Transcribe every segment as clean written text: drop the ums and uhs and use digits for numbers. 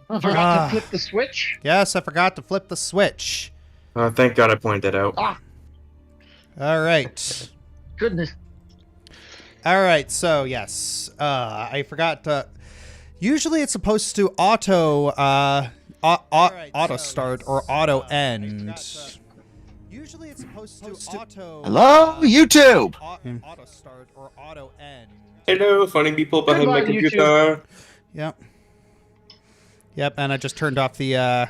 Forgot to flip the switch? Yes, I forgot to flip the switch. Thank God I pointed that out. Ah, All right. goodness. All right, so yes, I forgot to... Usually it's supposed to auto start or auto end. Usually it's supposed to auto... Hello, YouTube! Auto start or auto end. Hello, funny people behind my Goodbye, computer. Yep. Yep, and I just turned off the...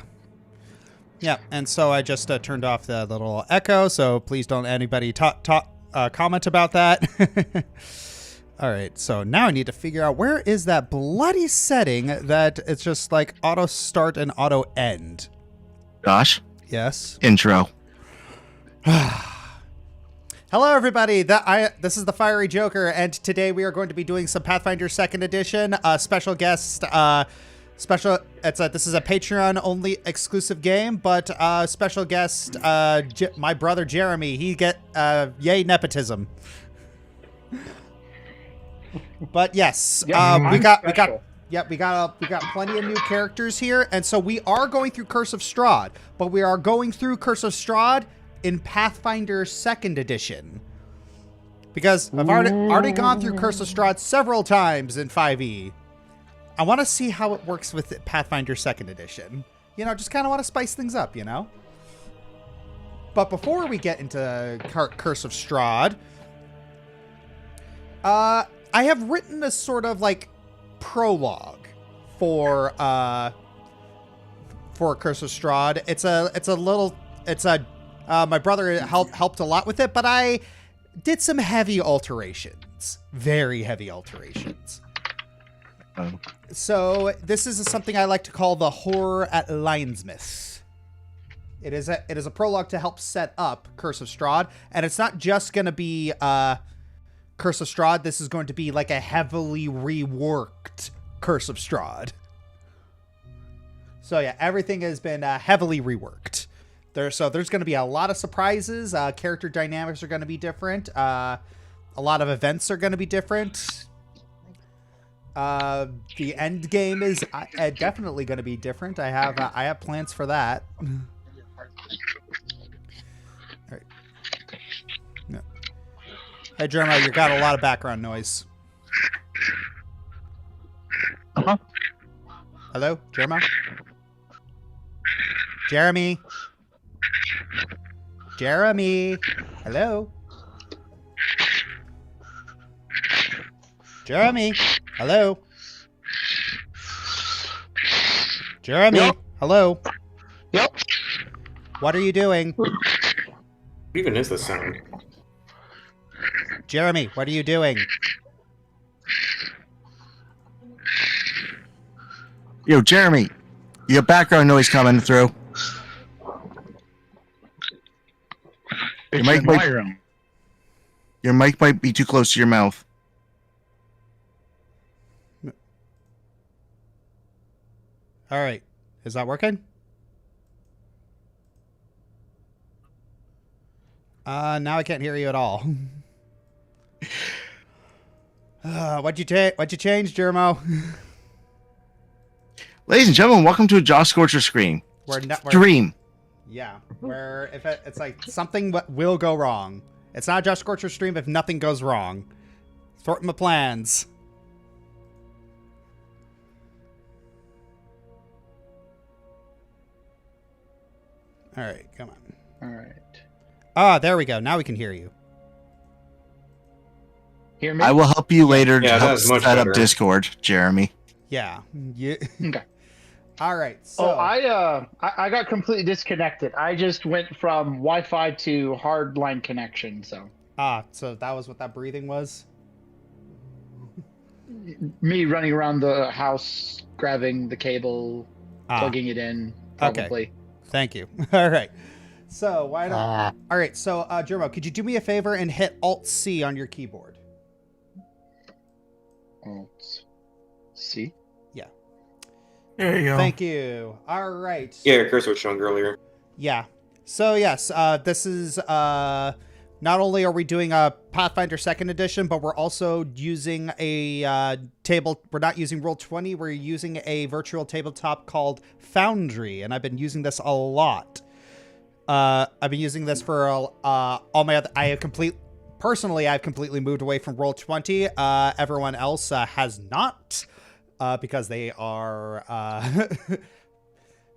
Yep, and so I just turned off the little echo, so please don't anybody comment about that. All right, so now I need to figure out where is that bloody setting that it's just like auto start and auto end. Josh, Yes. intro. Hello, everybody. This is the Fiery Joker, and today we are going to be doing some Pathfinder 2nd Edition. Special guest. This is a Patreon only exclusive game, but special guest. My brother Jeremy. He yay nepotism. But yes, Yep, we got plenty of new characters here, and so we are going through Curse of Strahd, but we are going through Curse of Strahd in Pathfinder 2nd Edition. Because I've already gone through Curse of Strahd several times in 5e. I want to see how it works with Pathfinder 2nd Edition. You know, just kind of want to spice things up, you know? But before we get into Curse of Strahd, I have written a sort of like prologue for Curse of Strahd. My brother helped a lot with it, but I did some heavy alterations, very heavy alterations. Oh. So this is something I like to call the horror at Lionsmouth. It is a prologue to help set up Curse of Strahd, and it's not just going to be Curse of Strahd. This is going to be like a heavily reworked Curse of Strahd. So yeah, everything has been heavily reworked. There's going to be a lot of surprises. Character dynamics are going to be different. A lot of events are going to be different. The end game is definitely going to be different. I have plans for that. All right. No. Hey, Jeremiah, you got a lot of background noise. Uh-huh. Hello, Jeremiah? Jeremy? Jeremy? Hello? Jeremy? Hello? Jeremy? Yep. Hello? Yep. What are you doing? What even is this sound? Jeremy, what are you doing? Yo, Jeremy, you got background noise coming through. Your mic might be too close to your mouth. All right. Is that working? Now I can't hear you at all. What'd you change, Jermo? Ladies and gentlemen, welcome to a joshscorcher stream. Dream. Yeah, where if it's like something will go wrong. It's not a joshscorcher stream if nothing goes wrong. Thwart my plans. All right, come on. All right. Ah, there we go. Now we can hear you. Hear me? I will help you later to Yeah, help that's much set up better. Discord, Jeremy. Yeah. Okay. All right. So Oh, I got completely disconnected. I just went from Wi-Fi to hardline connection. So so that was what that breathing was. me running around the house, grabbing the cable, plugging it in. Probably. Okay. Thank you. All right. So why not? All right. So, Jermo, could you do me a favor and hit Alt-C on your keyboard? See. Yeah. There you go. Thank you. All right. Yeah, Curse was showing earlier. Yeah. So yes, this is not only are we doing a Pathfinder 2nd edition, but we're also using a table. We're not using Roll20. We're using a virtual tabletop called Foundry, and I've been using this a lot. I've been using this for all my other. Personally, I've completely moved away from Roll20. Everyone else has not, because they are.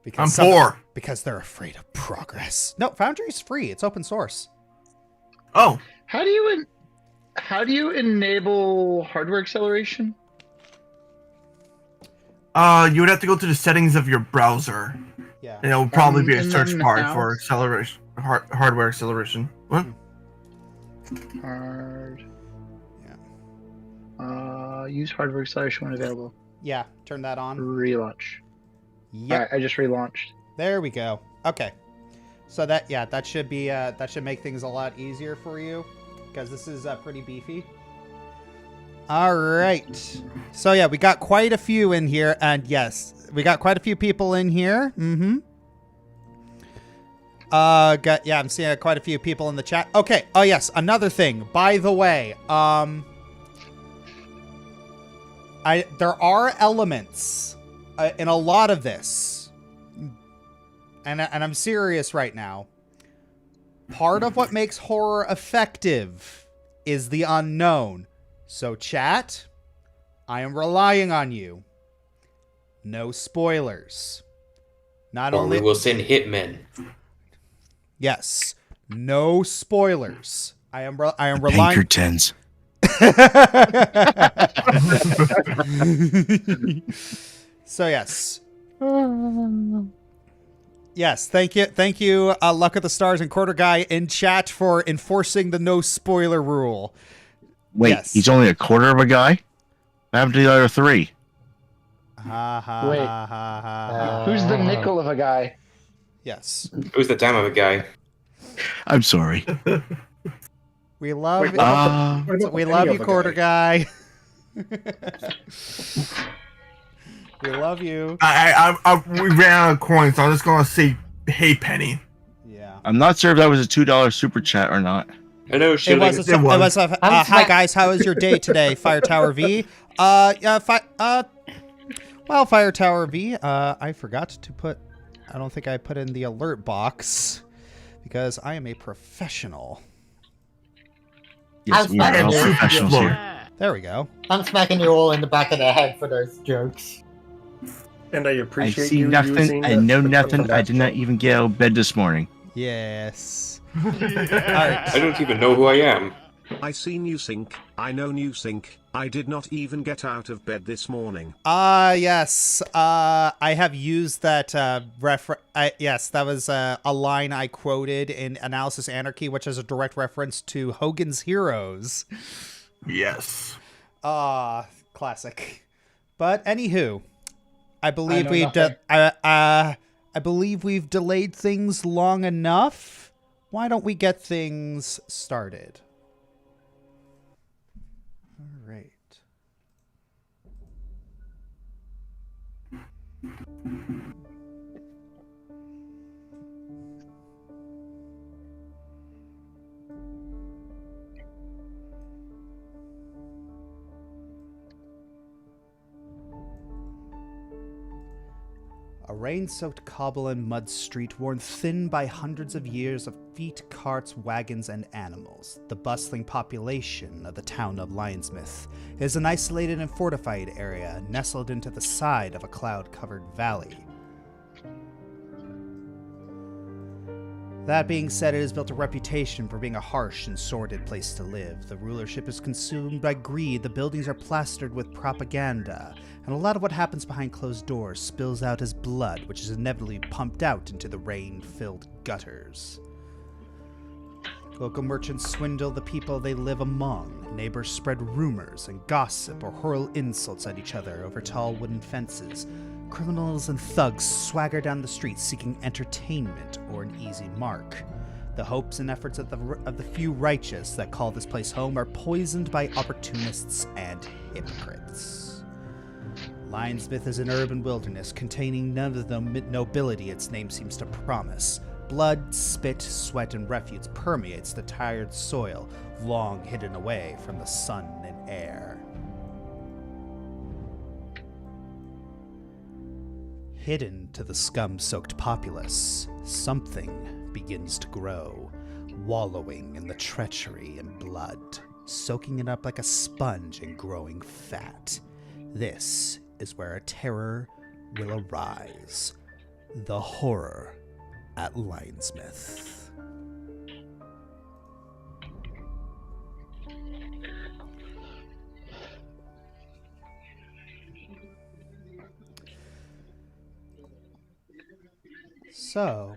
Because I'm poor. Because they're afraid of progress. No, Foundry's free. It's open source. Oh. How do you enable hardware acceleration? You would have to go to the settings of your browser. Yeah. And it'll probably be a and search then bar how? for acceleration, hardware acceleration. What? Hard. Yeah. Use hardware acceleration when available. Yeah. Turn that on. Relaunch. Yep. Alright, I just relaunched. There we go. Okay. So that should be that should make things a lot easier for you, because this is pretty beefy. All right. So yeah, we got quite a few in here, and yes, we got quite a few people in here. Mm-hmm. I'm seeing quite a few people in the chat. Okay. Oh yes, another thing. By the way, there are elements in a lot of this, and I'm serious right now. Part of what makes horror effective is the unknown. So chat, I am relying on you. No spoilers. Not Or only we will send hitmen. Yes, no spoilers. I am Paint relying. your tens. So yes. Yes, thank you, Luck of the Stars and Quarter Guy in chat for enforcing the no spoiler rule. Wait, Yes. he's only a quarter of a guy? What happened to the other three? Ha ha Wait. ha ha ha. Who's the nickel of a guy? Yes, Who's the time of a guy? I'm sorry. we love Wait, what about we the love penny you, of a Quarter guy? Guy. We love you. We ran out of coins, so I'm just gonna say, hey, Penny. Yeah. I'm not sure if that was a $2 super chat or not. I know, It Shilling. was hi guys, how was your day today, Fire Tower V? Well, Fire Tower V, I forgot to put, I don't think I put in the alert box because I am a professional. Yes, we are all professionals here. There we go. I'm smacking you all in the back of the head for those jokes. And I I appreciate see you nothing. using I the- know the nothing. from I that did not show. even get out of bed this morning. Yes. I don't even know who I am. I see new sync, I know new sync, I did not even get out of bed this morning. Yes. I have used that yes, that was a line I quoted in Analysis Anarchy, which is a direct reference to Hogan's Heroes. Yes. Classic. But anywho, I believe know we've nothing. I believe we've delayed things long enough. Why don't we get things started? All right. A rain-soaked cobble and mud street worn thin by hundreds of years of feet, carts, wagons, and animals. The bustling population of the town of Lionsmouth is an isolated and fortified area nestled into the side of a cloud-covered valley. That being said, it has built a reputation for being a harsh and sordid place to live. The rulership is consumed by greed, the buildings are plastered with propaganda, and a lot of what happens behind closed doors spills out as blood, which is inevitably pumped out into the rain-filled gutters. Local merchants swindle the people they live among. Neighbors spread rumors and gossip or hurl insults at each other over tall wooden fences. Criminals and thugs swagger down the streets seeking entertainment or an easy mark. The hopes and efforts of the few righteous that call this place home are poisoned by opportunists and hypocrites. Lionsmouth is an urban wilderness containing none of the nobility its name seems to promise. blood, spit, sweat, and refuse permeates the tired soil, long hidden away from the sun and air. Hidden to the scum-soaked populace, something begins to grow, wallowing in the treachery and blood, soaking it up like a sponge and growing fat. This is where a terror will arise. The horror at Lionsmouth. So,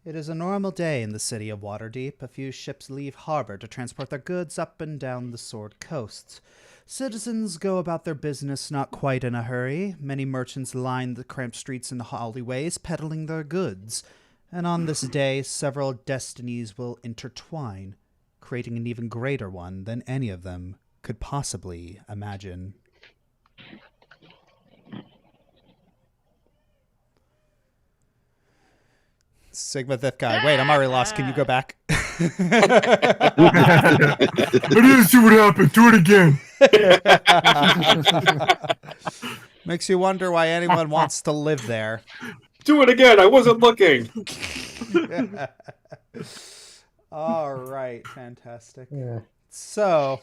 it is a normal day in the city of Waterdeep. A few ships leave harbor to transport their goods up and down the Sword Coast. Citizens go about their business not quite in a hurry. Many merchants line the cramped streets and alleyways, peddling their goods. And on this day, several destinies will intertwine, creating an even greater one than any of them could possibly imagine. Sigma Thief guy. Wait, I'm already lost. Can you go back? I didn't see what happened. Do it again. Makes you wonder why anyone wants to live there. Do it again. I wasn't looking. All right, fantastic. Yeah. So,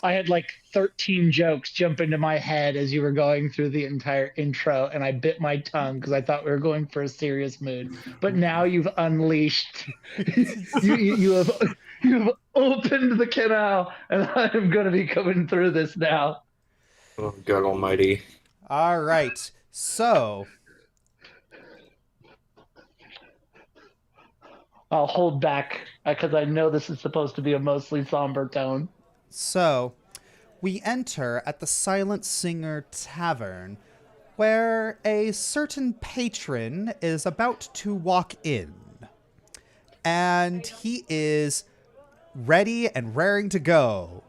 I had like 13 jokes jump into my head as you were going through the entire intro, and I bit my tongue because I thought we were going for a serious mood. But now you've unleashed, you have opened the canal, and I'm going to be coming through this now. Oh, God almighty. all right. So, I'll hold back because I know this is supposed to be a mostly somber tone. we enter at the Silent Singer Tavern, where a certain patron is about to walk in. And he is ready and raring to go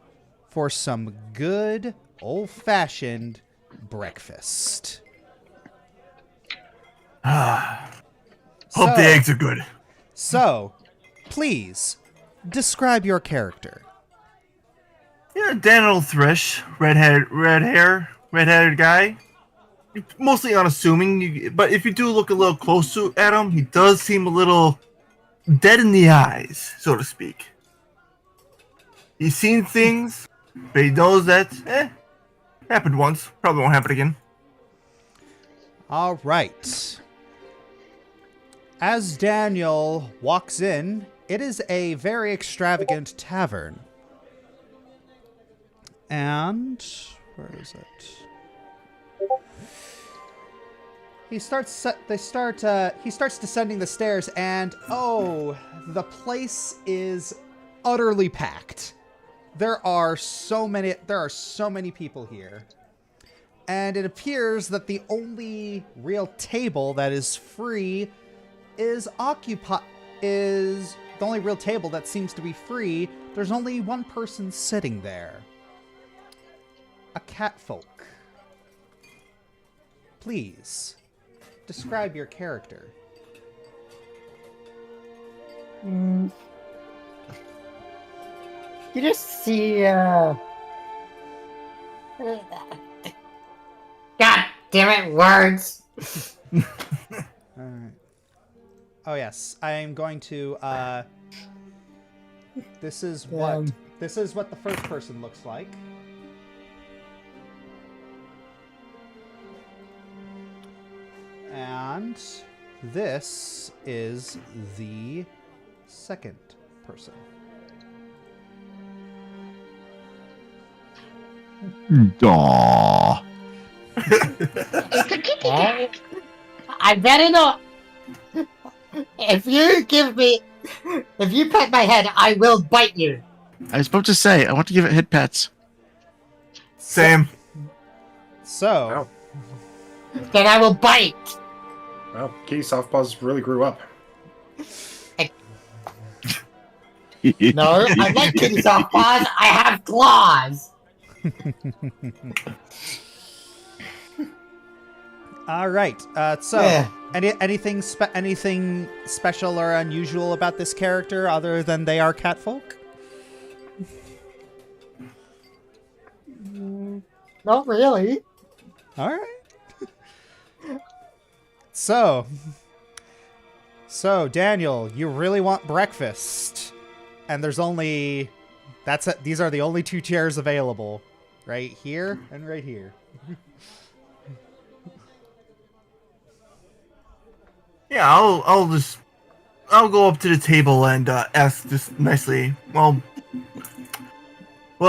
for some good, old-fashioned breakfast. Hope the eggs are good. So, please, describe your character. Yeah, Daniel Thresh, redheaded guy. Mostly unassuming, but if you do look a little closer at him, he does seem a little dead in the eyes, so to speak. He's seen things, but he knows that, happened once, probably won't happen again. All right. As Daniel walks in, it is a very extravagant tavern. And where is it? He starts descending the stairs, and oh, the place is utterly packed. There are so many people here. And it appears that the only real table that is free is the only real table that seems to be free. There's only one person sitting there. A catfolk. Please, describe your character. You just see, God damn it, words! Alright. Oh yes, I am going to, this is what the first person looks like. And this is the second person. Aww. I better not. If you pet my head, I will bite you. I was about to say, I want to give it head pets. Same. So, Then I will bite. Well, Kitty Softpaws really grew up. No, I'm not kitty soft paws. I have claws. All right. So, Yeah. anything special or unusual about this character other than they are catfolk? Not really. All right. So, Daniel, you really want breakfast, and there's only these are the only 2 chairs available, right here and right here. Yeah, I'll go up to the table and ask just nicely. Well,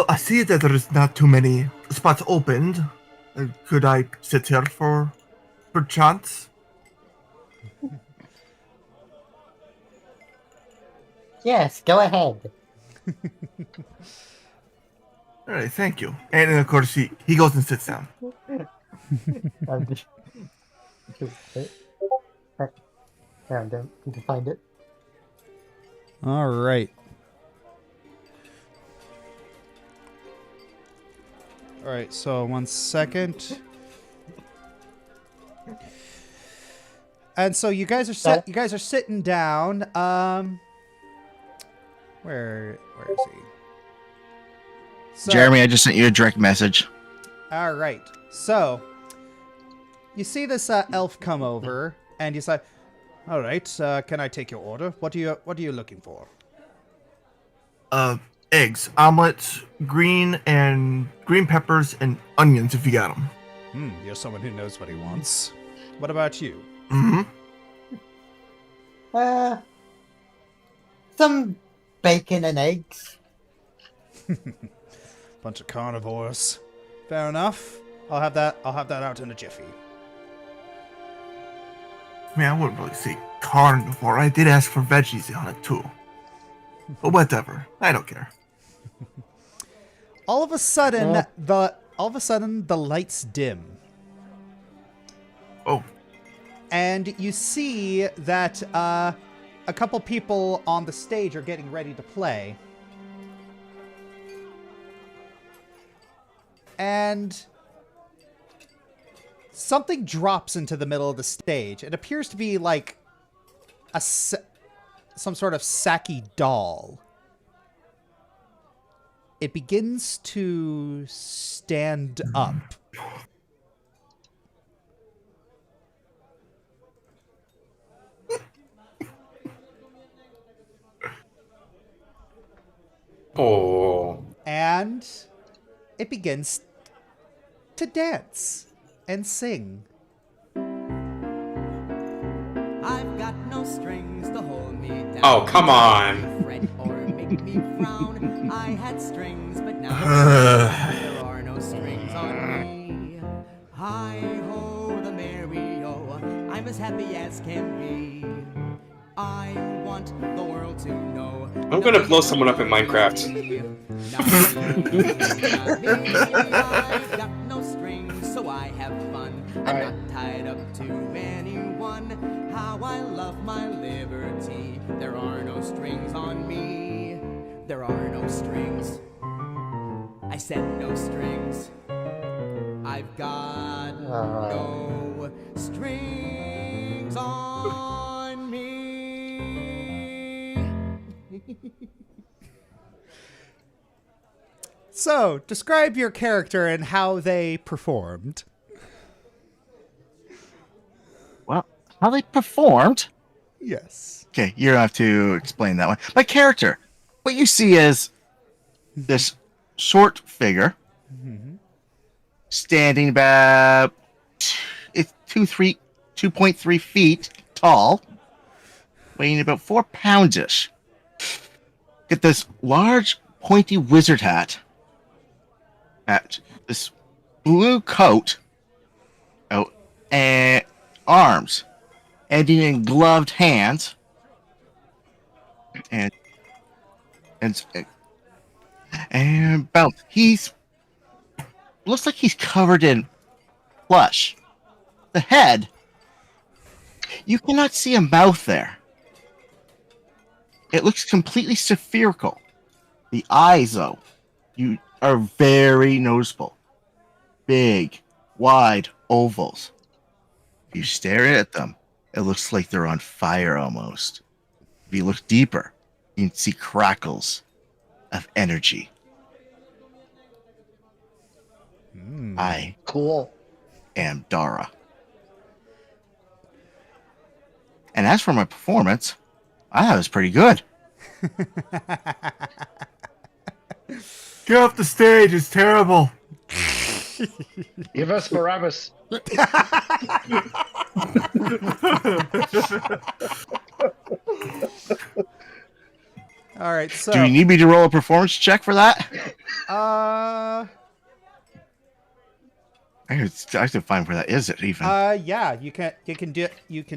I see that there's not too many spots opened. Could I sit here for chance? Yes, go ahead. All right, thank you. And then of course he goes and sits down. Found it. You can find it. All right. All right. So 1 second. And so you guys are You guys are sitting down. Where is he? So, Jeremy, I just sent you a direct message. all right. So you see this elf come over, and you say, "All right, can I take your order? What are you looking for?" Eggs, omelets, green peppers, and onions if you got them. You're someone who knows what he wants. What about you? Mm-hmm. Some bacon and eggs. Bunch of carnivores. Fair enough. I'll have that out in a jiffy. I mean, I wouldn't really say carnivore. I did ask for veggies on it too. But whatever. I don't care. All of a sudden, the lights dim. Oh. And you see that a couple people on the stage are getting ready to play. And something drops into the middle of the stage. It appears to be like some sort of Saki doll. It begins to stand up. Oh. And it begins to dance and sing. I've got no strings to hold me down. Oh, come on. Fret or make me frown. I had strings, but now there are no strings on me. Hi ho, the merry-o. I'm as happy as can be. I want the world to know. I'm gonna blow someone up in Minecraft. I've got no strings, so I have fun. I'm not tied up to anyone. How I love my liberty. There are no strings on me. There are no strings. I said no strings. I've got no strings on me. So, describe your character and how they performed. Well, how they performed? Yes. Okay, you don't have to explain that one. My character, what you see is this short figure standing about 2.3 feet tall, weighing about 4 pounds-ish. Get this large, pointy wizard hat, this blue coat, and arms, ending in gloved hands, and belt. He's looks like he's covered in plush. The head, you cannot see a mouth there. It looks completely spherical. The eyes, though, are very noticeable. Big, wide ovals. If you stare at them, it looks like they're on fire almost. If you look deeper, you can see crackles of energy. I Cool. am Dara. And as for my performance, I thought it was pretty good. Get off the stage. It's terrible. Give us Barabbas. All right, so Do you need me to roll a performance check for that? I have to find where that is. It even yeah, you can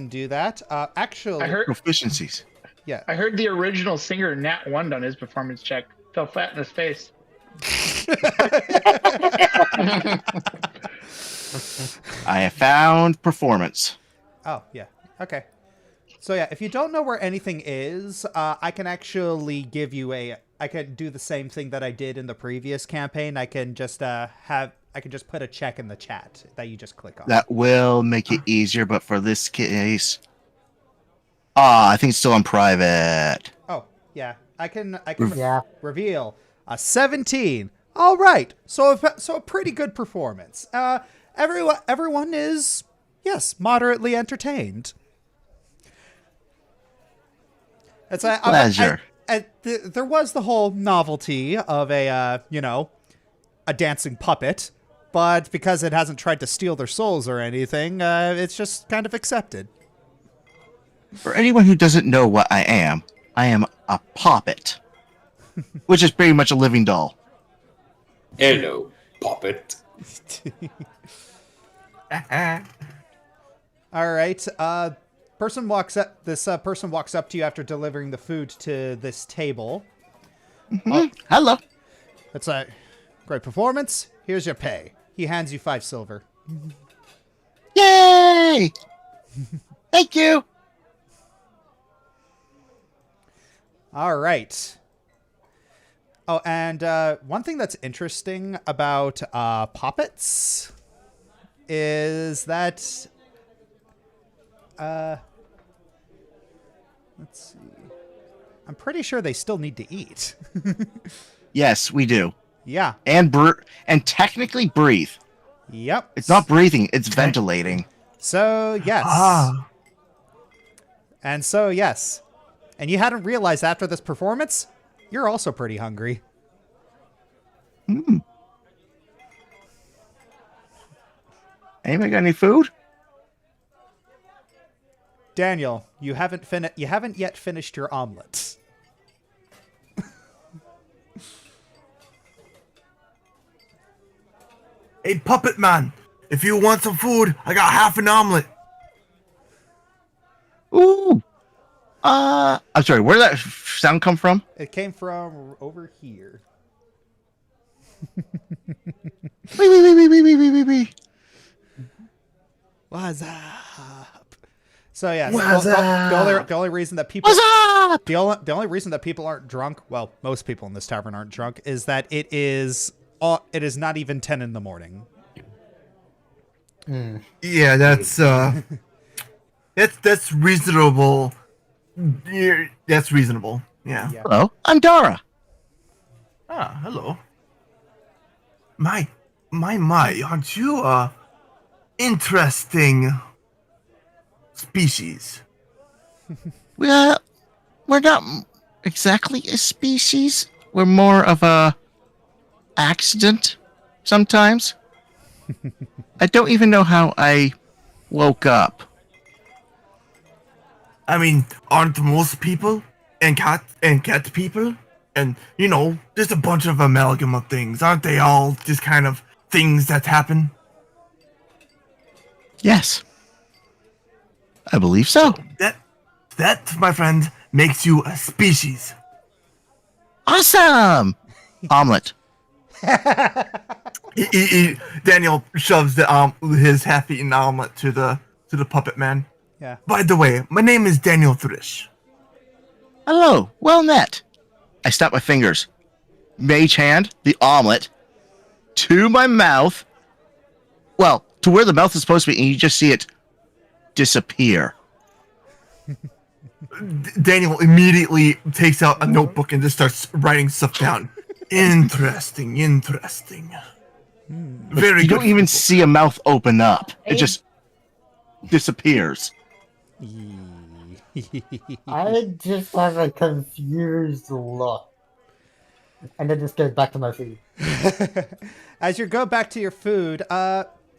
do that. Actually, I heard proficiencies. yeah. I heard the original singer Nat won on his performance check. Fell flat in his face. I have found performance. Oh, yeah. Okay. So yeah, if you don't know where anything is, I can actually give you I can do the same thing that I did in the previous campaign. I can just put a check in the chat that you just click on. That will make it easier, but for this case, I think it's still on private. Oh, yeah. I can Yeah. reveal a 17. All right. So a pretty good performance. Everyone is, yes, moderately entertained. It's a Pleasure. There was the whole novelty of a dancing puppet, but because it hasn't tried to steal their souls or anything, it's just kind of accepted. For anyone who doesn't know what I am a puppet, which is pretty much a living doll. Hello, puppet. All right. Person walks up. This person walks up to you after delivering the food to this table. Hello. It's a great performance. Here's your pay. He hands you 5 silver. Yay! Thank you. All right. Oh, and one thing that's interesting about puppets is that let's see. I'm pretty sure they still need to eat. Yes, we do. Yeah. And technically breathe. Yep. It's not breathing, it's ventilating. So, yes. Ah. And so, yes. And you hadn't realized after this performance, you're also pretty hungry. Anybody got any food? Daniel, you haven't yet finished your omelets. Hey, puppet man. If you want some food, I got half an omelet. Ooh. I'm sorry, where did that sound come from? It came from over here. Wee. What's up? So yeah, What's up? the only reason that people What's up? the only reason that people aren't drunk, well, most people in this tavern aren't drunk, is that it is not even 10 in the morning. Yeah, that's reasonable. Yeah, that's reasonable. Yeah. Hello, I'm Dara. Ah, hello. My, aren't you interesting species? We're not exactly a species. We're more of a accident sometimes. I don't even know how I woke up. I mean, aren't most people and cat people? And, just a bunch of amalgam of things. Aren't they all just kind of things that happen? Yes. I believe so. That, my friend, makes you a species. Awesome! Omelet. Daniel shoves his half-eaten omelet to the puppet man. Yeah. By the way, my name is Daniel Thrish. Hello, well met. I snap my fingers. Mage hand, the omelet, to my mouth. Well, to where the mouth is supposed to be, and you just see it disappear. Daniel immediately takes out a notebook and just starts writing stuff down. Interesting. Very You good. don't even see a mouth open up. It just disappears. I just have a confused look. And then just goes back to my food. As you go back to your food,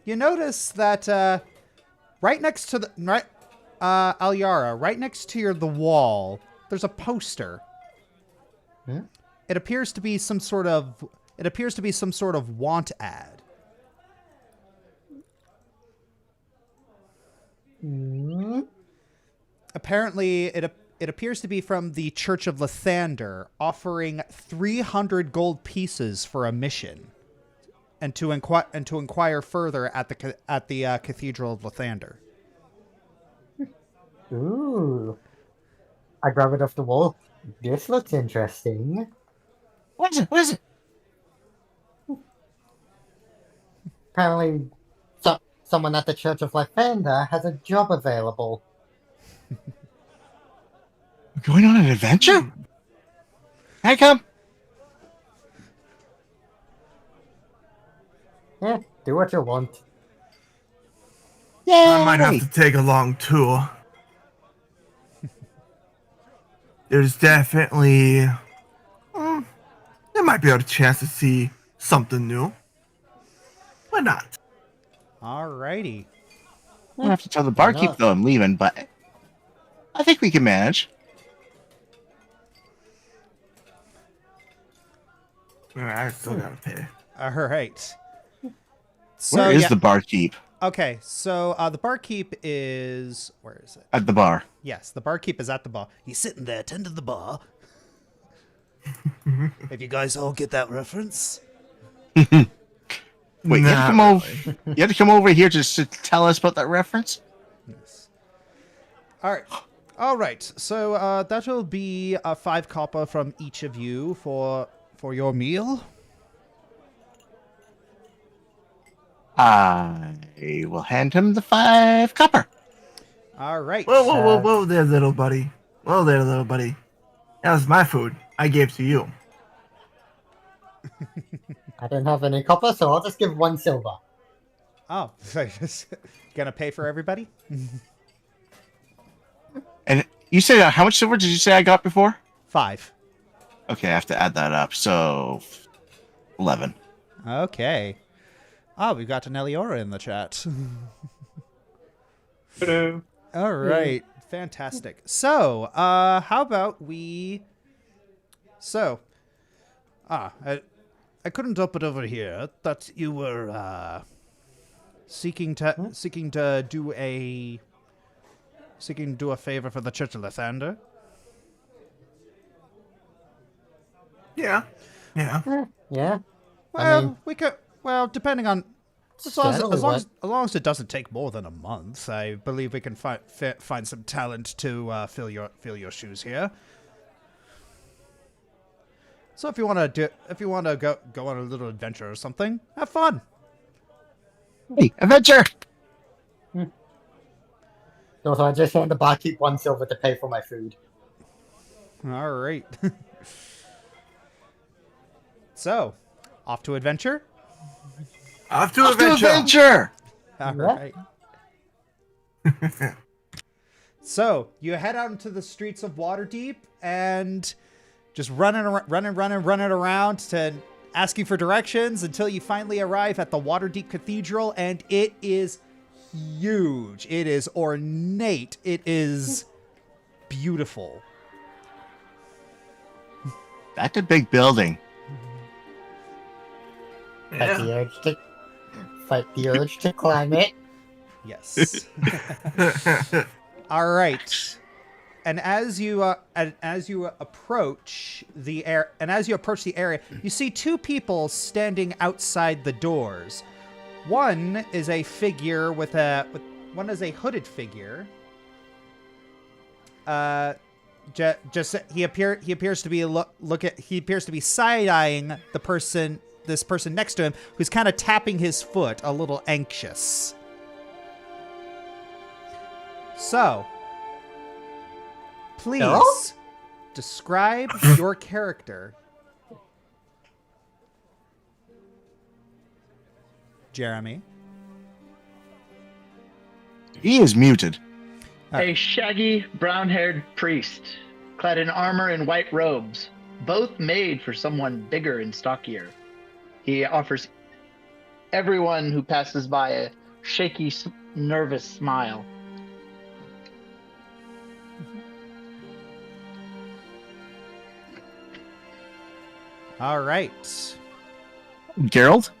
you notice that right next to the Alyara, right next to the wall, there's a poster. Hmm? It appears to be some sort of want ad. Hmm? Apparently, it appears to be from the Church of Lathander, offering 300 gold pieces for a mission, and to inquire further at the Cathedral of Lathander. Ooh. I grab it off the wall. This looks interesting. What is it? Apparently, someone at the Church of Lathander has a job available. We're going on an adventure? Can I come? Yeah, do what you want. Yay! I might have to take a long tour. There's definitely... there might be a chance to see something new. Why not? Alrighty. I'm gonna have to tell the barkeep though I'm leaving, but I think we can manage. I still gotta pay. Alright. So, Where is the barkeep? Okay, so the barkeep is... Where is it? At the bar. Yes, the barkeep is at the bar. He's sitting there, tending the bar. If you guys all get that reference? Wait, you have to come over. You have to come over here just to tell us about that reference. Yes. All right. So that'll be 5 copper from each of you for your meal. I will hand him the 5 copper. All right. Whoa there, little buddy. Whoa there, little buddy. That was my food. I gave to you. I don't have any copper, so I'll just give 1 silver. Oh, so you're just gonna pay for everybody? And you said how much silver did you say I got before? 5. Okay, I have to add that up. So 11. Okay. Oh, we've got an Eliora in the chat. Hello. All right. Fantastic. So, how about we... So, I couldn't help it over here that you were, seeking to do a favor for the Church of Lathander. Yeah. Yeah. Well, we could. Well, depending on as long as it doesn't take more than a month, I believe we can find some talent to fill your shoes here. So if you want to go on a little adventure or something, have fun. Hey, adventure! So I just hand the barkeep 1 silver to pay for my food. All right. So, off to adventure. Off to adventure! All right. So you head out into the streets of Waterdeep and just running around to asking for directions until you finally arrive at the Waterdeep Cathedral, and it is huge. It is ornate. It is beautiful. That's a big building. Fight the urge to climb it. Yes. All right. And as you approach the area, you see 2 people standing outside the doors. One is a figure one is a hooded figure. just he appears to be he appears to be side-eyeing this person next to him, who's kind of tapping his foot, a little anxious. So, please describe your character. Jeremy. He is muted. A shaggy, brown-haired priest, clad in armor and white robes, both made for someone bigger and stockier. He offers everyone who passes by a shaky, nervous smile. All right. Gerald?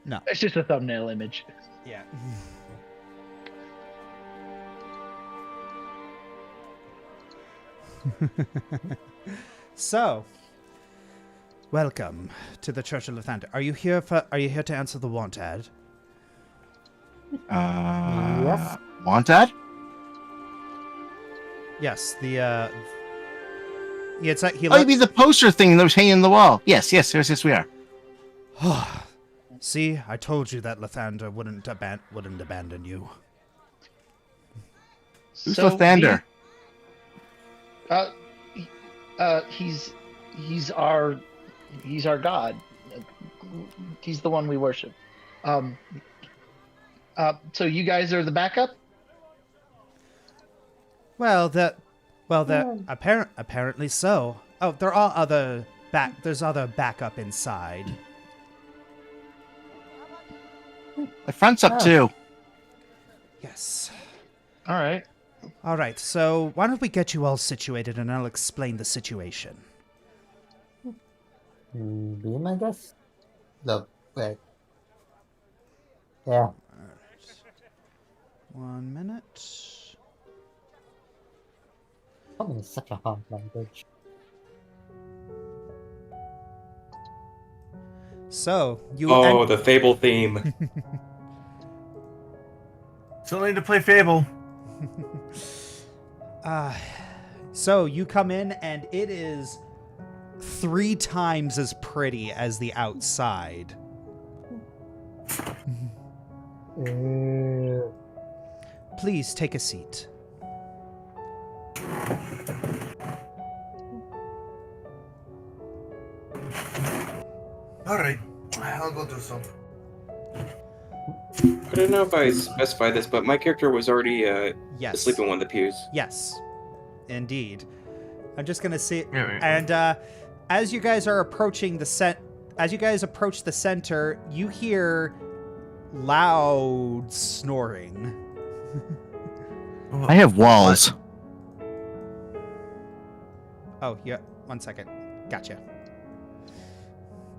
No. It's just a thumbnail image. Yeah. So, welcome to the Church of Lathander. Are you here to answer the want ad? Yes. Want ad? Yes, it's like he Oh, you mean the poster thing that was hanging on the wall? Yes, we are. See, I told you that Lathander wouldn't abandon you. Who's Lathander? He's our god. He's the one we worship. So you guys are the backup? Apparently so. Oh, there's other backup inside. The front's up too. Yes. All right. So why don't we get you all situated and I'll explain the situation. Beam, I guess? Wait. Yeah. 1 minute. Common is such a hard language. So, the Fable theme. Still need to play Fable. So you come in and it is 3 times as pretty as the outside. Please take a seat. Alright, I'll go do some. I don't know if I specified this, but my character was already asleep in one of the pews. Yes, indeed. I'm just gonna see. Yeah. And as you guys are approaching as you guys approach the center, you hear loud snoring. I have walls. Oh, yeah. 1 second. Gotcha.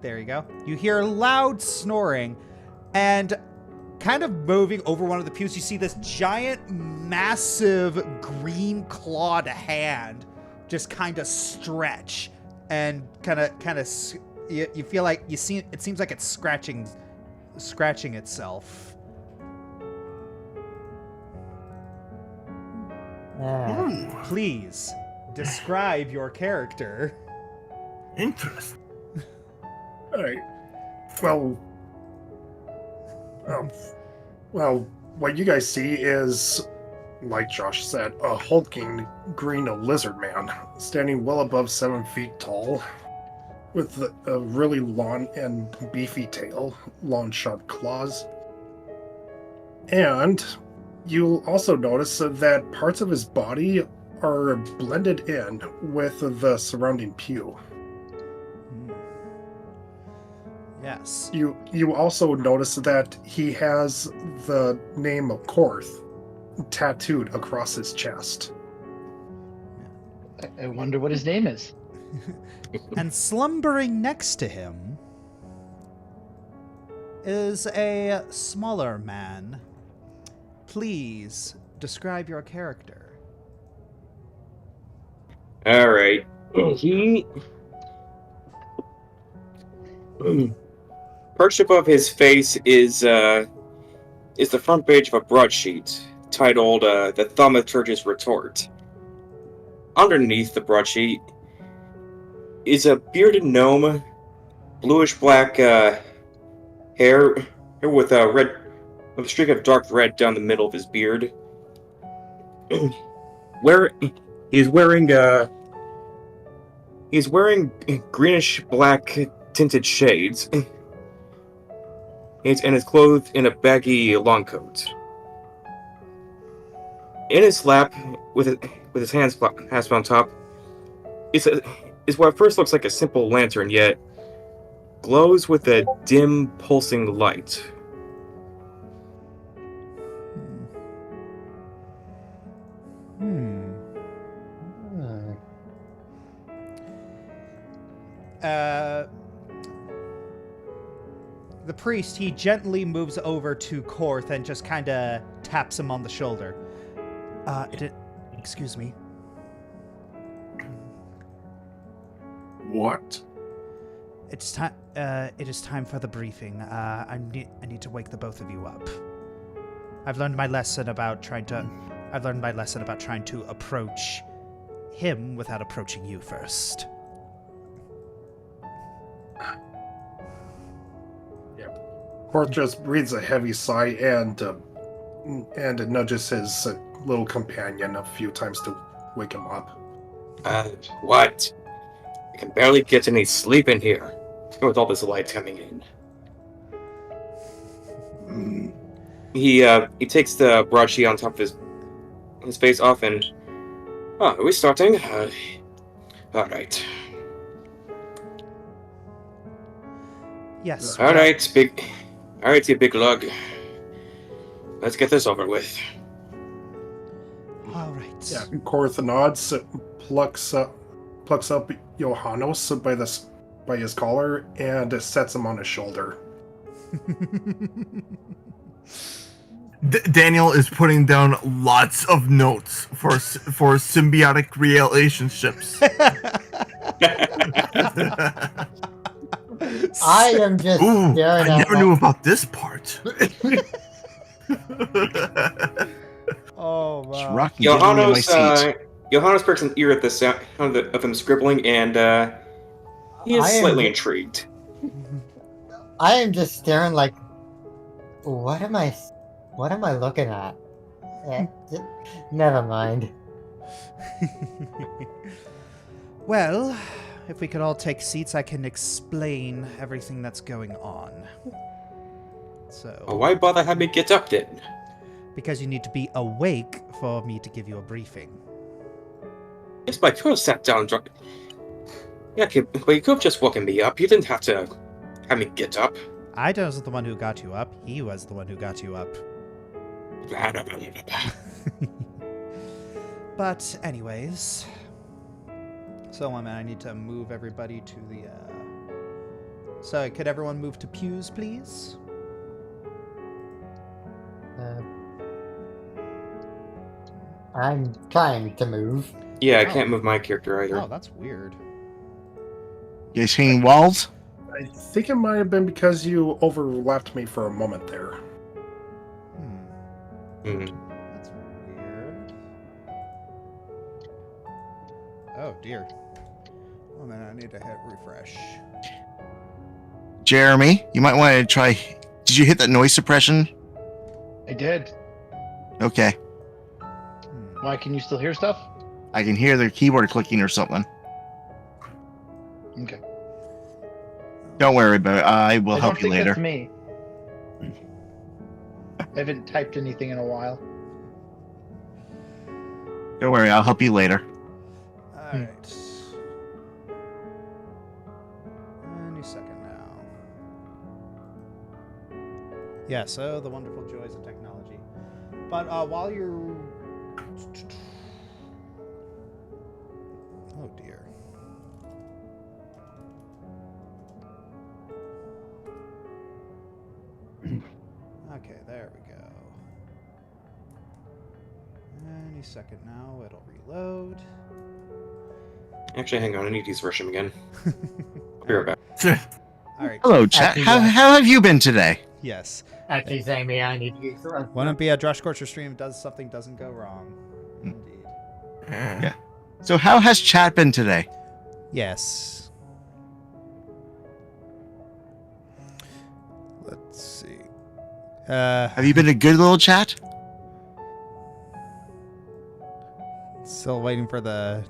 There you go. You hear loud snoring, and kind of moving over one of the pews, you see this giant, massive, green-clawed hand just kind of stretch, and kind of, you feel like it seems like it's scratching itself. Please describe your character. Interesting. Alright. Well, what you guys see is, like Josh said, a hulking green lizard man standing well above 7 feet tall, with a really long and beefy tail, long sharp claws. And you'll also notice that parts of his body are blended in with the surrounding pew. Yes. You also notice that he has the name of Korth tattooed across his chest. I wonder what his name is. And slumbering next to him is a smaller man. Please describe your character. All right. He perched above his face is is the front page of a broadsheet titled The Thaumaturge's Retort. Underneath the broadsheet is a bearded gnome, bluish-black hair with a streak of dark red down the middle of his beard. He's wearing greenish-black tinted shades, and is clothed in a baggy long coat. In his lap, with his hands clasped on top, is what at first looks like a simple lantern, yet glows with a dim, pulsing light. The priest, he gently moves over to Korth and just kind of taps him on the shoulder. Excuse me. What? It's time. It is time for the briefing. I need to wake the both of you up. I've learned my lesson about trying to approach him without approaching you first. Korth just breathes a heavy sigh and nudges his little companion a few times to wake him up. What? I can barely get any sleep in here with all this light coming in. He takes the broadsheet on top of his face off and... Oh, are we starting? Alright. Yes. Alright, you big lug. Let's get this over with. All right. Yeah, Korth nods, plucks up Johannes by his collar, and sets him on his shoulder. Daniel is putting down lots of notes for symbiotic relationships. I am just staring I at never knew about this part. Oh, It's wow. rocking gently in my seat. Johannes perks an ear at the sound of him scribbling, and he is slightly intrigued. I am just staring like, what am I looking at? Never mind. Well, if we could all take seats, I can explain everything that's going on. So, Why bother having me get up then? because you need to be awake for me to give you a briefing. Yes, but I could have sat down and drunk. Yeah, but you could have just woken me up. You didn't have to have me get up. I wasn't the one who got you up. He was the one who got you up. But anyways, so I need to move everybody to the. So could everyone move to pews, please? I'm trying to move. Yeah, I can't move my character either. Oh, that's weird. You guys hanging walls? I think it might have been because you overlapped me for a moment there. That's weird. Oh dear. Oh man, I need to hit refresh. Jeremy, you might want to try. Did you hit that noise suppression? I did. Okay. Why, can you still hear stuff? I can hear the keyboard clicking or something. Okay. Don't worry about it. I will help you don't think later. that's me. I haven't typed anything in a while. Don't worry, I'll help you later. Alright. Any second now. Yeah, so the wonderful joys of technology. But while you're... Oh dear. Okay, there we go. Any second now, it'll reload. Actually, hang on. I need to use Versham again. I'll be right back. All right. Hello, chat. How have you been today? Yes. Actually saying me, I need to use the restroom. Wouldn't be a joshscorcher stream does something doesn't go wrong. Indeed. Yeah. So how has chat been today? Yes. Let's see. Have you been a good little chat? Still waiting for the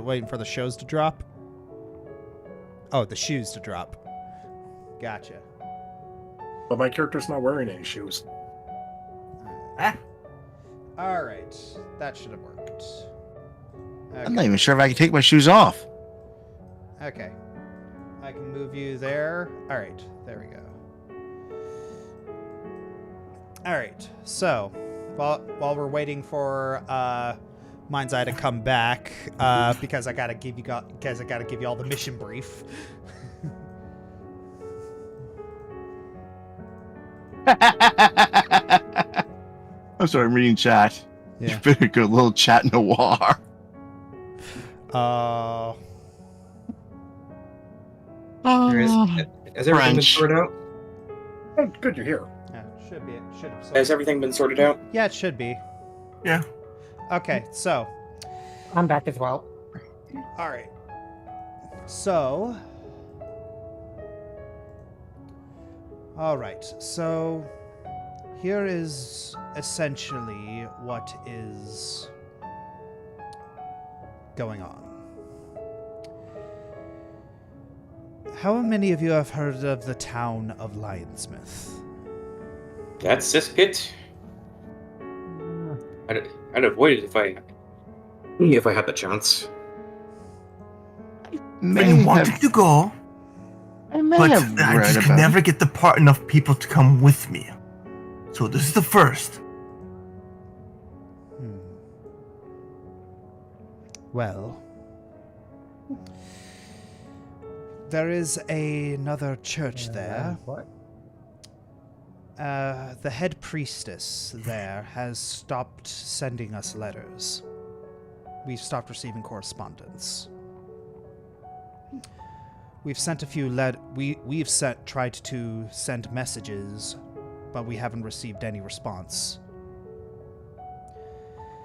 waiting for the shows to drop. Oh, the shoes to drop. Gotcha. But my character's not wearing any shoes. All right, that should have worked. Okay. I'm not even sure if I can take my shoes off. Okay. I can move you there. All right, there we go. All right, so while we're waiting for Mind's Eye to come back, because I gotta give you all the mission brief. I'm sorry, I'm reading chat. Yeah. You've been a good little chat noir. Has everything been French. sorted out? Oh, good you're here. Yeah, should be. Should have. Has everything been sorted out? Yeah, it should be. Yeah. Okay, so. I'm back as well. All right. So. All right. So, here is essentially what is going on. How many of you have heard of the town of Lionsmouth? That's cesspit. I'd avoid it if I had the chance. I May wanted have, to go, I may but have I read just about could never get the part enough people to come with me. So this is the first. Well, there is another church there. What? The head priestess there has stopped sending us letters. We've stopped receiving correspondence. We've sent a few tried to send messages, but we haven't received any response.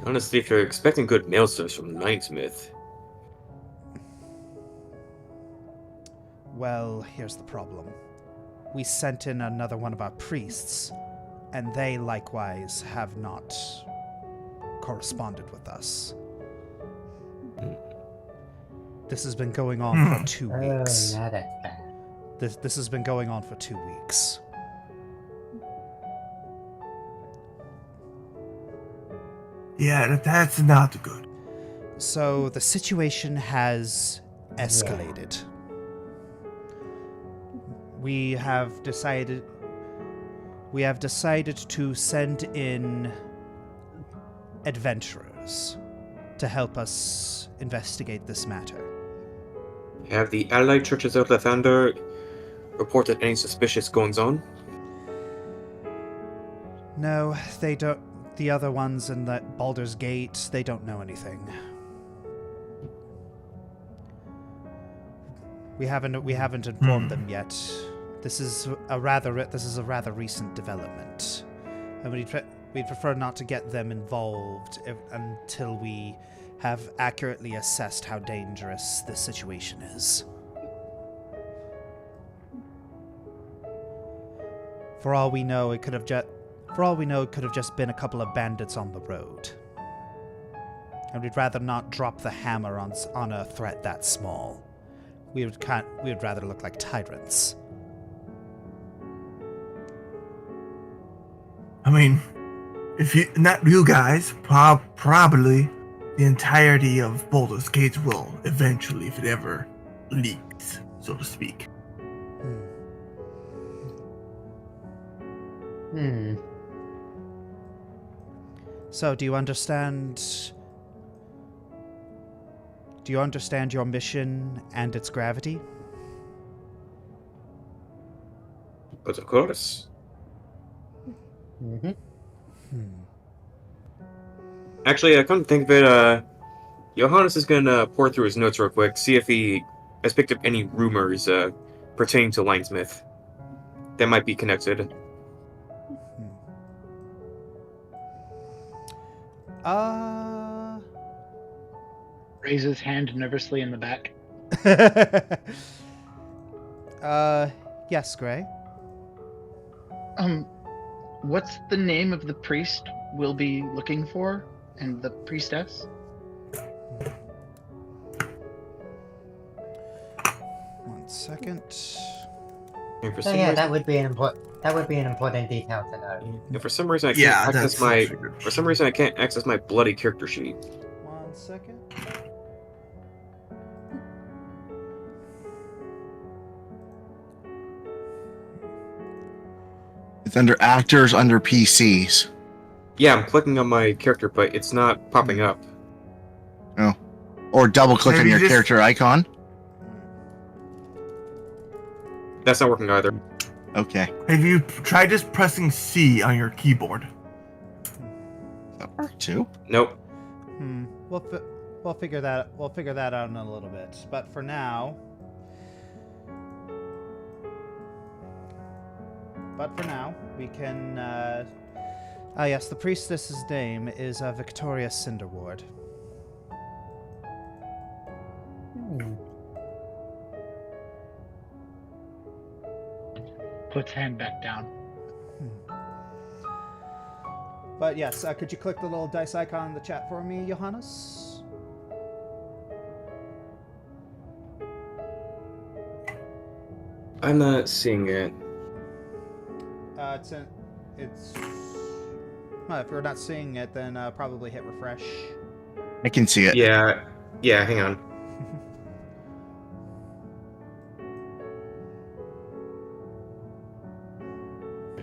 Honestly, if you're expecting good mail service from Lionsmouth, Well, here's the problem. We sent in another one of our priests, and they likewise have not corresponded with us. This has been going on for 2 weeks. Oh, now that's bad. This has been going on for 2 weeks. Yeah, that's not good. So the situation has escalated. We have decided to send in adventurers to help us investigate this matter. have the allied churches of Lathander reported any suspicious goings-on? No, they don't. The other ones in that Baldur's Gate, they don't know anything. We haven't informed them yet. This is a rather recent development, and we'd prefer not to get them involved until we have accurately assessed how dangerous this situation is. For all we know, it could have just been a couple of bandits on the road. And we'd rather not drop the hammer on a threat that small. We would rather look like tyrants. I mean, not you guys, probably the entirety of Baldur's Gate will eventually, if it ever leaks, so to speak. So, do you understand your mission and its gravity? But of course. Actually, I couldn't think of it. Johannes is gonna pour through his notes real quick, see if he has picked up any rumors pertaining to Linesmith. They might be connected. Raises hand nervously in the back. Yes, Gray. What's the name of the priest we'll be looking for, and the priestess? One second. And for So some yeah, reason, that would be an important detail to know. and for some reason I Yeah, can't access that's my. actually good. For some reason I can't access my bloody character sheet. 1 second. It's under actors, under PCs. Yeah, I'm clicking on my character, but it's not popping up. Or double click on Maybe your just- character icon. That's not working either. Okay. Have you tried just pressing C on your keyboard? That worked too. Nope. We'll figure that out in a little bit. But for now, we can. Yes, the priestess's name is Victoria Cinderward. Puts hand back down. But yes, could you click the little dice icon in the chat for me, Johannes? I'm not seeing it. It's. Well, if you're not seeing it, then probably hit refresh. I can see it. Yeah. Yeah, hang on.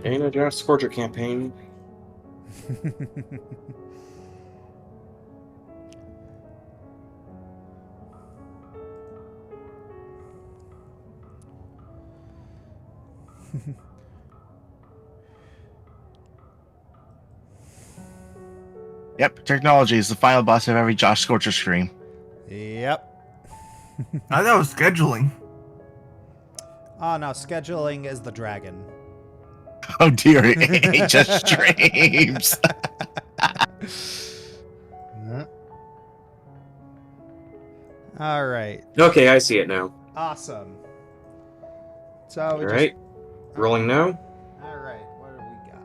Ain't a Josh Scorcher campaign. Yep, technology is the final boss of every Josh Scorcher stream. Yep. I thought that was scheduling. Oh no, scheduling is the dragon. Oh dear, it just streams. All right. Okay, I see it now. Awesome. So All we right. Rolling now. All right. What do we got?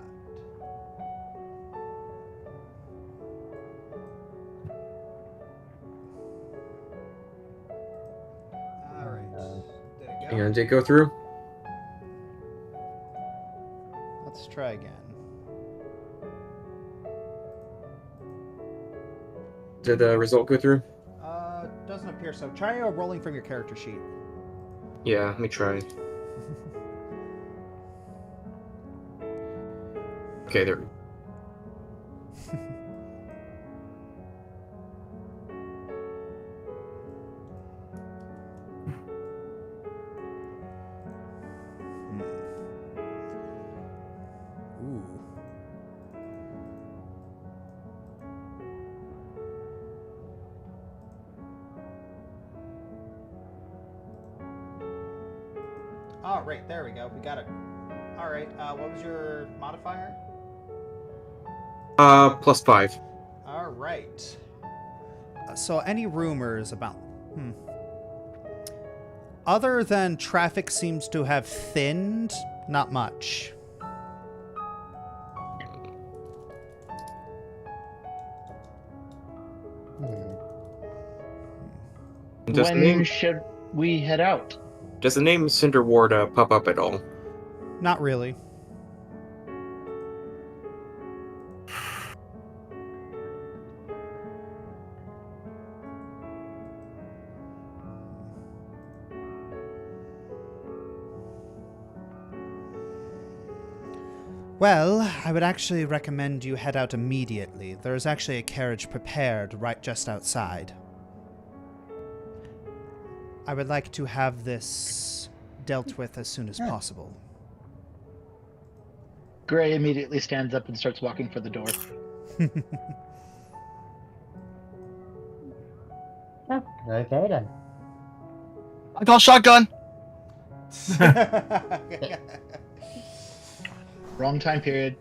All right. Did it go? And did it go through? Let's try again. Did the result go through? Doesn't appear so. Try rolling from your character sheet. Yeah, let me try. Okay, there. Ooh. Oh, right, there we go. We got it. All right. What was your modifier? +5. All right. So, any rumors about? Other than traffic seems to have thinned, not much. Does the When name, should we head out? does the name Cinderward pop up at all? Not really. Well, I would actually recommend you head out immediately. There is actually a carriage prepared right just outside. I would like to have this dealt with as soon as possible. Gray immediately stands up and starts walking for the door. Okay then. I call shotgun. Wrong time period.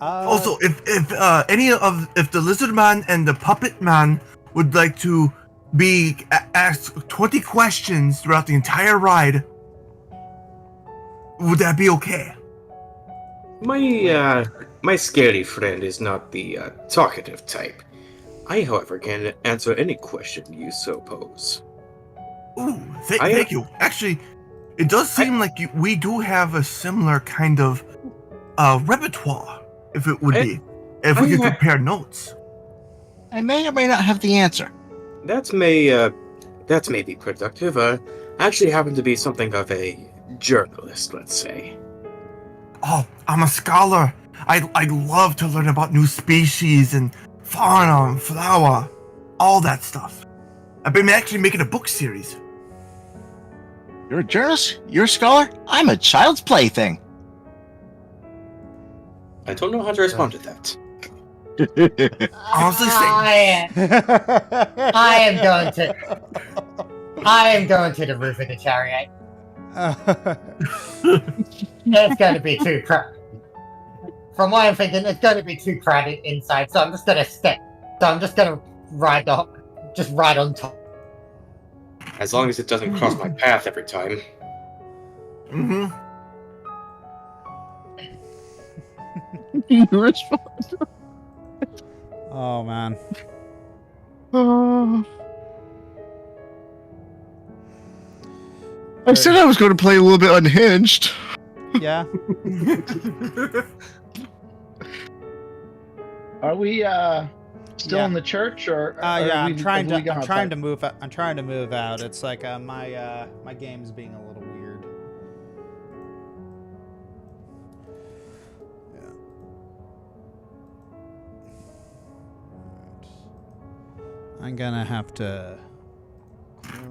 Also, if the lizard man and the puppet man would like to be asked 20 questions throughout the entire ride, would that be okay? My scary friend is not the talkative type. I, however, can answer any question you so pose. Ooh, thank you. Actually, it does seem like we do have a similar kind of repertoire, if it would be, if we could compare notes. I may or may not have the answer. That may be productive. I actually happen to be something of a journalist, let's say. Oh, I'm a scholar. I love to learn about new species and fauna and flower, all that stuff. I've been actually making a book series. You're a journalist? You're a scholar? I'm a child's plaything. I don't know how to respond to that. Honestly, I am going to the roof of the chariot. It's going to be too crowded. From what I'm thinking, it's going to be too crowded inside, so I'm just going to ride on top. As long as it doesn't cross my path every time. Mm-hmm. You respond. Oh, man. I said I was going to play a little bit unhinged. Yeah. Are we still in the church, or yeah, I'm trying to move. I'm trying to move out. It's like my game's being a little weird. Yeah. I'm gonna have to close.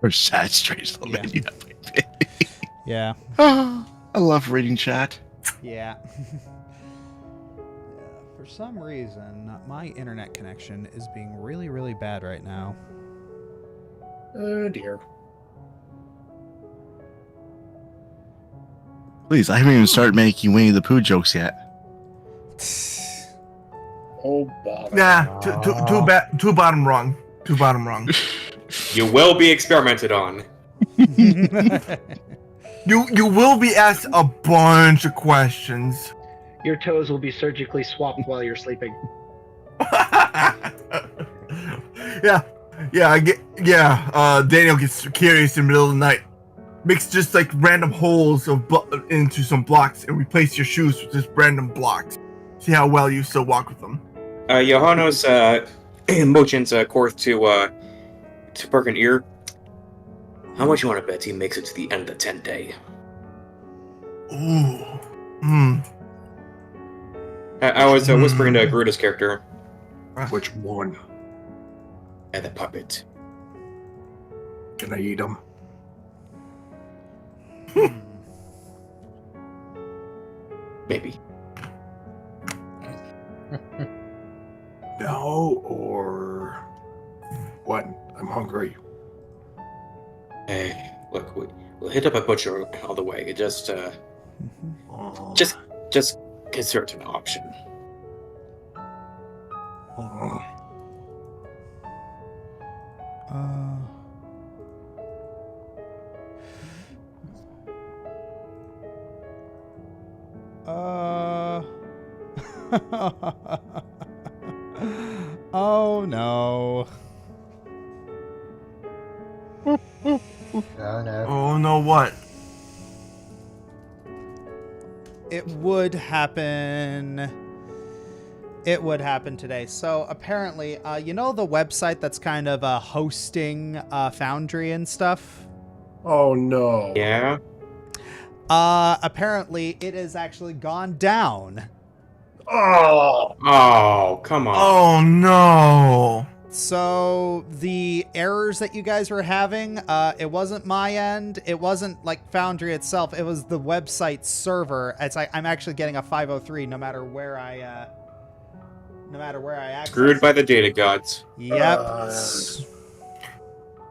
Or sad strange little menu. Yeah. I love reading chat. Yeah. For some reason, my internet connection is being really, really bad right now. Oh dear. Please, I haven't even started making Winnie the Pooh jokes yet. Oh, bother. Nah, too bottom wrong. Too bottom wrong. You will be experimented on. You will be asked a bunch of questions. Your toes will be surgically swapped while you're sleeping. Daniel gets curious in the middle of the night. Makes just like random holes into some blocks and replace your shoes with just random blocks. See how well you still walk with them. Johannes motions Korth to perk an ear. How much you want to bet he makes it to the end of the 10th day? Ooh. I was whispering to Garuda's character. Which one? And the puppet. Can I eat him? Maybe. No, or what? I'm hungry. Hey, look, we'll hit up a butcher all the way. Just consider it an option. Oh no. Oh no. Oh no, what? It would happen. It would happen today. So apparently, you know the website that's kind of hosting Foundry and stuff? Oh no. Yeah? Apparently it has actually gone down. Oh, come on. Oh no. So the errors that you guys were having, it wasn't my end. It wasn't like Foundry itself. It was the website server. It's like I'm actually getting a 503 no matter where I no matter where I access. Screwed by the data gods. Yep.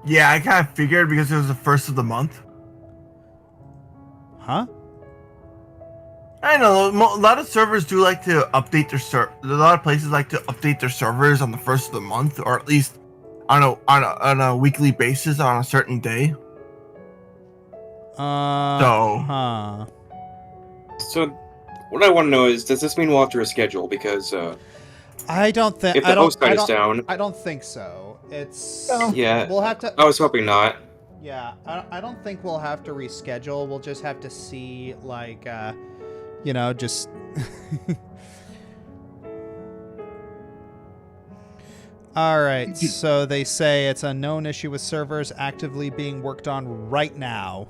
Yeah, I kind of figured because it was the first of the month. Huh? I know a lot of servers do like to update their a lot of places like to update their servers on the first of the month, or at least on a weekly basis on a certain day. Huh. So, what I want to know is, does this mean we'll have to reschedule? Because I don't think if the host site is down, I don't think so. It's yeah. We'll have to. I was hoping not. Yeah, I don't think we'll have to reschedule. We'll just have to see, like, just. All right, so they say it's a known issue with servers actively being worked on right now.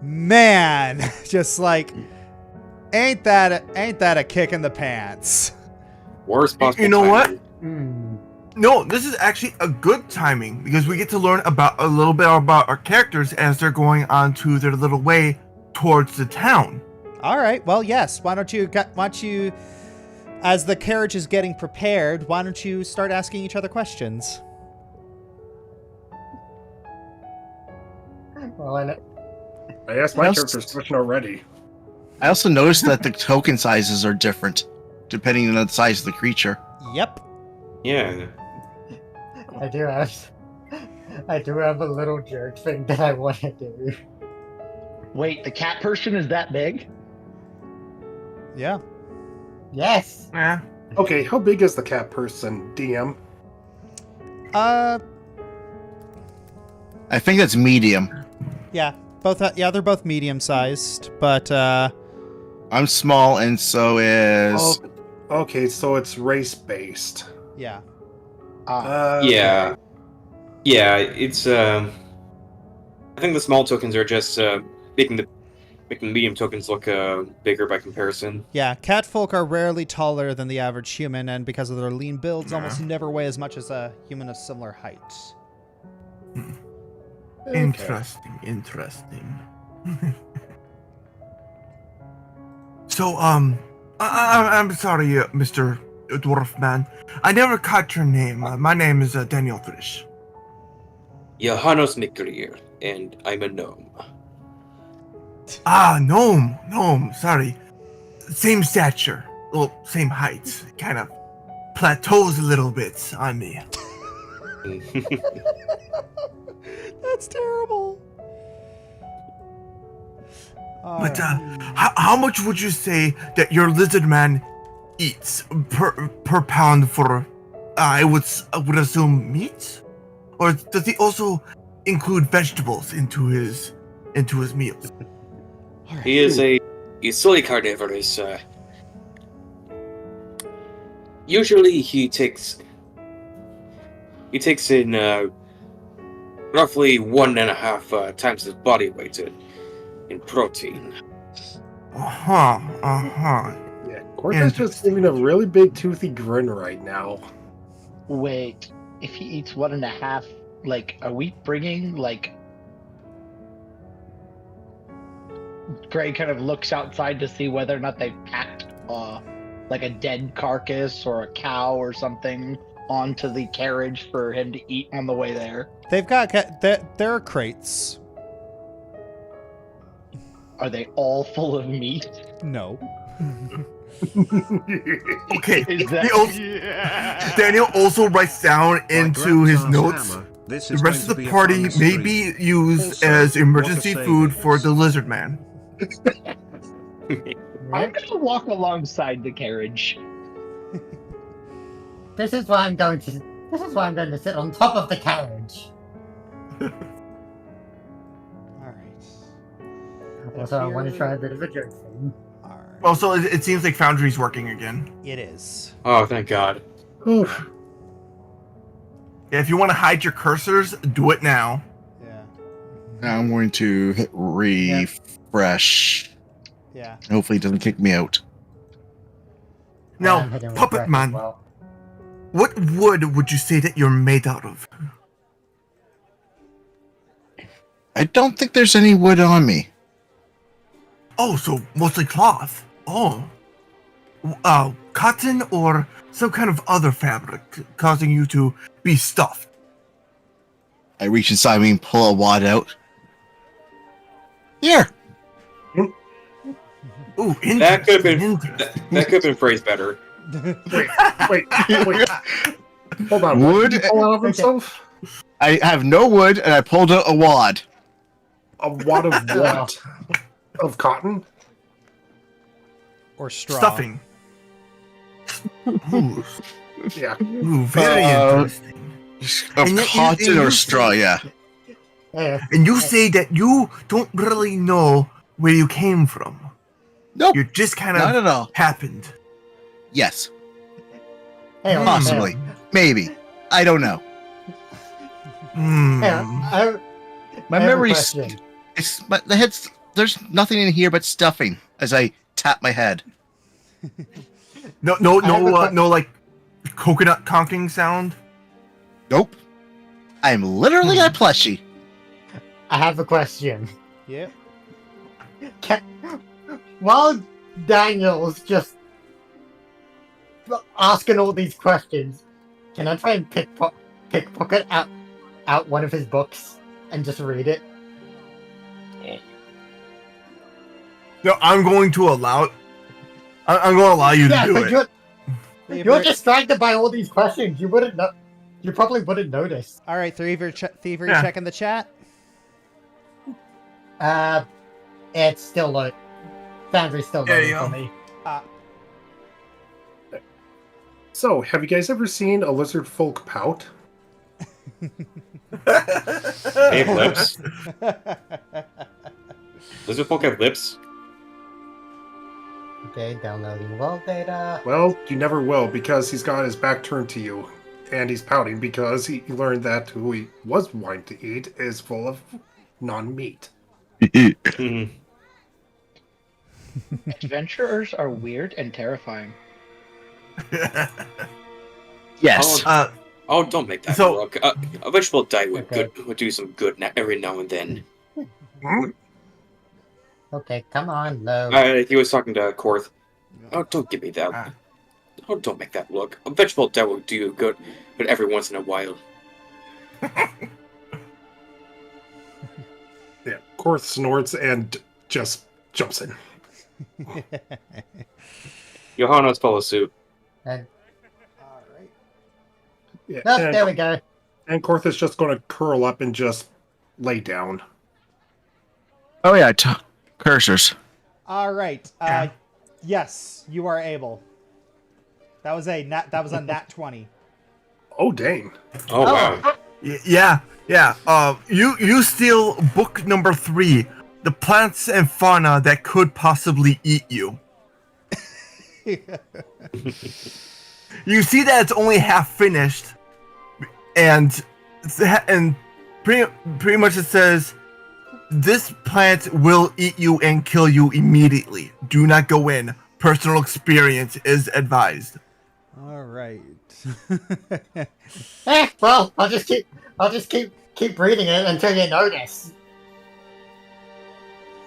Man, just like, ain't that a kick in the pants? Worst possible. You know what? Hmm. No, this is actually a good timing because we get to learn a little bit about our characters as they're going on to their little way towards the town. All right. Well, yes. Why don't you, as the carriage is getting prepared, why don't you start asking each other questions? Well, I asked my character's question already. I also noticed that the token sizes are different depending on the size of the creature. Yep. Yeah. I do have a little jerk thing that I want to do. Wait, the cat person is that big? Yeah. Yes. Yeah. Okay, how big is the cat person, DM? I think that's medium. Yeah. They're both medium-sized, but I'm small, and so is. Okay, so it's race-based. yeah. Yeah. Yeah, it's I think the small tokens are just making the medium tokens look bigger by comparison. Yeah, catfolk are rarely taller than the average human, and because of their lean builds, almost never weigh as much as a human of similar height. Interesting. So, I'm sorry, Mr. Dwarf Man. I never caught your name. My name is Daniel Frisch. Johannes Mikrier, and I'm a gnome. Ah, gnome. Sorry. Same stature. Well, same height. Kind of plateaus a little bit on me. That's terrible. But how much would you say that your lizard man eats per pound for? I would assume meat, or does he also include vegetables into his meals? He is he's fully carnivorous. Usually he takes in roughly 1.5 times his body weight in protein. Yeah, Cortex just giving a really big toothy grin right now. Wait, if he eats 1.5, like, are we bringing, like... Gray kind of looks outside to see whether or not they've packed, like a dead carcass or a cow or something onto the carriage for him to eat on the way there. They've got there are crates. Are they all full of meat? No. Okay. That... Daniel also writes down into his notes. The rest of the party may be used as emergency food for the lizard man. I'm gonna walk alongside the carriage. This is why I'm going to sit on top of the carriage. All right. Also, I want to try a bit of a joke thing. All right. Also, it seems like Foundry's working again. It is. Oh, thank God. Oof. Yeah, if you want to hide your cursors, do it now. Yeah. Now I'm going to hit refresh. Yeah. Hopefully it doesn't kick me out. Now, Puppet Man, what wood would you say that you're made out of? I don't think there's any wood on me. Oh, so mostly cloth. Oh. cotton or some kind of other fabric causing you to be stuffed? I reach inside me and pull a wad out. Here. Ooh, That could have been interesting. that could have been phrased better. Wait. Hold on. What Wood. did he pull out of himself? I have no wood, and I pulled out a wad. A wad of what? Of cotton? Or straw. Stuffing. Ooh, Yeah. ooh, very interesting. Of And cotton you or say- straw, yeah. Yeah. And you say that you don't really know where you came from. Nope. You just kind Not of at all. happened. Yes. Hang on, Possibly. Maybe. I don't know. Hmm. hang on. My I have a memory's... question. The head's... There's nothing in here but stuffing as I tap my head. No, like coconut conking sound. Nope. I'm literally a plushie. I have a question. Yep. While Daniel's just asking all these questions, can I try and pickpocket out one of his books and just read it? No, I'm going to allow it. I'm going to allow you to do but it. you're distracted by all these questions. You wouldn't know. You probably wouldn't notice. All right, Thievery, Yeah. checking the chat. It's still low. Foundry's still There loading you for go. me. So, have you guys ever seen a lizard folk pout? They have lips. Lizard folk have lips. Okay, downloading world data. Well, you never will, because he's got his back turned to you. And he's pouting because he learned that who he was wanting to eat is full of non-meat. Mhm. Adventurers are weird and terrifying. Yes. Oh, don't make that So- look. A vegetable diet would Okay. would do some good every now and then. Okay, come on, load. He was talking to Korth. Oh, don't give me that. Ah. Oh, don't make that look. A vegetable diet would do you good, but every once in a while. Yeah, Korth snorts and just jumps in. Johanna's follow suit. And All right. Yeah, oh, and, there we go. and Korth is just going to curl up and just lay down. Oh yeah, cursors. All right. Yes, you are able. That was a nat 20. Oh, dang. Oh, wow. Yeah. You steal book number 3, the plants and fauna that could possibly eat you. You see that it's only half finished, and pretty much it says, "This plant will eat you and kill you immediately. Do not go in. Personal experience is advised." All right. Well, I'll just keep reading it until you notice.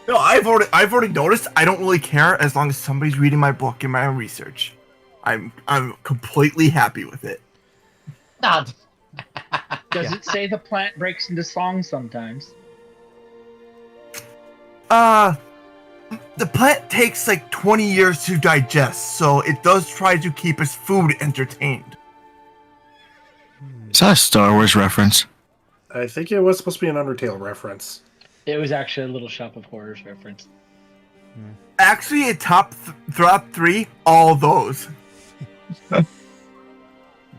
No, I've already noticed. I don't really care as long as somebody's reading my book and my own research. I'm completely happy with it. No, Does it say the plant breaks into song sometimes? The plant takes like 20 years to digest, so it does try to keep its food entertained. Is that a Star Wars reference? I think it was supposed to be an Undertale reference. It was actually a Little Shop of Horrors reference. Actually, a top 3, all those.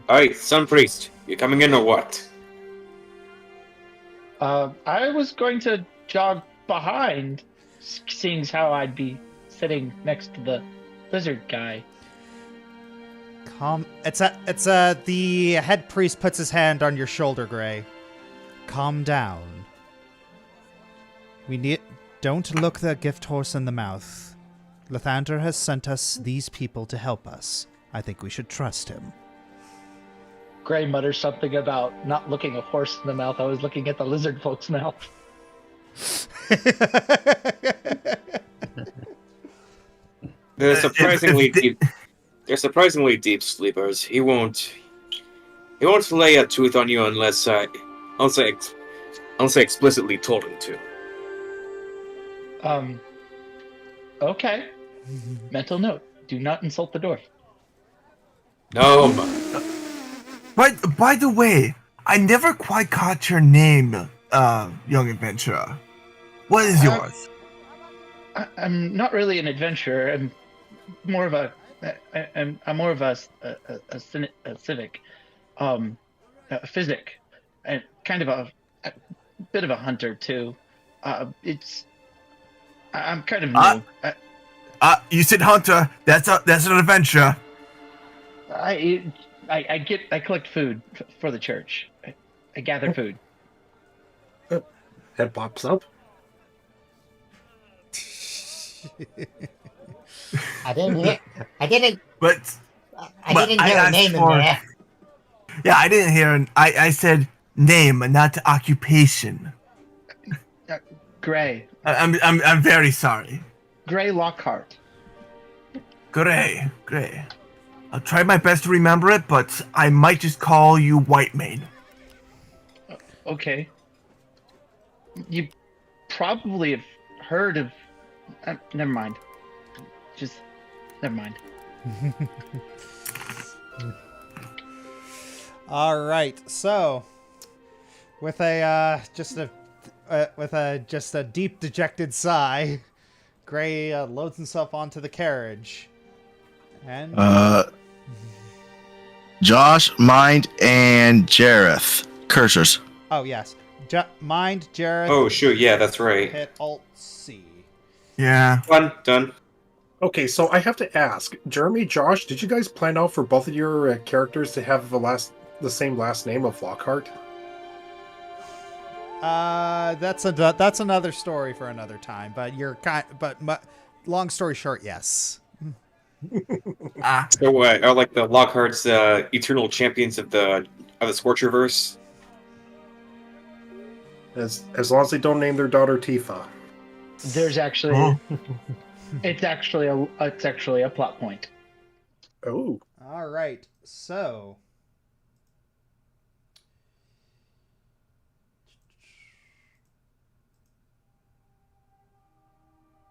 Alright, Sun Priest, you coming in or what? I was going to jog behind, seeing as how I'd be sitting next to the lizard guy. The head priest puts his hand on your shoulder, Gray. Calm down. Don't look the gift horse in the mouth. Lathander has sent us these people to help us. I think we should trust him. Gray mutters something about not looking a horse in the mouth. I was looking at the lizard folk's mouth. Surprisingly, They're surprisingly deep sleepers. He won't lay a tooth on you unless I explicitly told him to. Okay. Mental note: do not insult the dwarf. No. By the way, I never quite caught your name, young adventurer. What is yours? I'm not really an adventurer. I'm more of a civic, a physic, and kind of a bit of a hunter too. I'm kind of new. You said hunter. That's an adventure. I collect food for the church. I gather food. Head pops up. I didn't hear But a name in there. Yeah, I didn't hear. I said name, not occupation. Gray. I'm very sorry. Gray Lockhart. Gray. I'll try my best to remember it, but I might just call you White Mane. Okay. You probably have heard of. Never mind. Just never mind. All right. So, with a deep dejected sigh, Gray loads himself onto the carriage, and Josh, Mind, and Jareth. Cursors. oh yes, Mind, Jareth. Oh shoot, yeah, that's right. Hit Alt C. Yeah. Done. Okay, so I have to ask, Jeremy, Josh, did you guys plan out for both of your characters to have the same last name of Lockhart? That's another story for another time. But long story short, yes. So are like the Lockhart's eternal champions of the Scorcherverse? As long as they don't name their daughter Tifa. There's actually, it's actually a plot point. Oh. All right. So.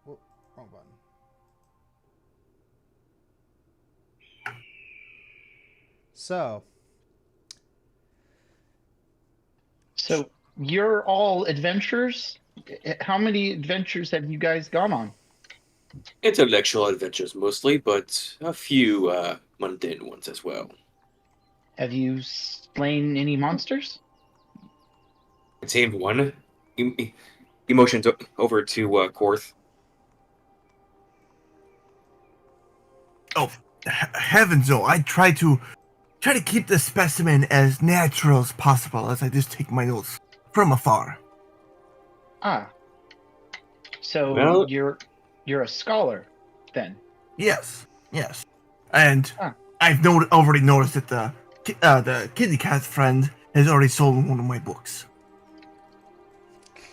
Whoa, wrong button. So you're all adventurers? How many adventures have you guys gone on? Intellectual adventures mostly, but a few mundane ones as well. Have you slain any monsters? I tamed one. Emotions over to Korth. Oh, heavens no! I try to keep the specimen as natural as possible as I just take my notes from afar. Ah. So Well- you're a scholar, then? Yes. And Ah. I've already noticed that the kitty cat friend has already sold one of my books.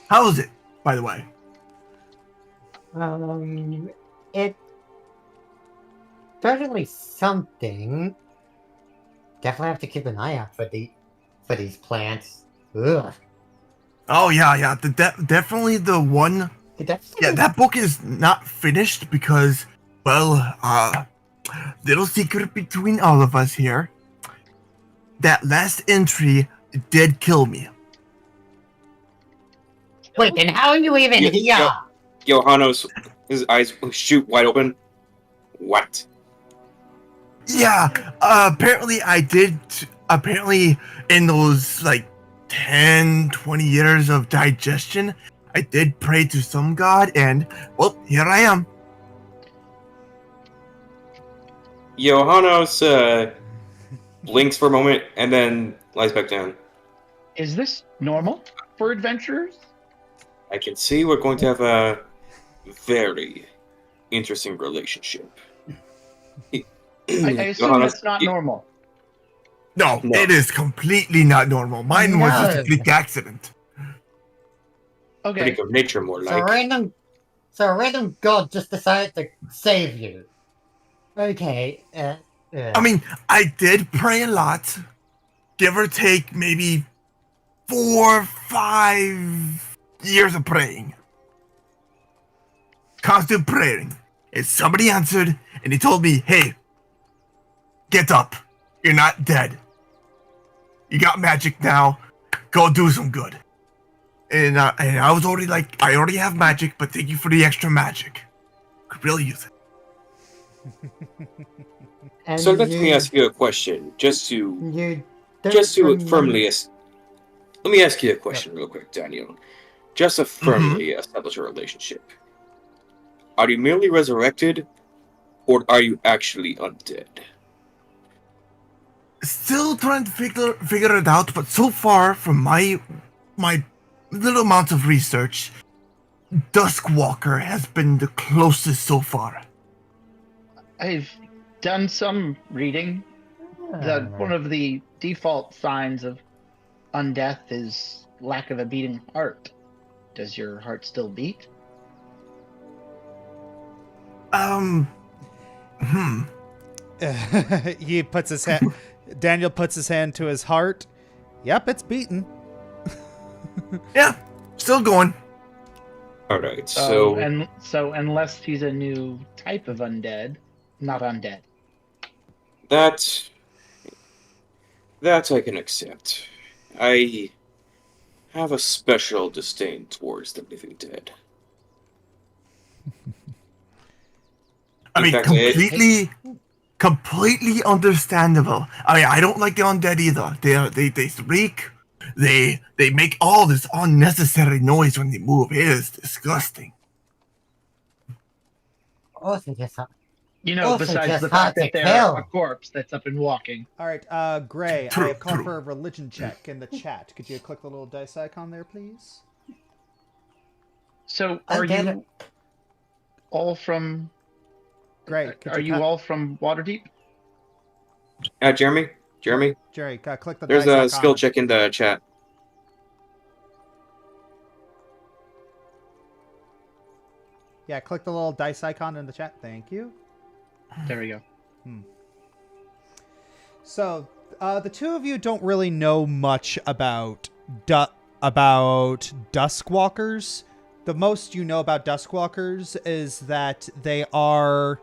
How is it, by the way? It certainly something. Definitely have to keep an eye out for these plants. Ugh. Oh yeah. Definitely the one. Yeah, that book is not finished because, well, little secret between all of us here. That last entry did kill me. Wait, then how are you even here? Johannes, his eyes shoot wide open. What? Yeah, apparently I did. Apparently, in those, 10, 20 years of digestion, I did pray to some god, and, well, here I am. Johannes blinks for a moment and then lies back down. Is this normal for adventurers? I can see we're going to have a very interesting relationship. I assume Johannes, that's not normal. No, No. it is completely not normal. Mine was just a freak accident. Okay. Freak of nature, more So like. a random god just decided to save you. Okay, Yeah. I mean, I did pray a lot. Give or take maybe 4 or 5 years of praying. Constant praying. And somebody answered, and he told me, hey, get up. You're not dead. You got magic now. Go do some good. And I was already like, I already have magic, but thank you for the extra magic. Could really use it. And So let me ask you a question, just to You don't firmly. Let me ask you a question real quick, Daniel. Just to firmly establish a relationship. Are you merely resurrected, or are you actually undead? Still trying to figure it out, but so far, from my little amount of research, Duskwalker has been the closest so far. I've done some reading. One of the default signs of undeath is lack of a beating heart. Does your heart still beat? He puts his hand. Daniel puts his hand to his heart. Yep, it's beaten. Yeah, still going. All right. So so unless he's a new type of undead, not undead. that I can accept. I have a special disdain towards the living dead. I mean, fact, completely understandable. I mean, I don't like the undead either. They shriek. They make all this unnecessary noise when they move. It is disgusting. Also just You know, Also besides just the hard fact that to they're kill. a corpse that's up and walking. All right, Gray, I True, have called true. for a religion check in the chat. Could you click the little dice icon there, please? So I are get you all from? Great. Could Are you cut- all from Waterdeep? Jeremy, Jerry, click the there's dice icon. a skill check in the chat. Yeah, click the little dice icon in the chat. Thank you. There we go. So, the two of you don't really know much about Duskwalkers. The most you know about Duskwalkers is that they are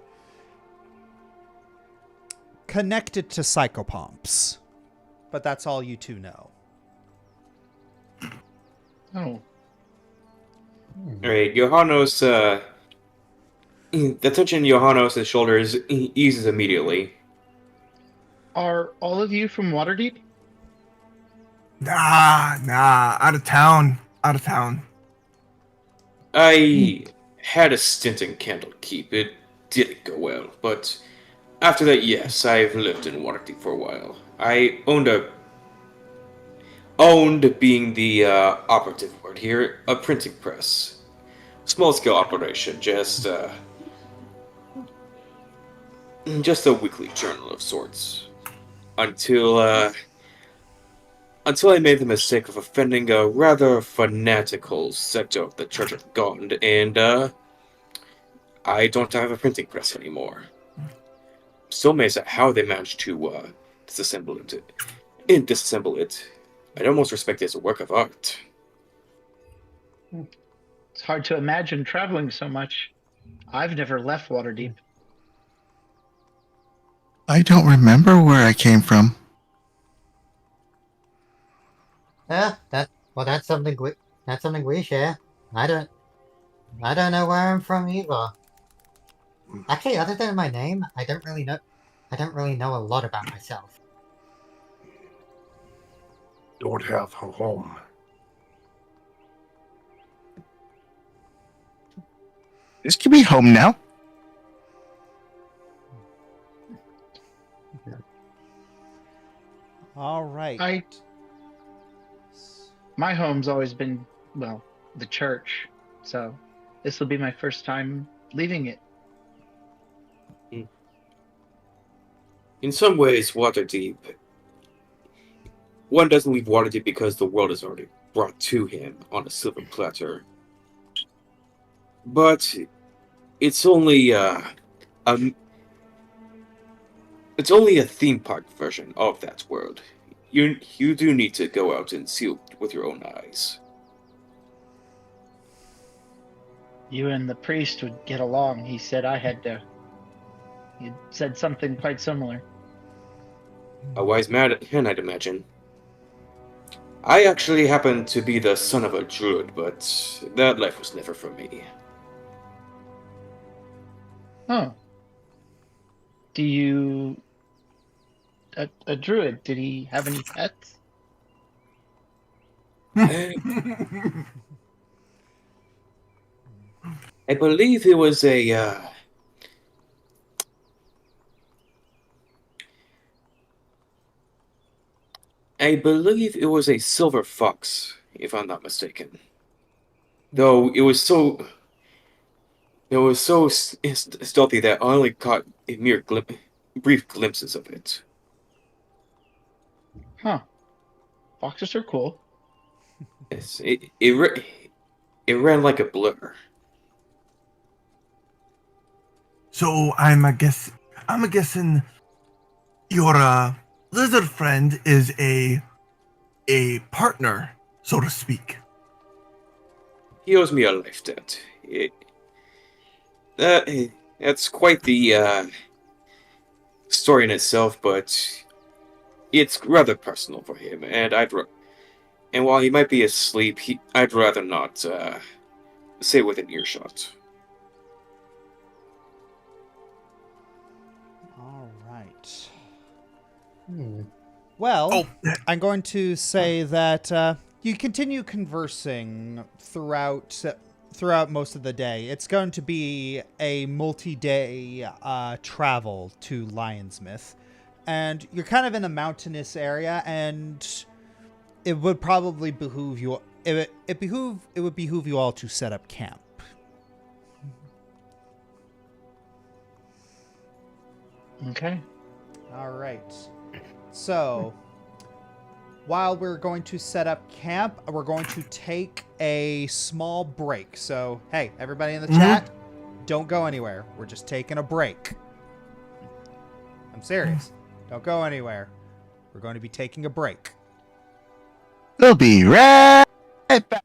connected to psychopomps. But that's all you two know. Oh, Alright, Johannos, the touch in Johannos' shoulders eases immediately. are all of you from Waterdeep? Nah, out of town. I had a stint in Candlekeep. It didn't go well, but after that, yes, I've lived in Waterdeep for a while. I owned being the operative word here, a printing press. Small-scale operation, just a weekly journal of sorts. Until I made the mistake of offending a rather fanatical sector of the Church of God, and I don't have a printing press anymore. Still amazed at how they managed to disassemble it. I'd almost respect it as a work of art. It's hard to imagine traveling so much. I've never left Waterdeep. I don't remember where I came from. Yeah, that's something we share. I don't know where I'm from either. Actually, other than my name, I don't really know a lot about myself. Don't have a home. This could be home now. All right. My home's always been, well, the church, so this will be my first time leaving it. In some ways, Waterdeep. One doesn't leave Waterdeep because the world is already brought to him on a silver platter. But it's only It's only a theme park version of that world. You do need to go out and see it with your own eyes. You and the priest would get along. He said I had to. He said something quite similar. A wise man, I'd imagine. I actually happen to be the son of a druid, but that life was never for me. Oh. Do you... A druid, did he have any pets? I believe it was a, I believe it was a silver fox, if I'm not mistaken. Though it was so stealthy that I only caught a mere brief glimpses of it. Huh. Foxes are cool. Yes, it ran like a blur. So I'm guessing your lizard friend is a partner, so to speak. He owes me a life debt. That's quite the story in itself, but it's rather personal for him, and and while he might be asleep, I'd rather not say within earshot. All right. Hmm. Well, I'm going to say that you continue conversing throughout most of the day. It's going to be a multi-day travel to Lionsmouth, and you're kind of in a mountainous area, and it would probably behoove you. It would behoove you all to set up camp. Okay. All right. So, while we're going to set up camp, we're going to take a small break. So, hey, everybody in the chat, don't go anywhere. We're just taking a break. I'm serious. Don't go anywhere. We're going to be taking a break. We'll be right back.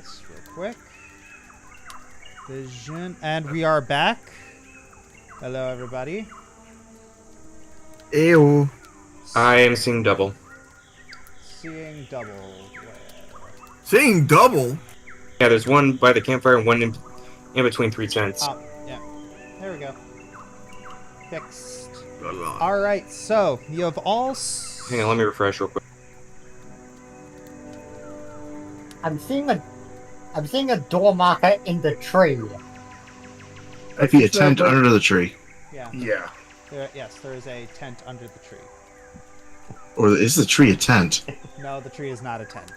this real quick. Vision. And we are back. Hello, everybody. Ew. I am seeing double. Seeing double. Seeing double? Yeah, there's one by the campfire and one in between 3 tents. Oh, yeah. There we go. Fixed. Alright, so you have all... Hang on, let me refresh real quick. I'm seeing a door marker in the tree. Might be a tent under the tree. Yeah. Yeah. Yes, there is a tent under the tree. Or is the tree a tent? No, the tree is not a tent.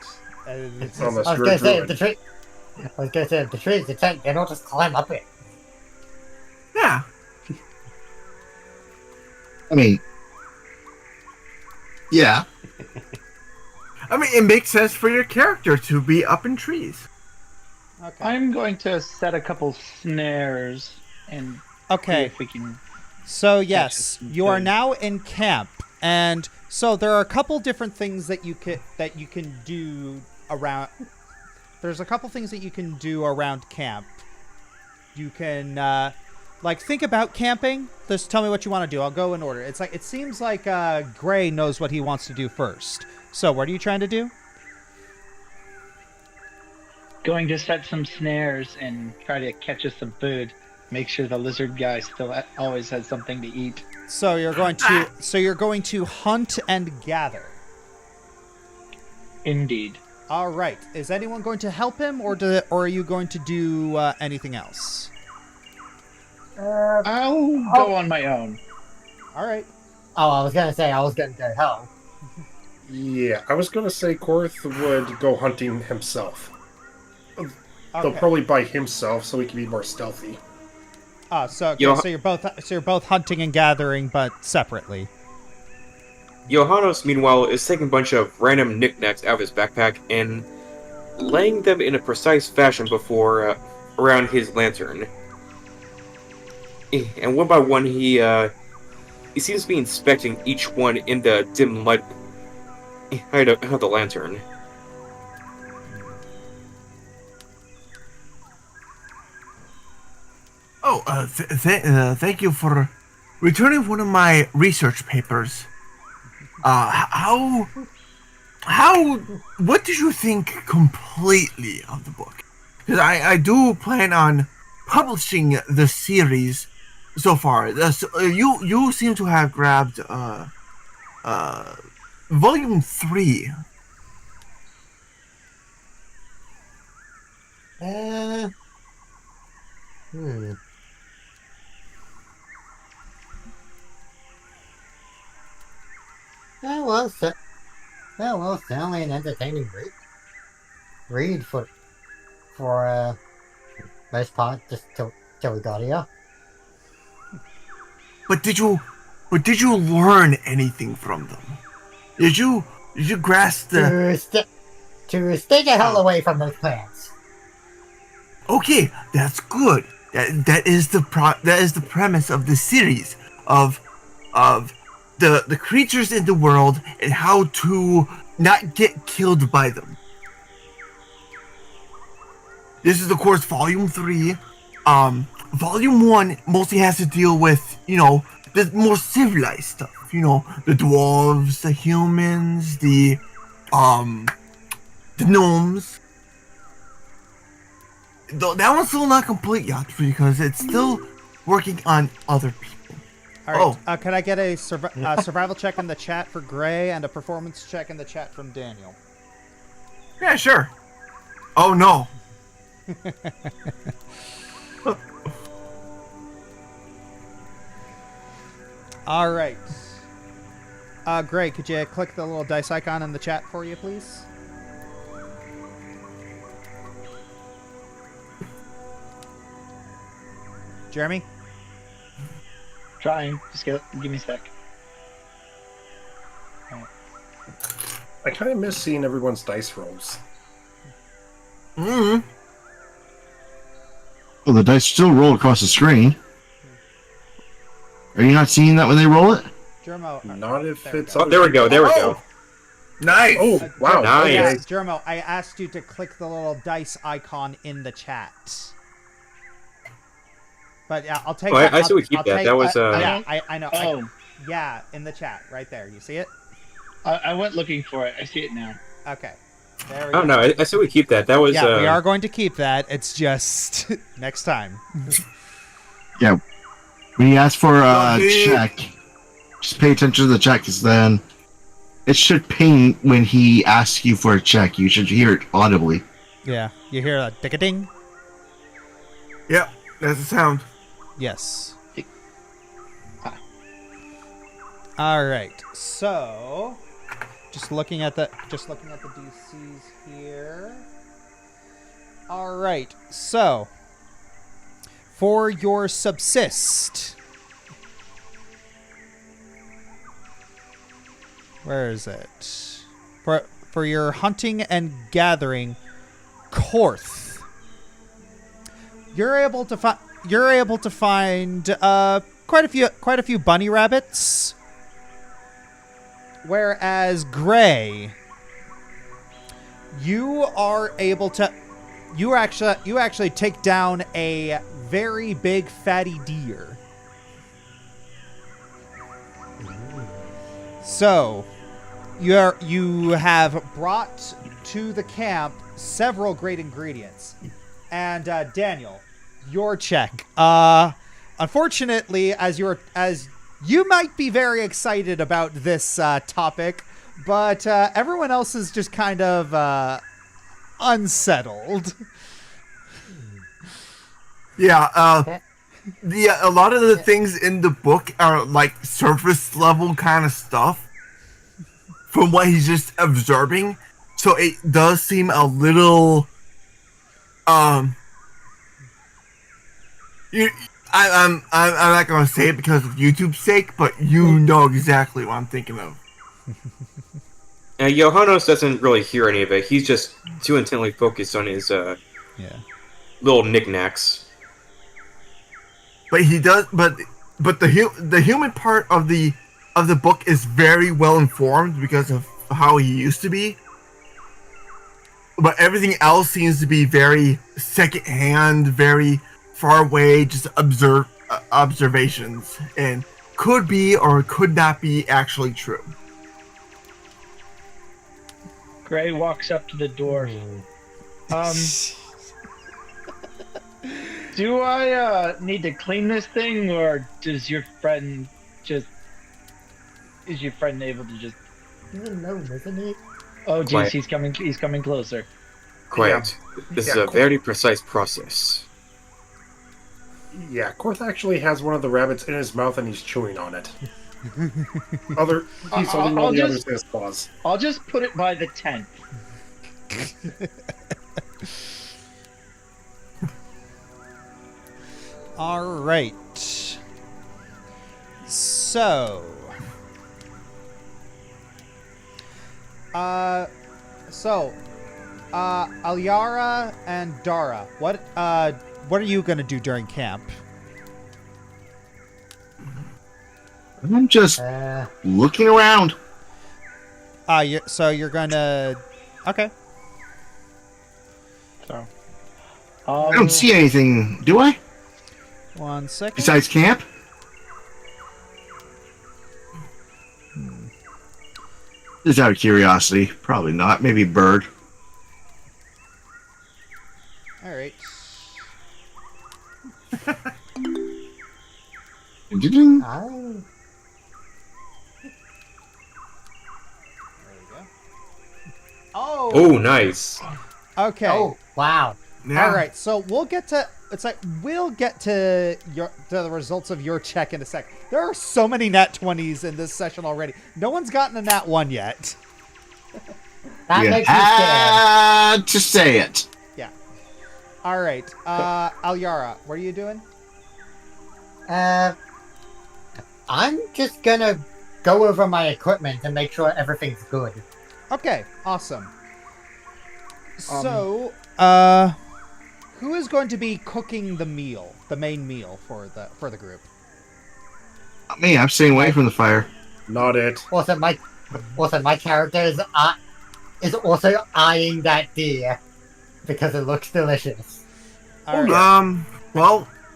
It's Unless I was you're gonna a say druid. if the tree. I was gonna say if the tree is a tent, they don't just climb up it. Yeah. I mean, yeah. I mean, it makes sense for your character to be up in trees. okay. I'm going to set a couple snares and see Okay. if we can. So yes, some you are food. now in camp, and so there are a couple different things that you can do around. There's a couple things that you can do around camp. You can like think about camping. Just tell me what you want to do. I'll go in order. It's like it seems like Gray knows what he wants to do first. So what are you trying to do? Going to set some snares and try to catch us some food. Make sure the lizard guy still always has something to eat. So you're going to hunt and gather. Indeed. All right. Is anyone going to help him, or are you going to do anything else? I'll go on my own. All right. Oh, I was gonna say I was gonna go help. Yeah, I was gonna say Korth would go hunting himself. Though Okay. probably by himself, so he can be more stealthy. So Yo- you're both hunting and gathering, but separately. Johannes, meanwhile, is taking a bunch of random knickknacks out of his backpack and laying them in a precise fashion before around his lantern. And one by one, he seems to be inspecting each one in the dim light of the lantern. Oh, thank you for returning one of my research papers. What did you think completely of the book? Because I do plan on publishing the series so far. You seem to have grabbed volume 3. Well, certainly an entertaining read for most part, just till we got here. But did you learn anything from them? Did you grasp the? To stay the hell away from those plants. Okay, that's good. That is the premise of the series of the creatures in the world and how to not get killed by them. This is of course volume 3. Volume 1 mostly has to deal with, the more civilized stuff. The dwarves, the humans, the gnomes. That one's still not complete yet because it's still working on other people. All right. Can I get a survival check in the chat for Gray and a performance check in the chat from Daniel? Yeah, sure. Oh no. All right. Gray, could you click the little dice icon in the chat for you, please? Jeremy? Trying. Just give me a sec. I kind of miss seeing everyone's dice rolls. Mm-hmm. Well, the dice still roll across the screen. Are you not seeing that when they roll it? Jermo. Not if there we it's go. Oh, there we go. There we go. Nice. Oh, wow. Nice. Yeah, Okay. Jermo, I asked you to click the little dice icon in the chat. But yeah, I'll take Oh, that. I say we keep I'll that. take- That was yeah, I know. Oh, Yeah, in the chat, right there. You see it? I went looking for it. I see it now. Okay. There we Oh go. no, I say we keep that. That was Yeah, we are going to keep that. It's just next time. Yeah. When you ask for a Okay. check, just pay attention to the check, because then it should ping when he asks you for a check. You should hear it audibly. Yeah, you hear a ding-a-ding? Yep, that's the sound. Yes. All right. So, just looking at the DCs here. All right. So, for your subsist, where is it? For your hunting and gathering, Korth, you're able to find quite a few bunny rabbits. Whereas Gray, you actually take down a very big fatty deer. So, you have brought to the camp several great ingredients. And Daniel, your check. Unfortunately, as you might be very excited about this topic, but everyone else is just kind of unsettled. Yeah, a lot of the things in the book are like surface level kind of stuff from what he's just observing. So it does seem a little, I'm not gonna say it because of YouTube's sake, but you know exactly what I'm thinking of. Johannes doesn't really hear any of it. He's just too intently focused on his little knickknacks. But he does. But the human part of the book is very well informed because of how he used to be. But everything else seems to be very secondhand, very far away, just observations, and could be or could not be actually true. Gray walks up to the door. Do I need to clean this thing, or is your friend able to just? He's a gnome, isn't he? Oh, Quiet. jeez, he's coming closer. Quiet. This is a very precise process. Yeah, Korth actually has one of the rabbits in his mouth and he's chewing on it. He's holding all the others in his paws. I'll just put it by the tent. All right. So, Alyara and Dara, what are you gonna do during camp? I'm just looking around. So you're gonna, okay. So, I don't see anything, do I? 1 second. Besides camp? Just out of curiosity. Probably not. Maybe bird. All right. Ding-ding. I... There we go. Oh. Oh, nice. Okay. Oh, wow. Yeah. All right. So we'll get to the results of your check in a sec. There are so many nat 20s in this session already. No one's gotten a nat 1 yet. That You makes me scared. had to say it. Yeah. All right. Alyara, what are you doing? I'm just gonna go over my equipment and make sure everything's good. Okay. Awesome. So, who is going to be cooking the meal, the main meal for the group? Not me. I'm staying away from the fire. Not it. Was it Also, my character is also eyeing that deer because it looks delicious. All right.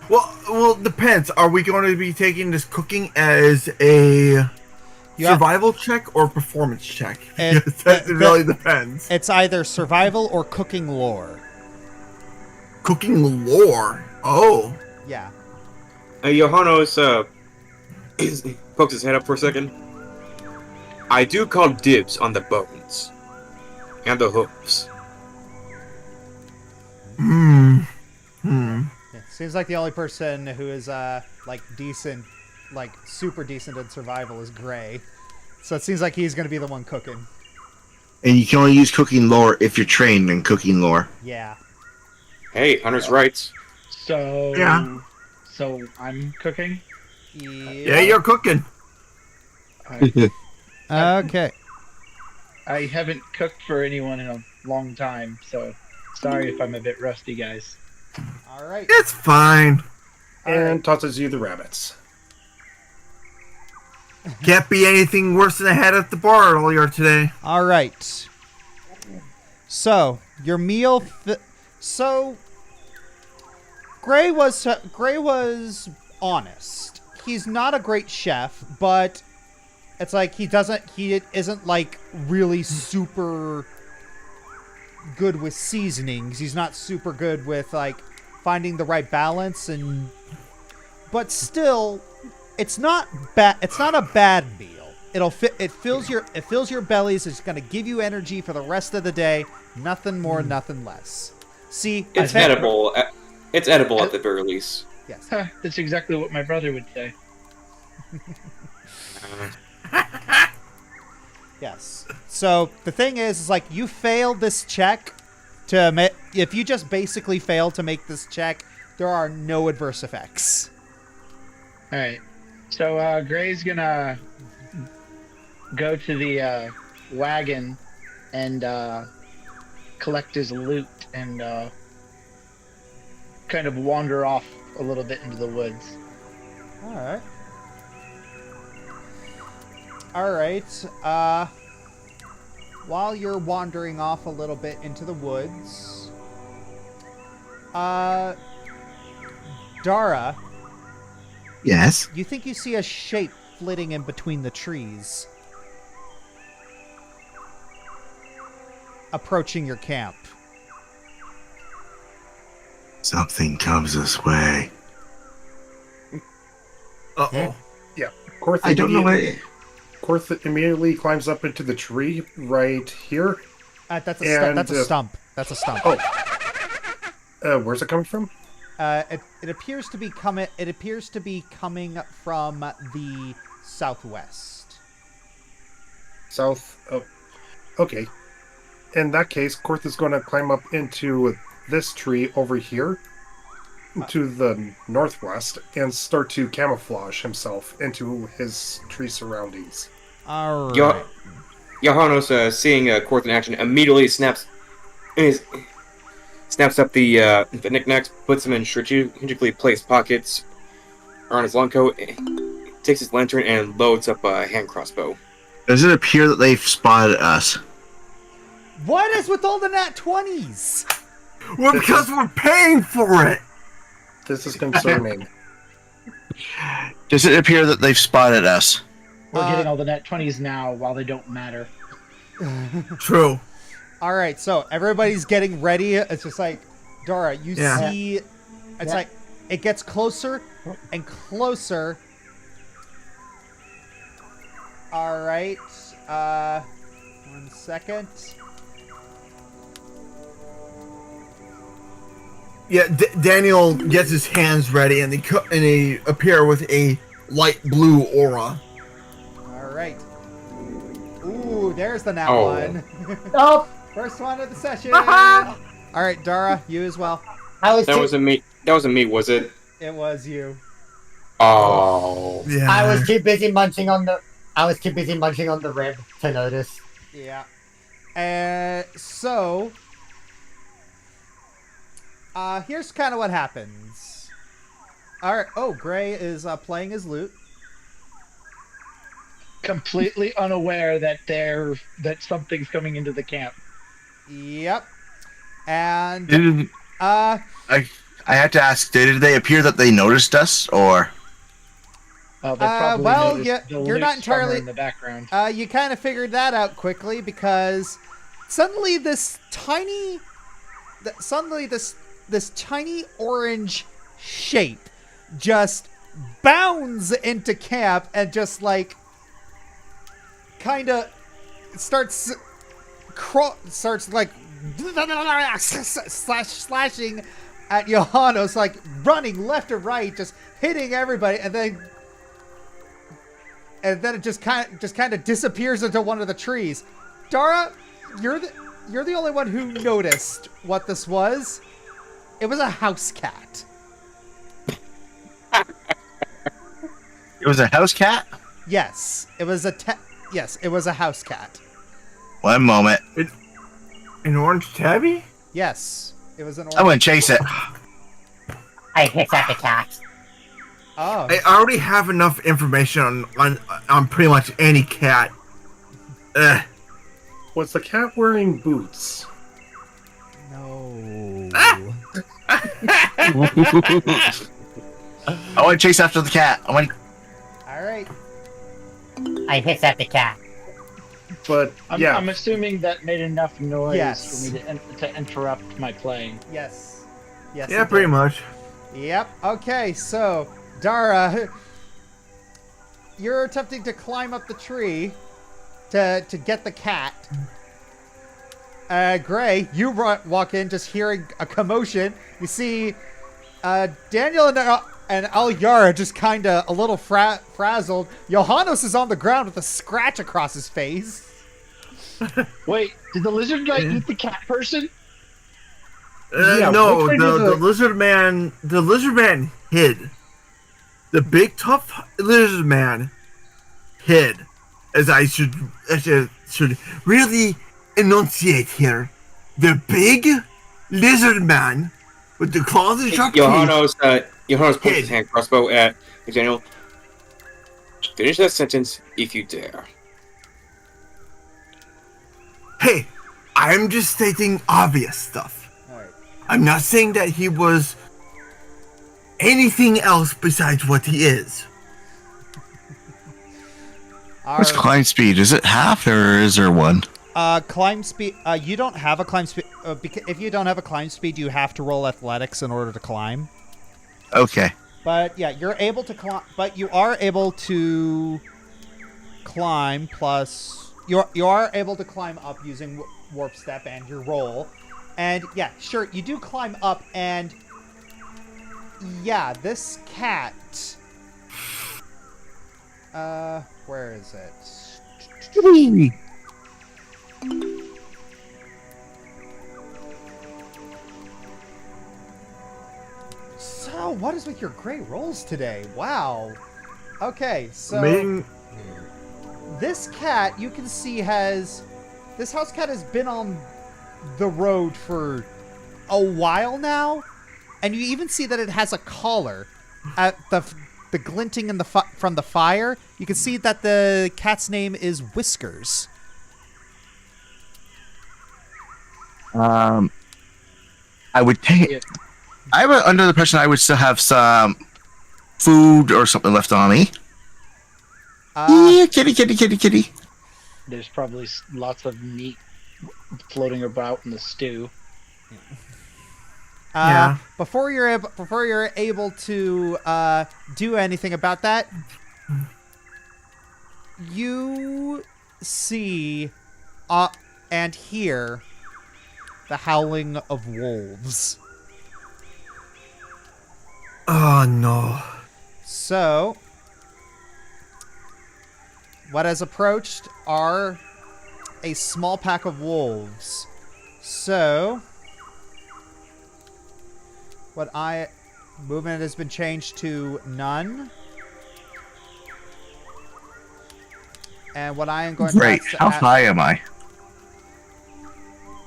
Well, depends. Are we going to be taking this cooking as a survival check or performance check? Because that really depends. It's either survival or cooking lore. Cooking lore? Oh. Yeah. Johannes pokes his head up for a second. I do call dibs on the bones. And the hooves. Yeah, seems like the only person who is like decent, like super decent at survival is Gray. So it seems like he's going to be the one cooking. And you can only use cooking lore if you're trained in cooking lore. Yeah. Hey, Hunter's rights. So Yeah. So I'm cooking. Yeah, you're cooking. Okay. I haven't cooked for anyone in a long time, so sorry if I'm a bit rusty, guys. All right. It's fine. And tosses you the rabbits. Can't be anything worse than I had at the bar earlier today. All right. So your meal. So Gray was honest. He's not a great chef, but it's like he isn't like really super good with seasonings. He's not super good with like finding the right balance, but still, it's not bad. It's not a bad meal. It fills your bellies. It's going to give you energy for the rest of the day. Nothing more, nothing less. See, It's edible. It's edible at the very least. Yes. That's exactly what my brother would say. Yes. So the thing is like you failed this check if you just basically fail to make this check, there are no adverse effects. All right. So Gray's gonna go to the wagon and collect his loot and kind of wander off a little bit into the woods. All right. While you're wandering off a little bit into the woods, Dara. Yes? You think you see a shape flitting in between the trees, approaching your camp. Something comes this way. Uh-oh. Yeah. Korth I don't know what... Korth immediately climbs up into the tree right here. That's a stump. That's a stump. Oh. Where's it coming from? It appears to be coming. It appears to be coming from the southwest. South. Oh. Okay. In that case, Korth is going to climb up into this tree over here to the northwest and start to camouflage himself into his tree surroundings. All right. Johannes, seeing Korth in action, immediately snaps up the knickknacks, puts them in strategically placed pockets around his long coat, takes his lantern, and loads up a hand crossbow. Does it appear that they've spotted us? What is with all the nat 20s? Well, because we're paying for it. This is concerning. Does it appear that they've spotted us? We're getting all the net 20s now while they don't matter. True. All right, so everybody's getting ready. It's just like, Dara, you see, it's like, it gets closer and closer. All right, 1 second. Yeah, Daniel gets his hands ready, and they appear with a light blue aura. All right. Ooh, there's the nat one. Nope. First one of the session. All right, Dara, you as well. That wasn't me. That wasn't me, was it? It was you. Oh. Yeah. I was too busy munching on the rib to notice. Yeah. So here's kind of what happens. All right. Oh, Gray is playing his lute. completely unaware that something's coming into the camp. Yep. And Did, I had to ask, did they appear that they noticed us, or? They probably well, noticed the you're not loose drummer entirely in the background. you kind of figured that out quickly because suddenly this tiny orange shape just bounds into camp and just like kind of starts like slashing at Johannes, like running left and right, just hitting everybody, and then it just kind of disappears into one of the trees. Dara, you're the only one who noticed what this was. It was a house cat. It was a house cat? Yes, it was a house cat. One moment. An orange tabby? Yes, it was an orange. I want to chase it. I picked up the cat. Oh. I already have enough information on pretty much any cat. Was the cat wearing boots? No. I want to chase after the cat. All right. I picked up the cat. But yeah, I'm assuming that made enough noise Yes. for me to interrupt my playing. Yes. Yes. Yeah, it pretty did. much. Yep. Okay, so Dara, you're attempting to climb up the tree to get the cat. Gray, you walk in just hearing a commotion. You see Daniel and Alyara just kind of a little frazzled. Johannes is on the ground with a scratch across his face. Wait, did the lizard guy eat the cat person? No, which way the does lizard man. The lizard man hid. The big tough lizard man hid. As I should really enunciate here. The big lizard man with the claws and sharp teeth. Johannes points his hand crossbow at Daniel. Finish that sentence if you dare. Hey, I'm just stating obvious stuff. Alright. I'm not saying that he was anything else besides what he is. What's climb speed? Is it half or is there one? Climb speed. You don't have a climb speed. Because if you don't have a climb speed, you have to roll athletics in order to climb. Okay. But yeah, you're able to climb. But you are able to climb plus. You are able to climb up using warp step and your roll. And yeah, sure, you do climb up, and yeah, this cat. Where is it? So, what is with your great rolls today? Wow. Okay, so this cat, you can see, this house cat has been on the road for a while now, and you even see that it has a collar at the glinting in from the fire. You can see that the cat's name is Whiskers. I would take. I was under the impression I would still have some food or something left on me. Yeah, kitty. There's probably lots of meat floating about in the stew. Yeah. Before you're able to do anything about that, you see and hear the howling of wolves. Oh no. So, what has approached are a small pack of wolves. So, movement has been changed to none. And what I am going Great. to How high am I?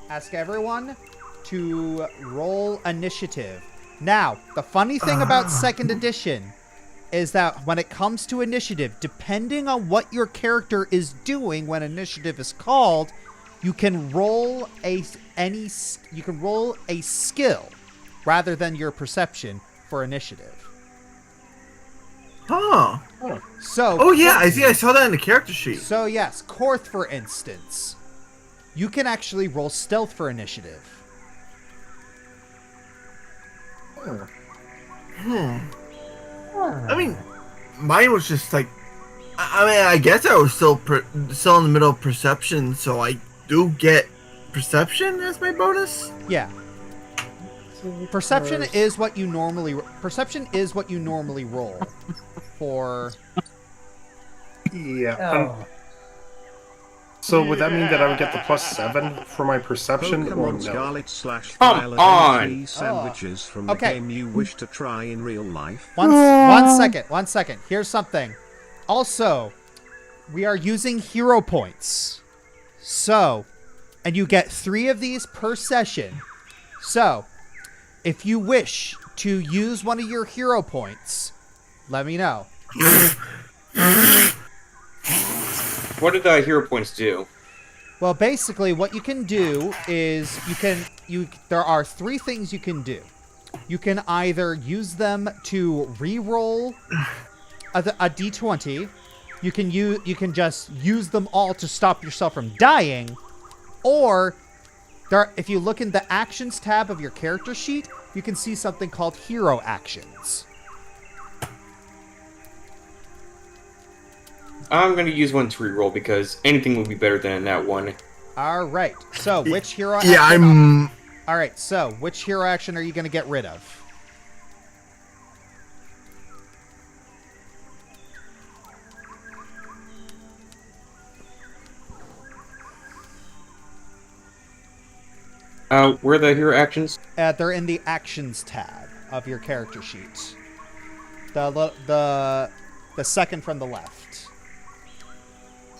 ask everyone to roll initiative. Now, the funny thing about 2nd edition is that when it comes to initiative, depending on what your character is doing when initiative is called, you can roll a skill rather than your perception for initiative. Huh. So, Oh yeah, I saw that in the character sheet. So yes, Korth, for instance, you can actually roll stealth for initiative. I mean, mine was just like, I guess I was still in the middle of perception, so I do get perception as my bonus. Yeah. Perception is what you normally roll for. Yeah. So would that mean that I would get the +7 for my perception, or Pokemon no? Scarlet / Come Violet on! any sandwiches from the Okay. game you wish to try in real life? One second. Here's something. Also, we are using hero points. So, and you get 3 of these per session. So, if you wish to use one of your hero points, let me know. What did the hero points do? Well, basically, what you can do is there are 3 things you can do. You can either use them to re-roll a d20. You can just use them all to stop yourself from dying, or if you look in the actions tab of your character sheet, you can see something called hero actions. I'm going to use one to reroll because anything would be better than that one. All right. So, which hero? Yeah, action All right. So, which hero action are you going to get rid of? Where are the hero actions? They're in the actions tab of your character sheet. The second from the left.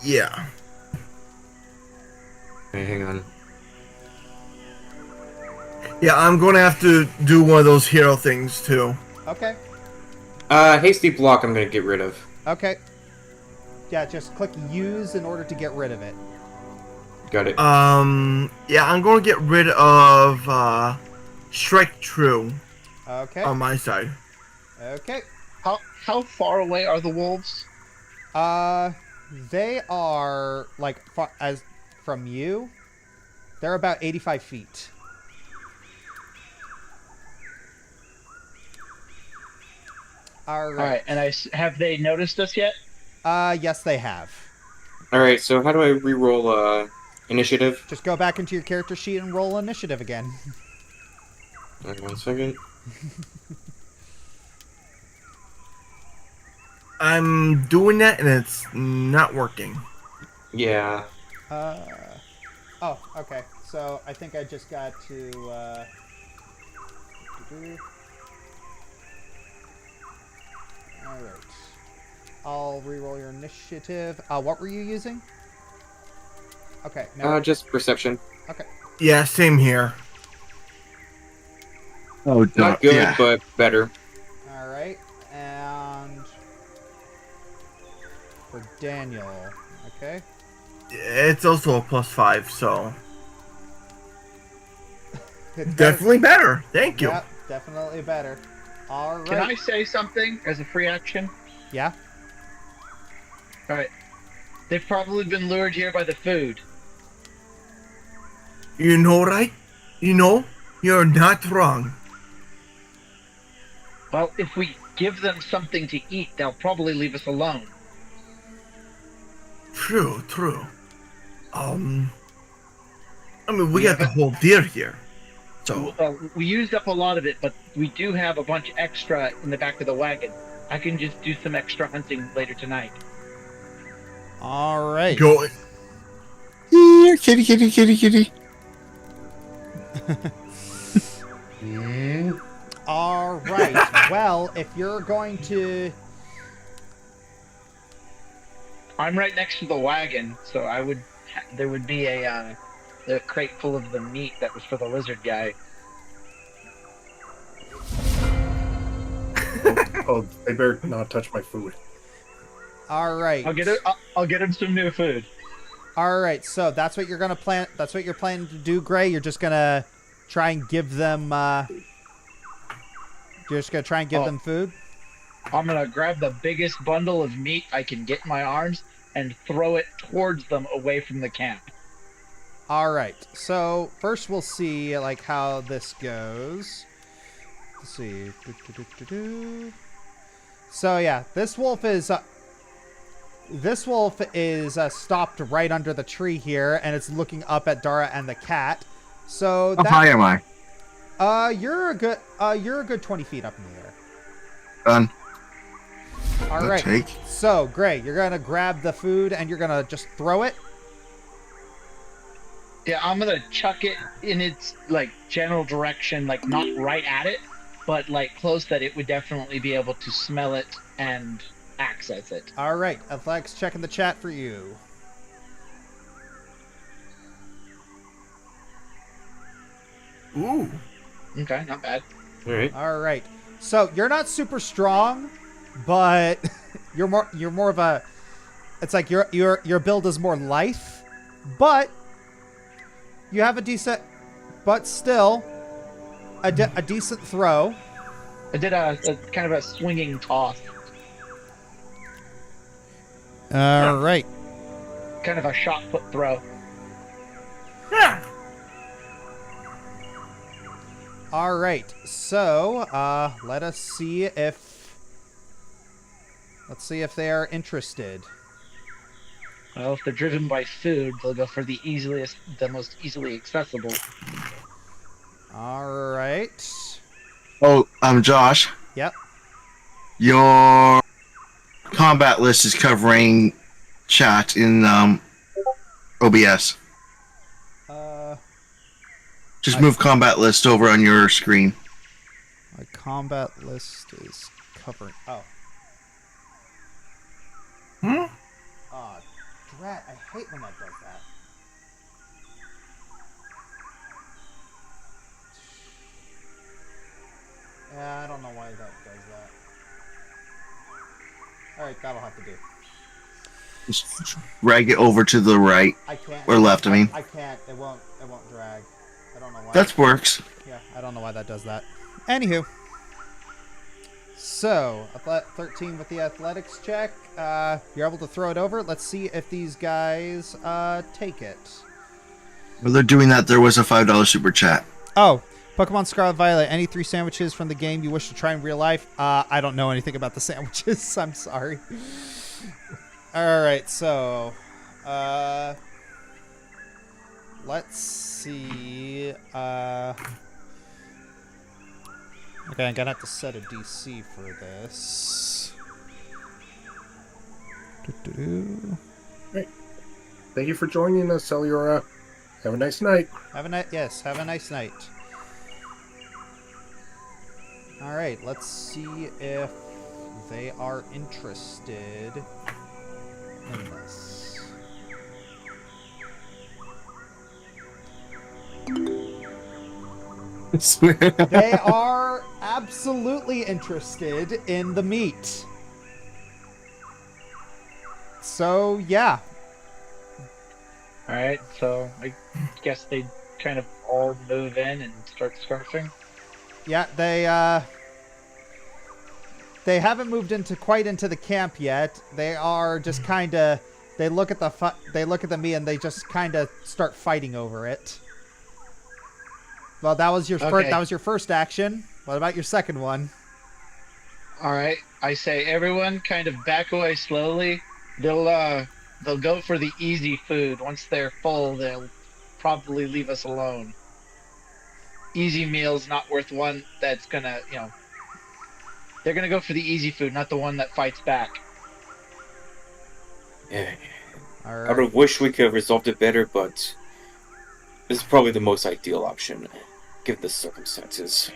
Yeah. Okay, hang on. Yeah, I'm going to have to do one of those hero things too. Okay. Hasty block I'm going to get rid of. Okay. Yeah, just click use in order to get rid of it. Got it. Yeah, I'm going to get rid of Strike True Okay. on my side. Okay. How far away are the wolves? They are like from you. They're about 85 feet. All right. And have they noticed us yet? Yes, they have. Alright, so how do I reroll initiative? Just go back into your character sheet and roll initiative again. Alright, 1 second. I'm doing that and it's not working. Yeah. Oh, okay. So I think I just got to. All right. I'll reroll your initiative. What were you using? Okay. Now. Just perception. Okay. Yeah, same here. Oh, Not good, but better. All right. And for Daniel. Okay. It's also a +5, so It's definitely better. Thank you. Yep, definitely better. All right. Can I say something as a free action? Yeah. Alright. They've probably been lured here by the food. You know, right? You know, you're not wrong. Well, if we give them something to eat, they'll probably leave us alone. True, true. I mean, we got the whole deer here. So, We used up a lot of it, but we do have a bunch extra in the back of the wagon. I can just do some extra hunting later tonight. All right. go. Here, kitty, kitty, kitty, kitty. All right. Well, if you're going to. I'm right next to the wagon, so there would be a crate full of the meat that was for the lizard guy. Oh, they better not touch my food. All right. I'll get him some new food. All right. So that's what you're gonna plan. That's what you're planning to do, Gray. You're just gonna try and give them. You're just gonna try and give them food. I'm gonna grab the biggest bundle of meat I can get in my arms and throw it towards them away from the camp. All right. So first we'll see like how this goes. Let's see. So yeah, this wolf is stopped right under the tree here, and it's looking up at Dara and the cat. So How high am I? You're a good 20 feet up in the air. Done. All right. So Gray, you're gonna grab the food and you're gonna just throw it. Yeah, I'm gonna chuck it in its like general direction, like not right at it, but like close that it would definitely be able to smell it and access it. All right, Athletics check in the chat for you. Ooh. Okay, not bad. All right. All right. So you're not super strong, but you're more of a. It's like your build is more life, but you have a decent, but still a decent throw. I did a kind of a swinging toss. All right. Kind of a shot put throw. Yeah. All right. So let's see if they are interested. Well, if they're driven by food, they'll go for the most easily accessible. All right. Oh, I'm Josh. Yep. Your combat list is covering chat in OBS. Just move combat list over on your screen. My combat list is covering. Oh. Oh, drat! I hate when that does that. Yeah, I don't know why that does that. All right, that'll have to do. Just drag it over to the right. I can't. Or left, I mean. I can't. It won't drag. I don't know why. That works. Yeah, I don't know why that does that. Anywho. So, 13 with the athletics check. You're able to throw it over. Let's see if these guys take it. While they're doing that, there was a $5 super chat. Oh, Pokemon Scarlet Violet. Any 3 sandwiches from the game you wish to try in real life? I don't know anything about the sandwiches. I'm sorry. All right, so let's see. Okay, I'm gonna have to set a DC for this. Great. Thank you for joining us, Celiora. Have a nice night. Have a nice night. All right, let's see if they are interested in this. They are absolutely interested in the meat. So, yeah. Alright, so I guess they kind of all move in and start skirmishing. Yeah, they haven't moved quite into the camp yet. They are just kind of they look at the meat and they just kind of start fighting over it. Well, that was your first action. What about your second one? Alright, I say everyone kind of back away slowly. They'll go for the easy food. Once they're full, they'll probably leave us alone. Easy meal's not worth one that's gonna, they're gonna go for the easy food, not the one that fights back. Yeah. All right. I would have wished we could have resolved it better, but this is probably the most ideal option, given the circumstances.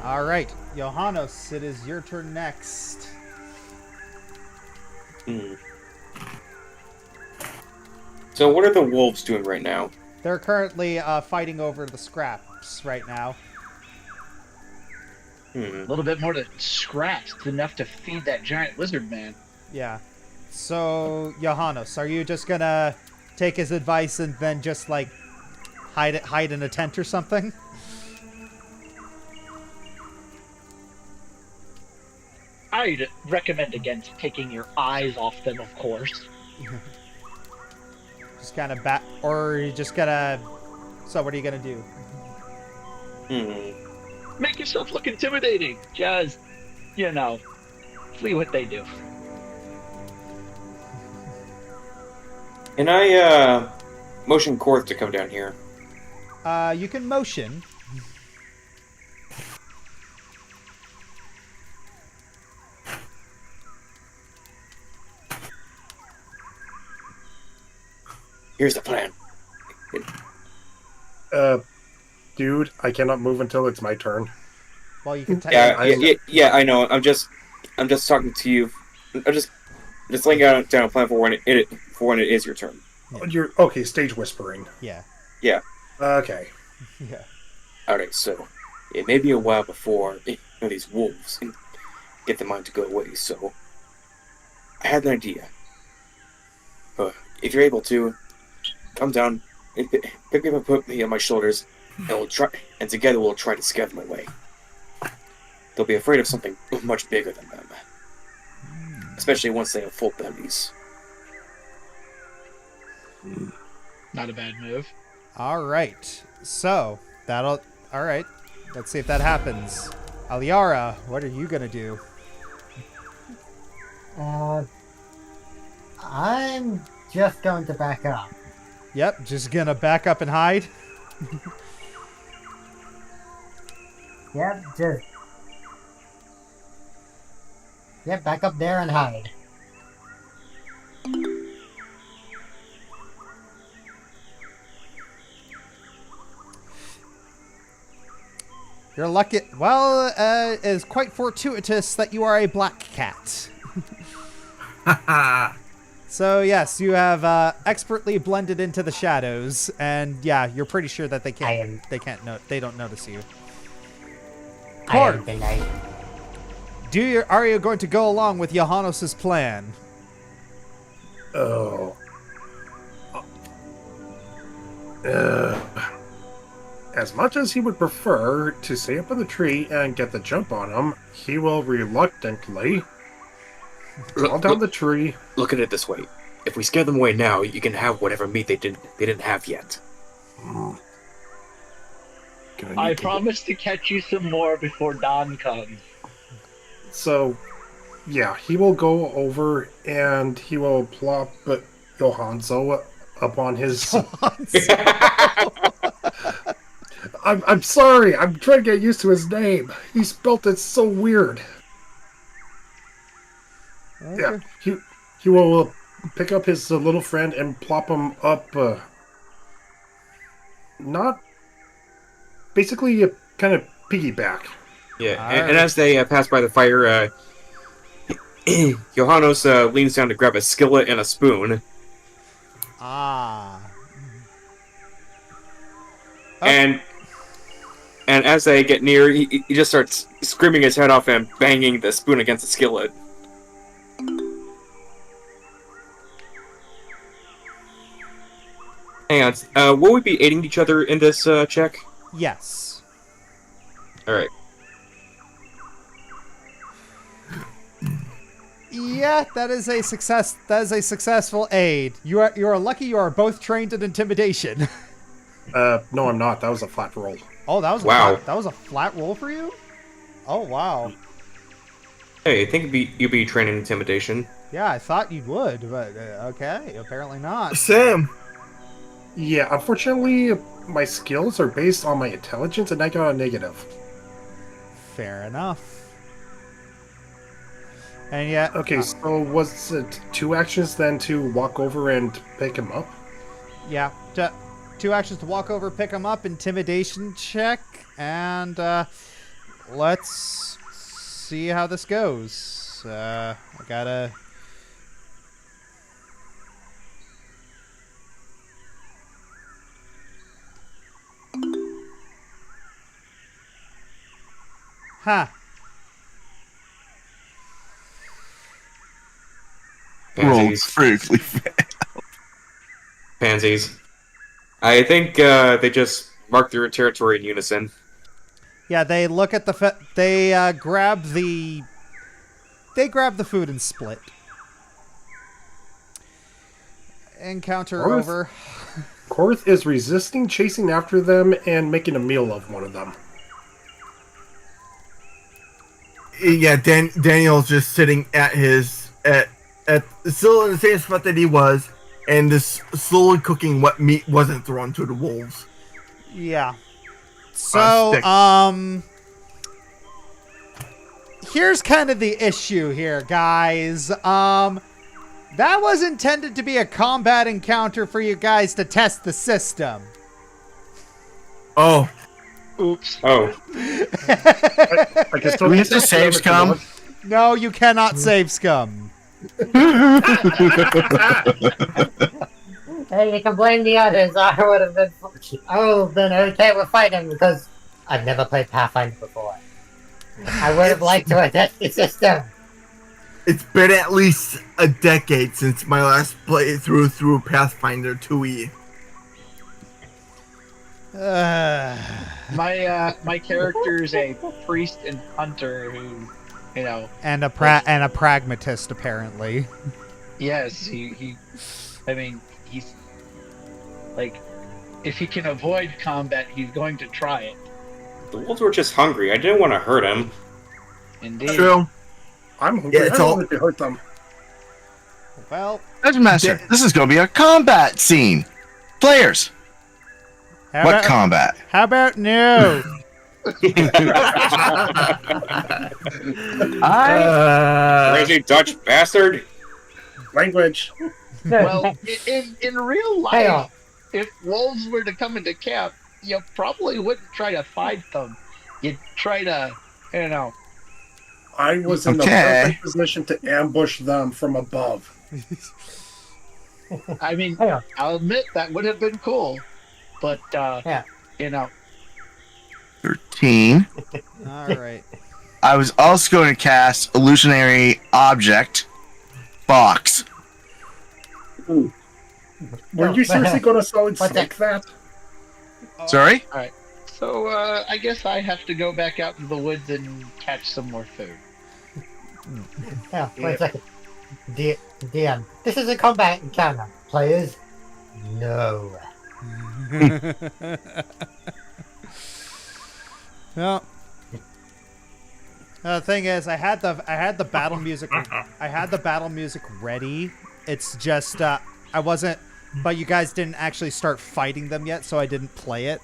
All right, Johannes, it is your turn next. So what are the wolves doing right now? They're currently fighting over the scraps right now. A little bit more to scratch, enough to feed that giant lizard man. Yeah. So, Johannes, are you just gonna take his advice and then just, like, hide in a tent or something? I'd recommend against taking your eyes off them, of course. Just kind of or you just gonna... So what are you gonna do? Make yourself look intimidating. Just, see what they do. Can I motion Korth to come down here? You can motion. Here's the plan. Dude, I cannot move until it's my turn. Well, you can. Yeah, I know. I'm just talking to you. I'm just laying down a plan for when it is your turn. Yeah. You're okay. Stage whispering. Yeah. Yeah. Okay. Yeah. All right. So it may be a while before these wolves get the mind to go away. So I had an idea. If you're able to, come down, pick me up and put me on my shoulders, and together we'll try to scare them away. They'll be afraid of something much bigger than them, especially once they have full bellies. Not a bad move. All right. So all right. Let's see if that happens. Aliara, what are you gonna do? I'm just going to back up. Yep, just gonna back up and hide. Yep, back up there and hide. You're lucky. Well, it is quite fortuitous that you are a black cat. So yes, you have expertly blended into the shadows, and yeah, you're pretty sure that they don't notice you. Korth, are you going to go along with Johannes' plan? Oh. As much as he would prefer to stay up in the tree and get the jump on him, he will reluctantly fall down the tree. Look at it this way: if we scare them away now, you can have whatever meat they didn't have yet. I promise to catch you some more before dawn comes. So, yeah, he will go over and he will plop Johanzo up on his... I'm sorry, I'm trying to get used to his name. He spelt it so weird. Okay. Yeah, he will pick up his little friend and plop him up, basically kind of piggyback. Yeah, and as they pass by the fire, Johannes leans down to grab a skillet and a spoon. And as they get near, he just starts screaming his head off and banging the spoon against the skillet. Hang on, will we be aiding each other in this check? Yes. Alright. Yeah, that is a success. That is a successful aid. You are lucky you are both trained in intimidation. No, I'm not. That was a flat roll. Oh, that was that was a flat roll for you? Oh, wow. Hey, I think you'd be trained in intimidation. Yeah, I thought you would, but okay, apparently not. Sam. Yeah, unfortunately, my skills are based on my intelligence, and I got a negative. Fair enough. And yet... Okay, so was it 2 actions then to walk over and pick him up? Yeah, 2 actions to walk over, pick him up, intimidation check, and let's see how this goes. I gotta... Huh. Pansies. critically failed. Pansies. I think they just mark their territory in unison. Yeah, they look at the grab the food and split. Encounter over. Korth is resisting chasing after them and making a meal of one of them. Yeah, Daniel's just sitting at his still in the same spot that he was, and just slowly cooking what meat wasn't thrown to the wolves. Yeah. So, here's kind of the issue here, guys. That was intended to be a combat encounter for you guys to test the system. Oh. Oops. Oh. I guess Do we have to save scum? No, you cannot save scum. Hey, you can blame the others. I would have been okay with fighting because I've never played Pathfinder before. I would have liked to test the system. It's been at least a decade since my last playthrough through Pathfinder 2e. My character's a priest and hunter who, you know, and a pragmatist apparently. yes, he I mean, he's like, if he can avoid combat, he's going to try it. The wolves were just hungry. I didn't want to hurt him. Indeed. True. I'm hungry. Yeah, I don't want to hurt them. Well, Dungeon Master, this is going to be a combat scene. Players, what combat? How about no? Crazy Dutch bastard. Language. Well, in real Hang on. life, if wolves were to come into camp, you probably wouldn't try to fight them. You'd try to, you know. I was in the perfect position to ambush them from above. I mean, Hang on. I'll admit that would have been cool, but you know. 13. All right. I was also going to cast Illusionary Object Box. Were you seriously going to solid snake that? Sorry? All right. So I guess I have to go back out into the woods and catch some more food. Yeah, wait a second. DM, this is a combat encounter. Players, no. Well, the thing is, I had the battle music. I had the battle music ready. It's just I wasn't. But you guys didn't actually start fighting them yet, so I didn't play it.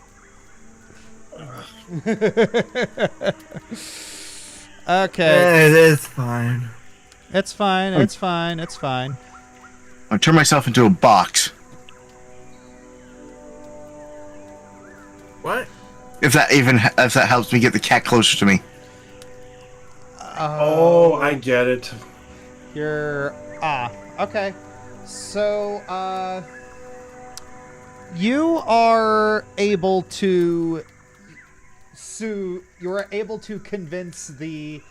Okay. It's fine. It's fine. It's fine. It's fine. I'll turn myself into a box. What? If that helps me get the cat closer to me. Oh, I get it. You're okay. So you are able to convince the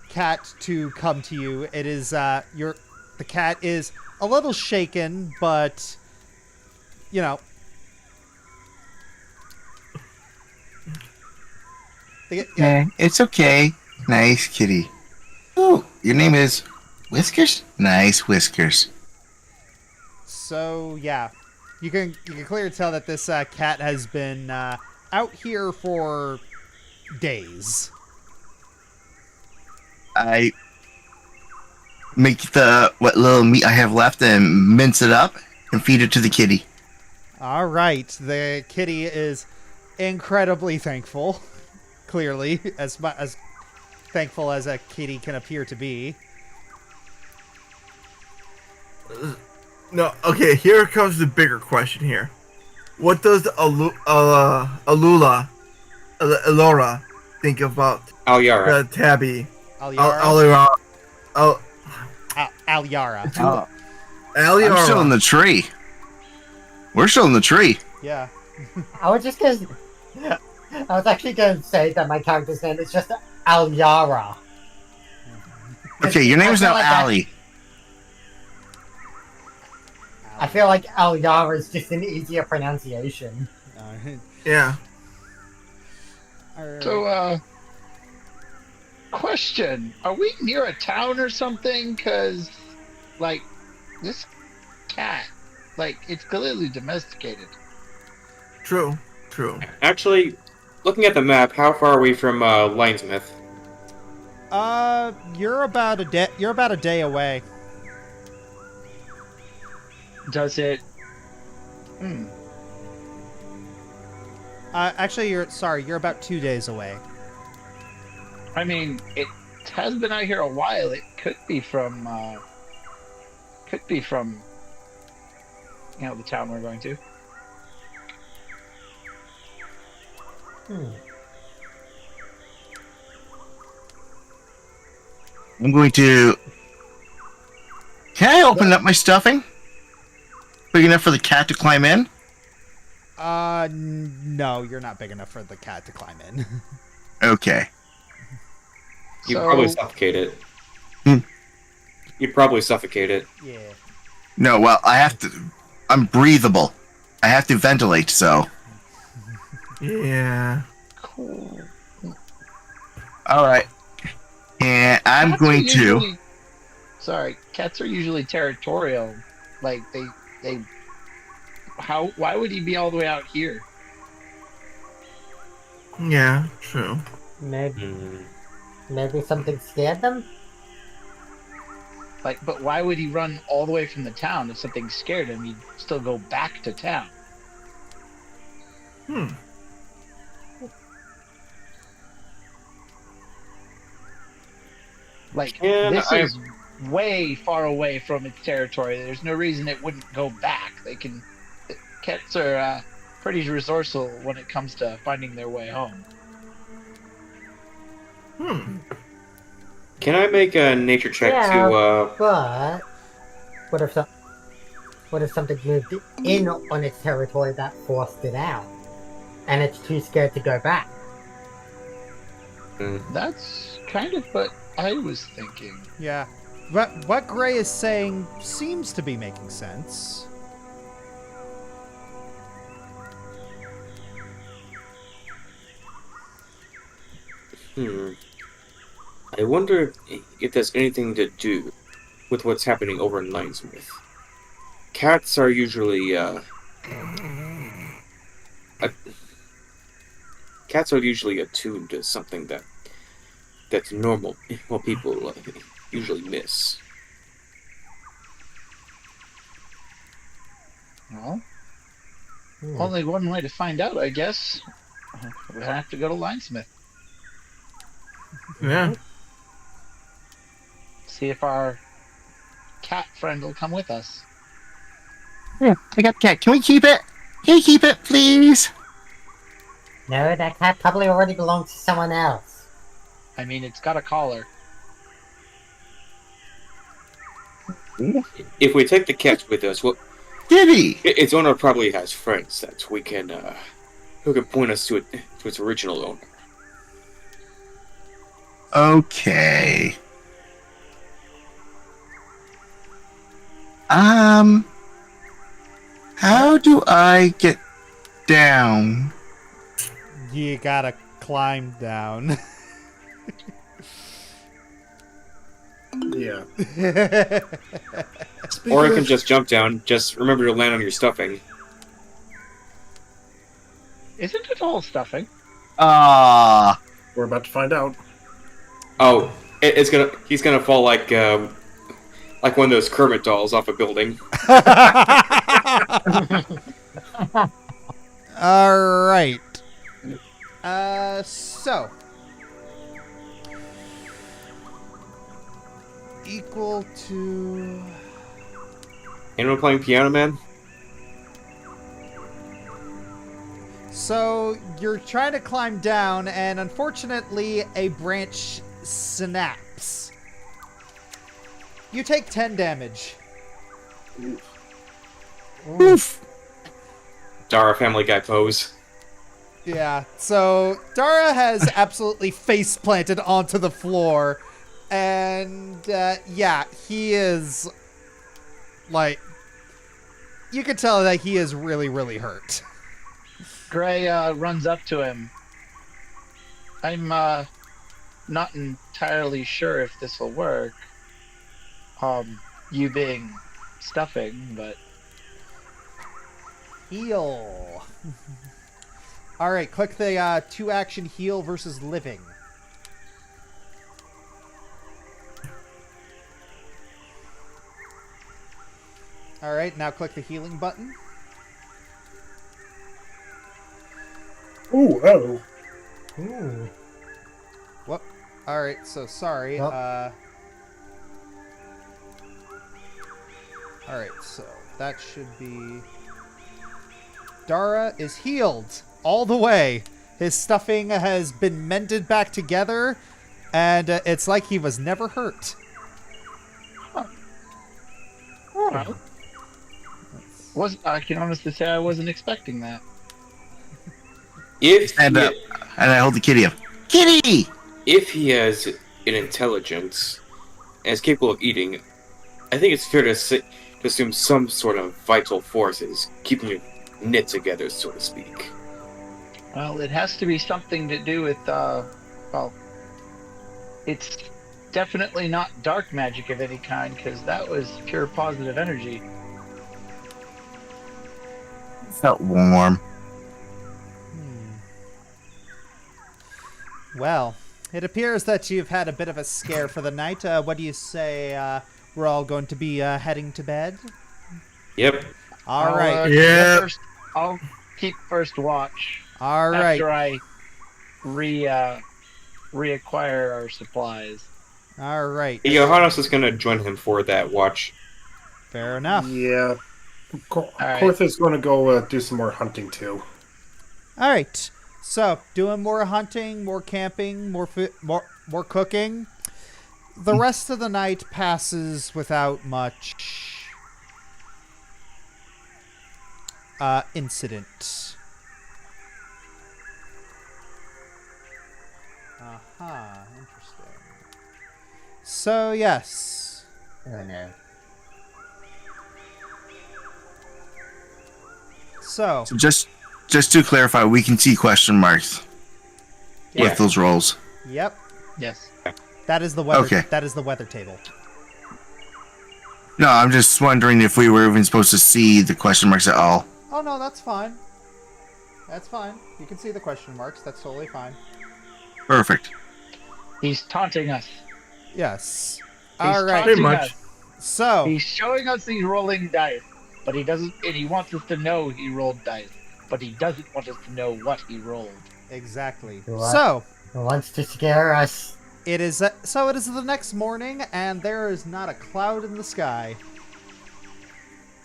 cat to come to you. It is the cat is a little shaken, but you know. It's okay. Nice kitty. Oh, your name is Whiskers? Nice Whiskers. So yeah, you can clearly tell that this cat has been out here for days. I make what little meat I have left and mince it up and feed it to the kitty. All right, the kitty is incredibly thankful. Clearly, as thankful as a kitty can appear to be. No, okay, here comes the bigger question here. What does Elora think about Alyara. the tabby? Alyara. Alyara. I'm still in the tree. We're still in the tree. Yeah. I was actually going to say that my character's name is just Alyara. Okay, your name is now like Allie. I feel like Al Yara is just an easier pronunciation. Alright. Yeah. Alright. So, question: are we near a town or something? Cause, like, this cat, like, it's clearly domesticated. True. True. Actually, looking at the map, how far are we from Lionsmouth? You're about a day away. Does it? Actually, you're about 2 days away. I mean, it has been out here a while. It could be from, the town we're going to. I'm going to... Can I open up my stuffing? Big enough for the cat to climb in? No, you're not big enough for the cat to climb in. Okay. You'd So- probably suffocate it. You'd probably suffocate it. Yeah. No, well, I have to... I'm breathable. I have to ventilate, so... Yeah. Cool. Alright. And I'm Cats are going to... usually- Sorry, cats are usually territorial. Like, they. Why would he be all the way out here? Yeah. True. Maybe something scared them? Like, but why would he run all the way from the town if something scared him? He'd still go back to town. Like, Yeah, this is way far away from its territory. There's no reason it wouldn't go back. Cats are pretty resourceful when it comes to finding their way home. Can I make a nature check to, But what if something moved in on its territory that forced it out, and it's too scared to go back? That's kind of what I was thinking. Yeah. What Gray is saying seems to be making sense. I wonder if there's anything to do with what's happening over in Lionsmouth. Cats are usually, cats are usually attuned to something that's normal. Well, people usually miss. Well, only one way to find out, I guess. We have to go to Linesmith. Yeah. See if our cat friend will come with us. Yeah, I got the cat. Can we keep it? Can you keep it, please? No, that cat probably already belongs to someone else. I mean, it's got a collar. If we take the cats with us, well, Diddy! its owner probably has friends that we can, who can point us to its original owner. Okay. How do I get down? You gotta climb down. Yeah. Or I can just jump down. Just remember to land on your stuffing. Isn't it all stuffing? We're about to find out. Oh, he's gonna fall like one of those Kermit dolls off a building. All right. So equal to. Anyone playing Piano Man? So you're trying to climb down, and unfortunately, a branch snaps. You take 10 damage. Oof. Dara Family Guy pose. Yeah, so Dara has absolutely face planted onto the floor, and yeah, he is like You can tell that he is really, really hurt. Gray runs up to him. I'm not entirely sure if this will work. You being stuffing, but Heal. All right, click the 2-action heal versus living. All right, now click the healing button. Ooh, oh. Ooh. Whoop. All right, so sorry. Yep. All right, so that should be... Dara is healed all the way. His stuffing has been mended back together, and it's like he was never hurt. well, I can honestly say I wasn't expecting that. If Stand he, up, and I hold the kitty up. Kitty! if he has an intelligence and is capable of eating, I think it's fair to assume some sort of vital forces keeping you knit together, so to speak. Well, it has to be something to do with, well, it's definitely not dark magic of any kind, because that was pure positive energy. Felt warm. Well, it appears that you've had a bit of a scare for the night. What do you say we're all going to be heading to bed? Yep. All right. Yeah. I'll keep first watch All right. after I reacquire our supplies. All right. Johannes is going to join him for that watch. Fair enough. Yeah. right. Kortha's going to go do some more hunting too. All right. So, doing more hunting, more camping, more cooking. The rest of the night passes without much incident. Aha, interesting. So, yes. Oh no. So, So just to clarify, we can see question marks yeah. with those rolls. Yep. Yes. That is the weather. Okay. That is the weather table. No, I'm just wondering if we were even supposed to see the question marks at all. Oh no, that's fine. That's fine. You can see the question marks. That's totally fine. Perfect. He's taunting us. Yes. He's All right. taunting Pretty much. us. So, He's showing us he's rolling dice, but he doesn't, and he wants us to know he rolled dice, but he doesn't want us to know what he rolled. exactly. What? So, Who wants to scare us? it is the next morning, and there is not a cloud in the sky.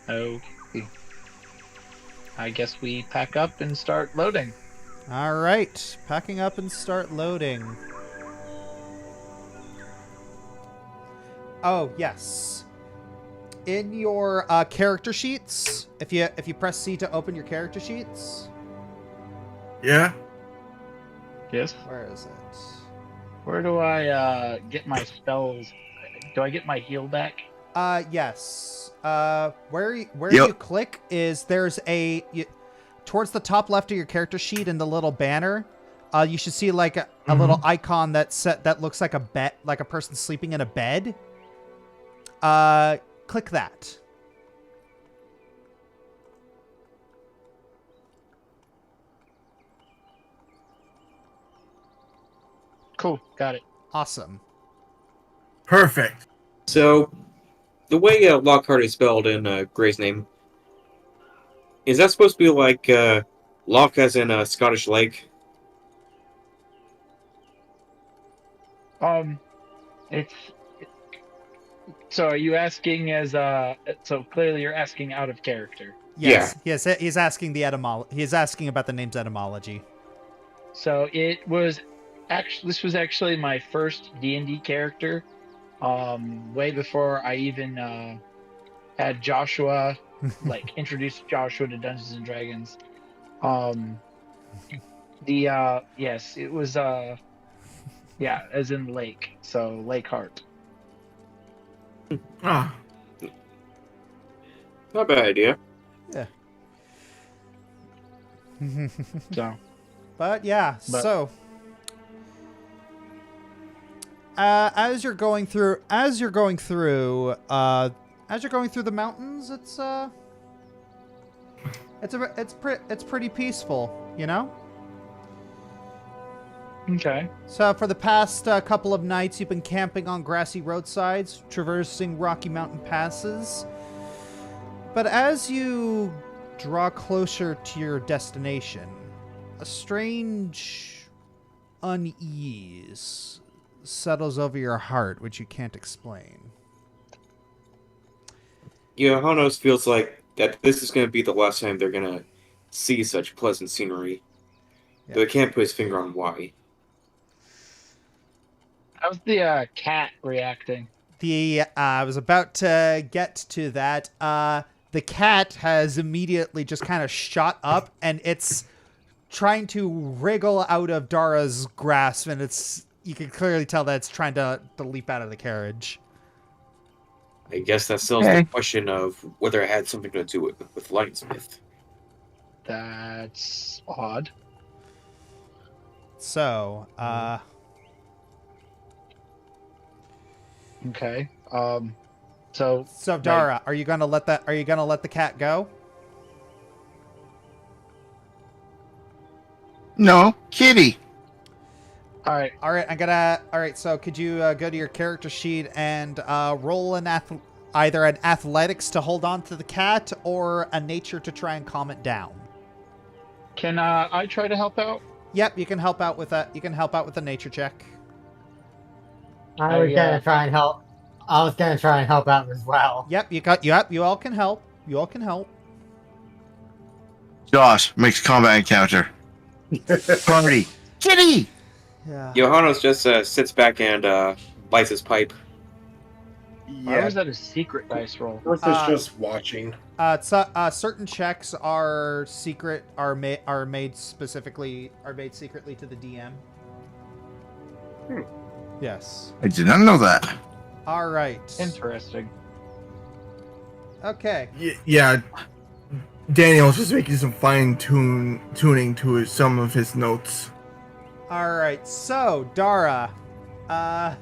Okay. I guess we pack up and start loading. All right, packing up and start loading. Oh yes. In your character sheets, if you press C to open your character sheets, Yeah. Yes. where is it? Where do I get my spells? Do I get my heal back? Yes. Where Yep. you click is there's towards the top left of your character sheet in the little banner. You should see like a little icon that looks like a bed, like a person sleeping in a bed. Click that. Cool. Got it. Awesome. Perfect. So, the way Lockhart is spelled in Gray's name, is that supposed to be like Loch as in a Scottish lake? It's. So are you asking as so clearly you're asking out of character. Yes. Yes. He's asking the etymology. He's asking about the name's etymology. So it was this was actually my first D&D character. Way before I even had Joshua introduced Joshua to Dungeons and Dragons. Yes, it was as in lake. So Lake Heart. Ah, Not a bad idea. So, But yeah, so as you're going through the mountains, it's pretty peaceful, you know? okay. So for the past couple of nights, you've been camping on grassy roadsides, traversing rocky mountain passes. But as you draw closer to your destination, a strange unease settles over your heart, which you can't explain. Johannes feels like that this is going to be the last time they're going to see such pleasant scenery. Yeah. Though he can't put his finger on why. How's the cat reacting? I was about to get to that. The cat has immediately just kind of shot up, and it's trying to wriggle out of Dara's grasp, and you can clearly tell that it's trying to leap out of the carriage. I guess that settles the question of whether it had something to do with Lionsmouth. That's odd. So, Okay. So Dara, are you gonna let the cat go? No, kitty. All right. All right. So could you go to your character sheet and roll either an athletics to hold on to the cat or a nature to try and calm it down? Can I try to help out? Yep, you can help out with a nature check. I was gonna try and help. I was gonna try and help out as well. Yep, you all can help. You all can help. Josh makes combat encounter. Party. Kitty! Yeah. Johannes just sits back and lights his pipe. Why was that a secret dice roll? Earth is just watching. Certain checks are secret, are made secretly to the DM. Yes. I did not know that. All right. Interesting. Okay. Yeah. Daniel's just making some tuning to some of his notes. All right. So, Dara, yeah,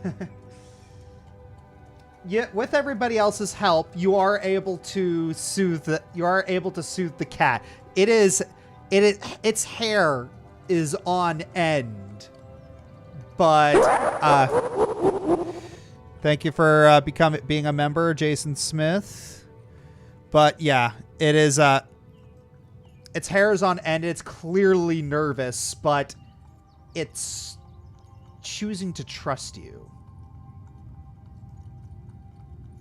with everybody else's help, you are able to soothe the cat. Its hair is on end. But thank you for being a member, Jason Smith. But yeah, it is its hair is on end. It's clearly nervous, but it's choosing to trust you.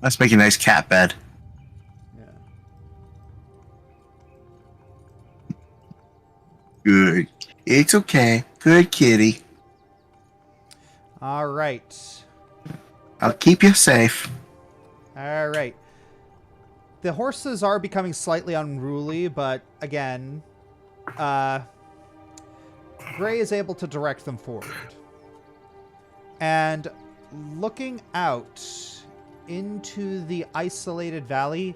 Let's make a nice cat bed. Yeah. Good. It's okay. Good kitty. All right. I'll keep you safe. All right. The horses are becoming slightly unruly, but again, Gray is able to direct them forward. And looking out into the isolated valley,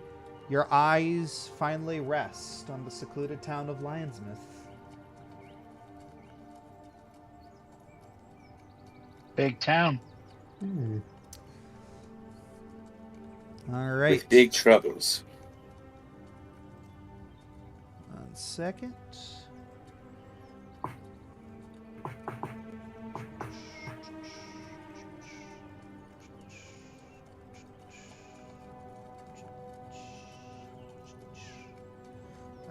your eyes finally rest on the secluded town of Lionsmouth. Big town. All right. With big troubles. 1 second.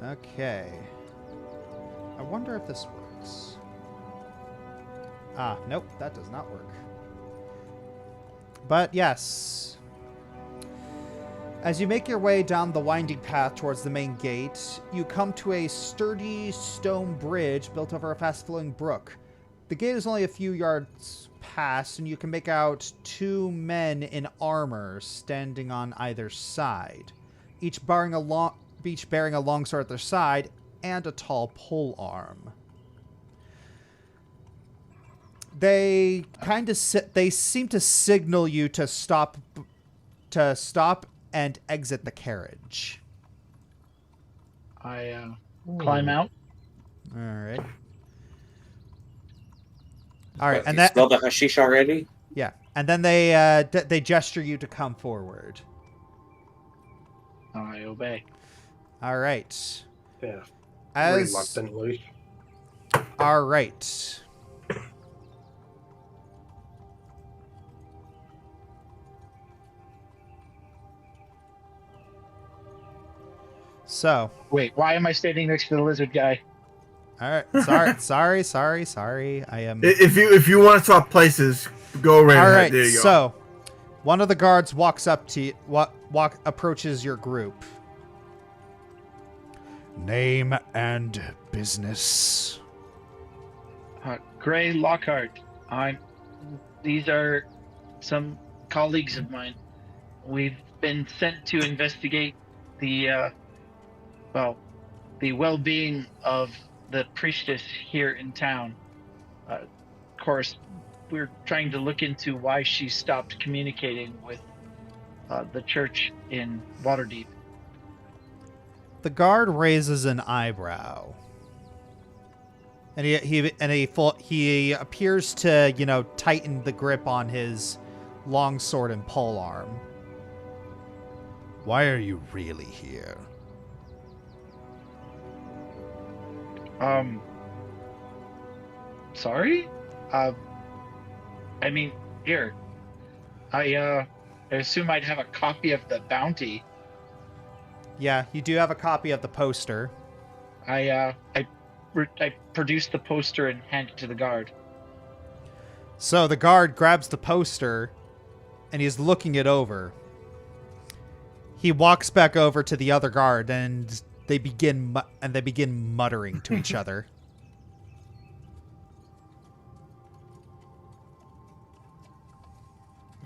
Okay. I wonder if this works. Ah, nope, that does not work. But yes. As you make your way down the winding path towards the main gate, you come to a sturdy stone bridge built over a fast-flowing brook. The gate is only a few yards past, and you can make out 2 men in armor standing on either side, each bearing a longsword at their side and a tall pole arm. They seem to signal you to stop and exit the carriage. I climb out. All right. All right, and you that smell the hashish already? yeah, and then they gesture you to come forward. I obey. All right. Yeah. As Reluctantly. all right. So, Wait, why am I standing next to the lizard guy? all right. Sorry. I am. If you want to swap places, go right All ahead. right. There you go. So, one of the guards walks up to you, approaches your group. Name and business. Gray Lockhart. These are some colleagues of mine. We've been sent to investigate the well-being of the priestess here in town. Of course, we're trying to look into why she stopped communicating with the church in Waterdeep. The guard raises an eyebrow, and he appears to tighten the grip on his long sword and pole arm. Why are you really here? Sorry? I mean, here. I assume I'd have a copy of the bounty. Yeah, you do have a copy of the poster. I produce the poster and hand it to the guard. So the guard grabs the poster, and he's looking it over. He walks back over to the other guard, and they begin muttering to each other.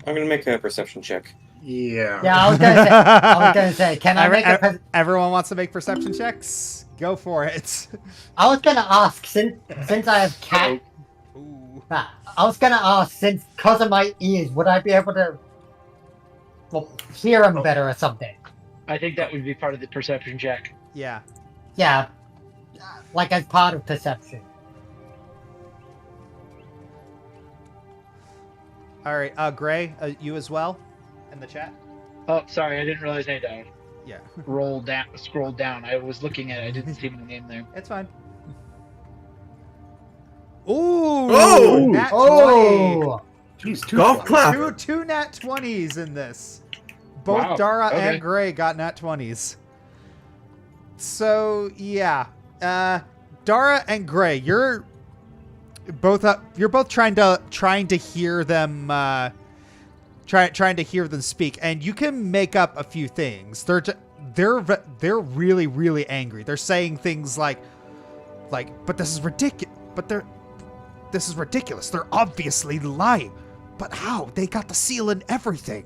I'm gonna make a perception check. Yeah. Yeah, I was gonna say, can I make a? Everyone wants to make perception checks? Go for it. I was gonna ask since I have cat. I was gonna ask since because of my ears, would I be able to hear him better or something? I think that would be part of the perception check. Yeah. Yeah, like as part of perception. All right, Gray, you as well, in the chat. Oh, sorry, I didn't realize I had Yeah, scroll down. I was looking at it. I didn't see my name there. it's fine. Ooh! Oh! Nat 20. Oh, Jeez, Golf clap. Two nat 20s in this. Both Wow, Dara okay. and Gray got nat 20s. So yeah, Dara and Gray, you're both trying to hear them trying to hear them speak, and you can make up a few things. They're really, really angry. They're saying things like but this is ridiculous. This is ridiculous. They're obviously lying. But how? They got the seal and everything.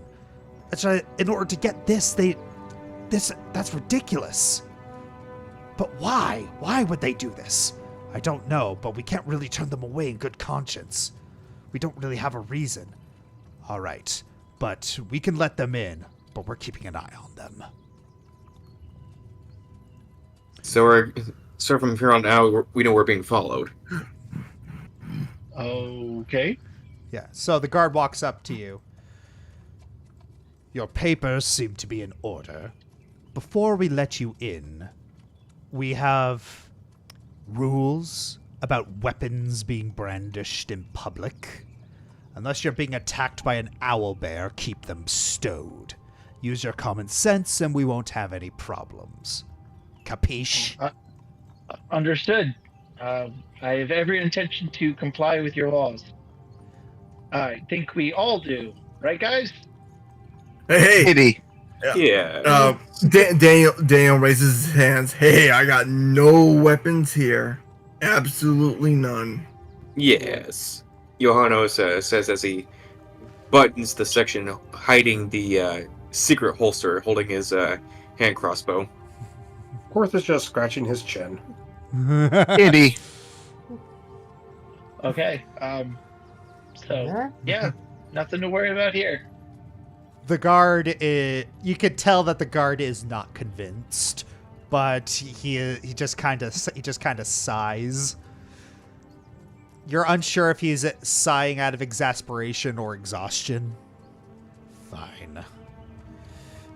In order to get this, that's ridiculous. But why? Why would they do this? I don't know, but we can't really turn them away in good conscience. We don't really have a reason. All right, but we can let them in, but we're keeping an eye on them. So from here on out, we know we're being followed. Okay. Yeah, so the guard walks up to you. Your papers seem to be in order. Before we let you in, we have rules about weapons being brandished in public. Unless you're being attacked by an owlbear, keep them stowed. Use your common sense and we won't have any problems. Capiche? Understood. I have every intention to comply with your laws. I think we all do, right, guys? Hey, Maybe. Yeah. Daniel raises his hands. Hey, I got no weapons here. Absolutely none. Yes. Johannes says as he buttons the section hiding the secret holster holding his hand crossbow. Korth is just scratching his chin. Kitty. Okay. So yeah, nothing to worry about here. The guard you could tell that the guard is not convinced, but he just kind of sighs. You're unsure if he's sighing out of exasperation or exhaustion. Fine.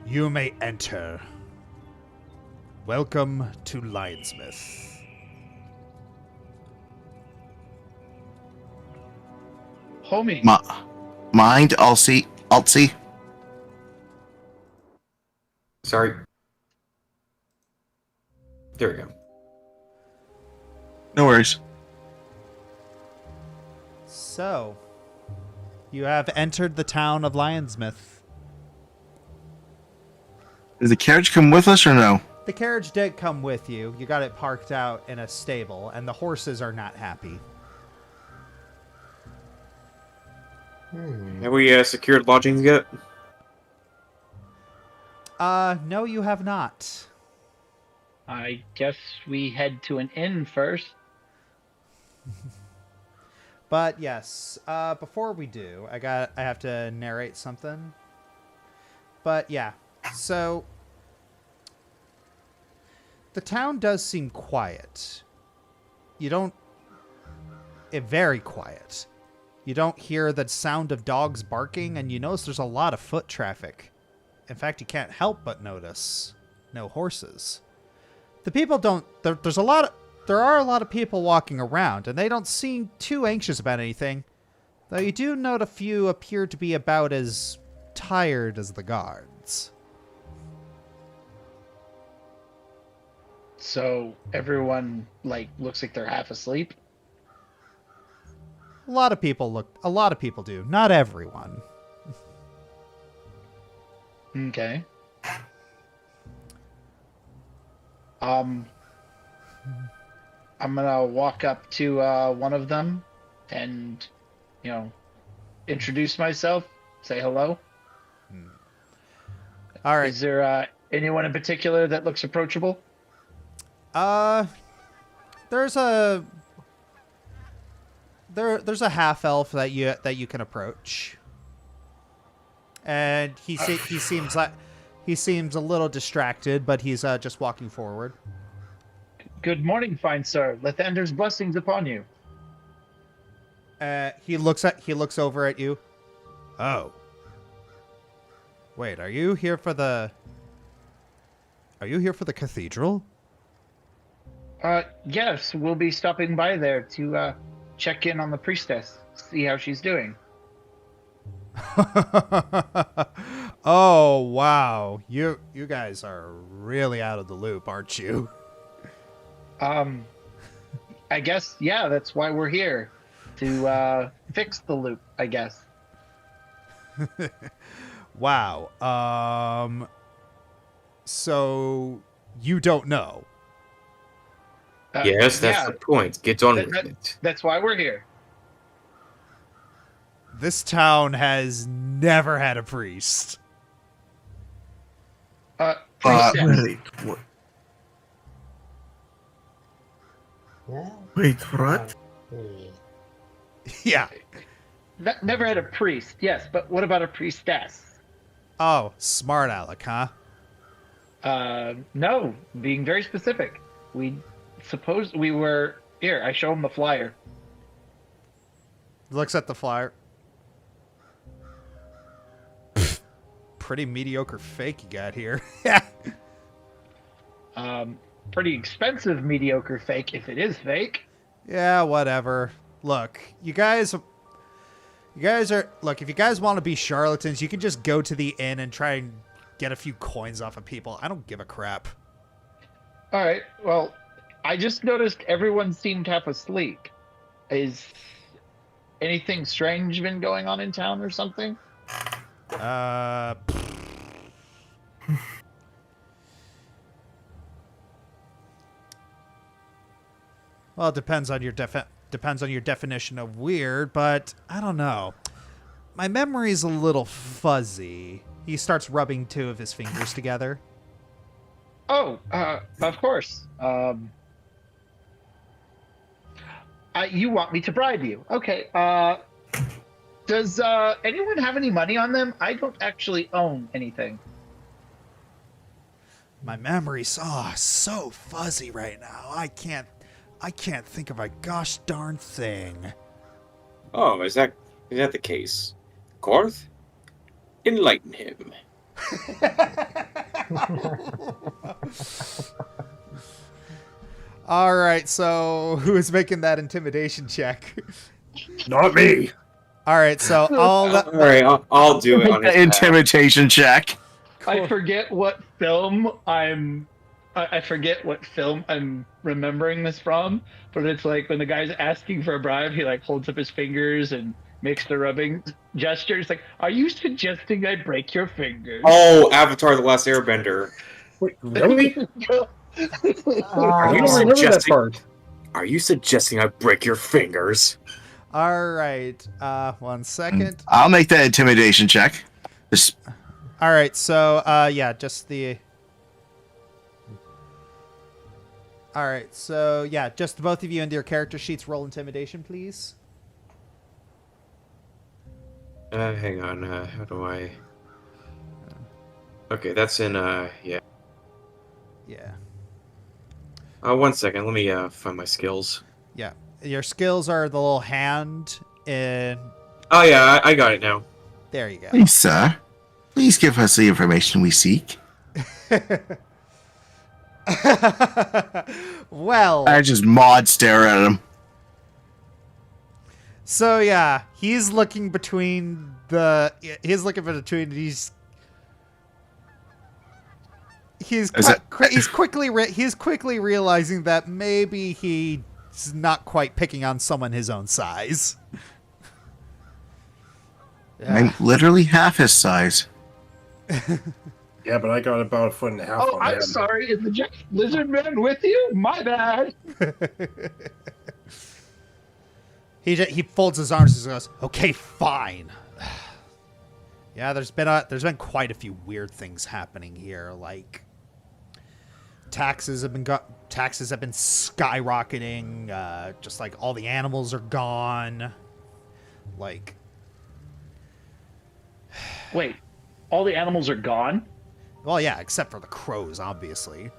You may enter. Welcome to Lionsmouth. Homie. Mind, Altsy. Sorry. There we go. No worries. So, you have entered the town of Lionsmouth. Did the carriage come with us or no? The carriage did come with you. You got it parked out in a stable, and the horses are not happy. Have we secured lodgings yet? No, you have not. I guess we head to an inn first. But yes, before we do, I have to narrate something. But yeah, so the town does seem quiet. Very quiet. You don't hear the sound of dogs barking, and you notice there's a lot of foot traffic. In fact, you can't help but notice no horses. The people don't. There are a lot of people walking around, and they don't seem too anxious about anything. Though you do note a few appear to be about as tired as the guards. So everyone looks like they're half asleep. A lot of people do. Not everyone. Okay. I'm gonna walk up to one of them and, introduce myself, say hello. All right. Is there anyone in particular that looks approachable? There's a half elf that you can approach, and he seems a little distracted, but he's just walking forward. Good morning, fine sir. Lathander's blessings upon you. He looks over at you. Oh. Wait, are you here for the cathedral? Yes, we'll be stopping by there to check in on the priestess, see how she's doing. Oh, wow. You guys are really out of the loop, aren't you? I guess, yeah, that's why we're here. To fix the loop, I guess. Wow. So you don't know? Yes, that's the point. Get on with it. That's why we're here. This town has never had a priest. Wait, what? Yeah. Wait, what? Yeah. Never had a priest, yes, but what about a priestess? Oh, smart aleck, huh? No, being very specific. We suppose we were... Here, I show him the flyer. Looks at the flyer. Pretty mediocre fake you got here. Yeah. Pretty expensive mediocre fake, if it is fake. Yeah, whatever. Look, if you guys want to be charlatans, you can just go to the inn and try and get a few coins off of people. I don't give a crap. All right, well, I just noticed everyone seemed half asleep. Is anything strange been going on in town or something? Well, it depends on your definition of weird, but I don't know. My memory's a little fuzzy. He starts rubbing two of his fingers together. Oh, of course. You want me to bribe you? Okay. Does anyone have any money on them? I don't actually own anything. My memory's so fuzzy right now. I can't think of a gosh darn thing. Oh, is that the case? Korth? Enlighten him. All right, so who is making that intimidation check? Not me. All right, so All right, I'll do it on his behalf. Intimidation check. I forget what film I forget what film I'm remembering this from, but it's like when the guy's asking for a bribe, he like holds up his fingers and makes the rubbing gesture. It's like, are you suggesting I break your fingers? Oh, Avatar: The Last Airbender. Wait, really? Are you I don't remember that suggesting? part. Are you suggesting I break your fingers? all right, 1 second. I'll make that intimidation check. Just All right, so yeah, just the. All right, so yeah, just both of you into your character sheets. Roll intimidation, please. Hang on. How do I? Okay, that's in. Yeah. Yeah. 1 second. Let me find my skills. Yeah. Your skills are the little hand in. Oh yeah, I got it now. There you go. please, sir. Please give us the information we seek. Well, I just mod stare at him. so yeah, he's looking between the. He's looking between these. He's Is it- he's quickly realizing that maybe he's not quite picking on someone his own size. I'm literally half his size. Yeah, but I got about 1.5 feet Oh, on I'm him. sorry. Is the giant lizard man with you? My bad. He folds his arms and goes, "Okay, fine." Yeah, there's been quite a few weird things happening here. Like taxes have been skyrocketing. Just like all the animals are gone. Like, Wait, all the animals are gone? well, yeah, except for the crows, obviously.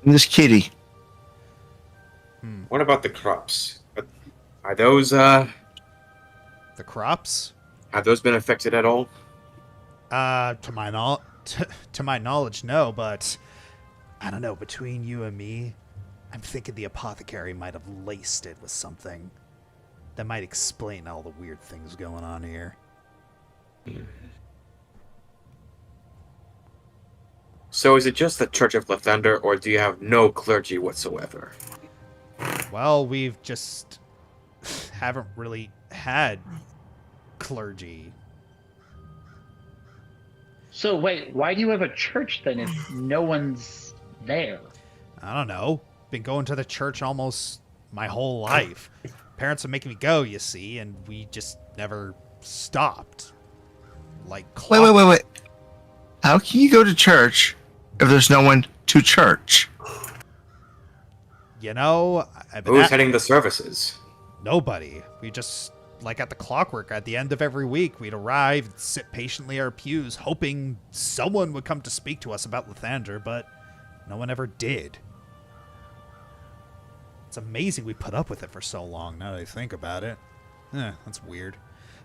And this kitty. What about the crops? Are those The crops. have those been affected at all? To my knowledge, no. But I don't know. Between you and me, I'm thinking the apothecary might have laced it with something that might explain all the weird things going on here. So is it just the Church of Lathander, or do you have no clergy whatsoever? Well, we've just haven't really had clergy. So wait, why do you have a church then if no one's there? I don't know. Been going to the church almost my whole life. Parents are making me go, you see, and we just never stopped. Like Wait. How can you go to church if there's no one to church? You know, I've been Who's heading the services? Nobody. We just, like at the clockwork, at the end of every week, we'd arrive and sit patiently at our pews, hoping someone would come to speak to us about Lathander, but no one ever did. It's amazing we put up with it for so long, now that I think about it. That's weird.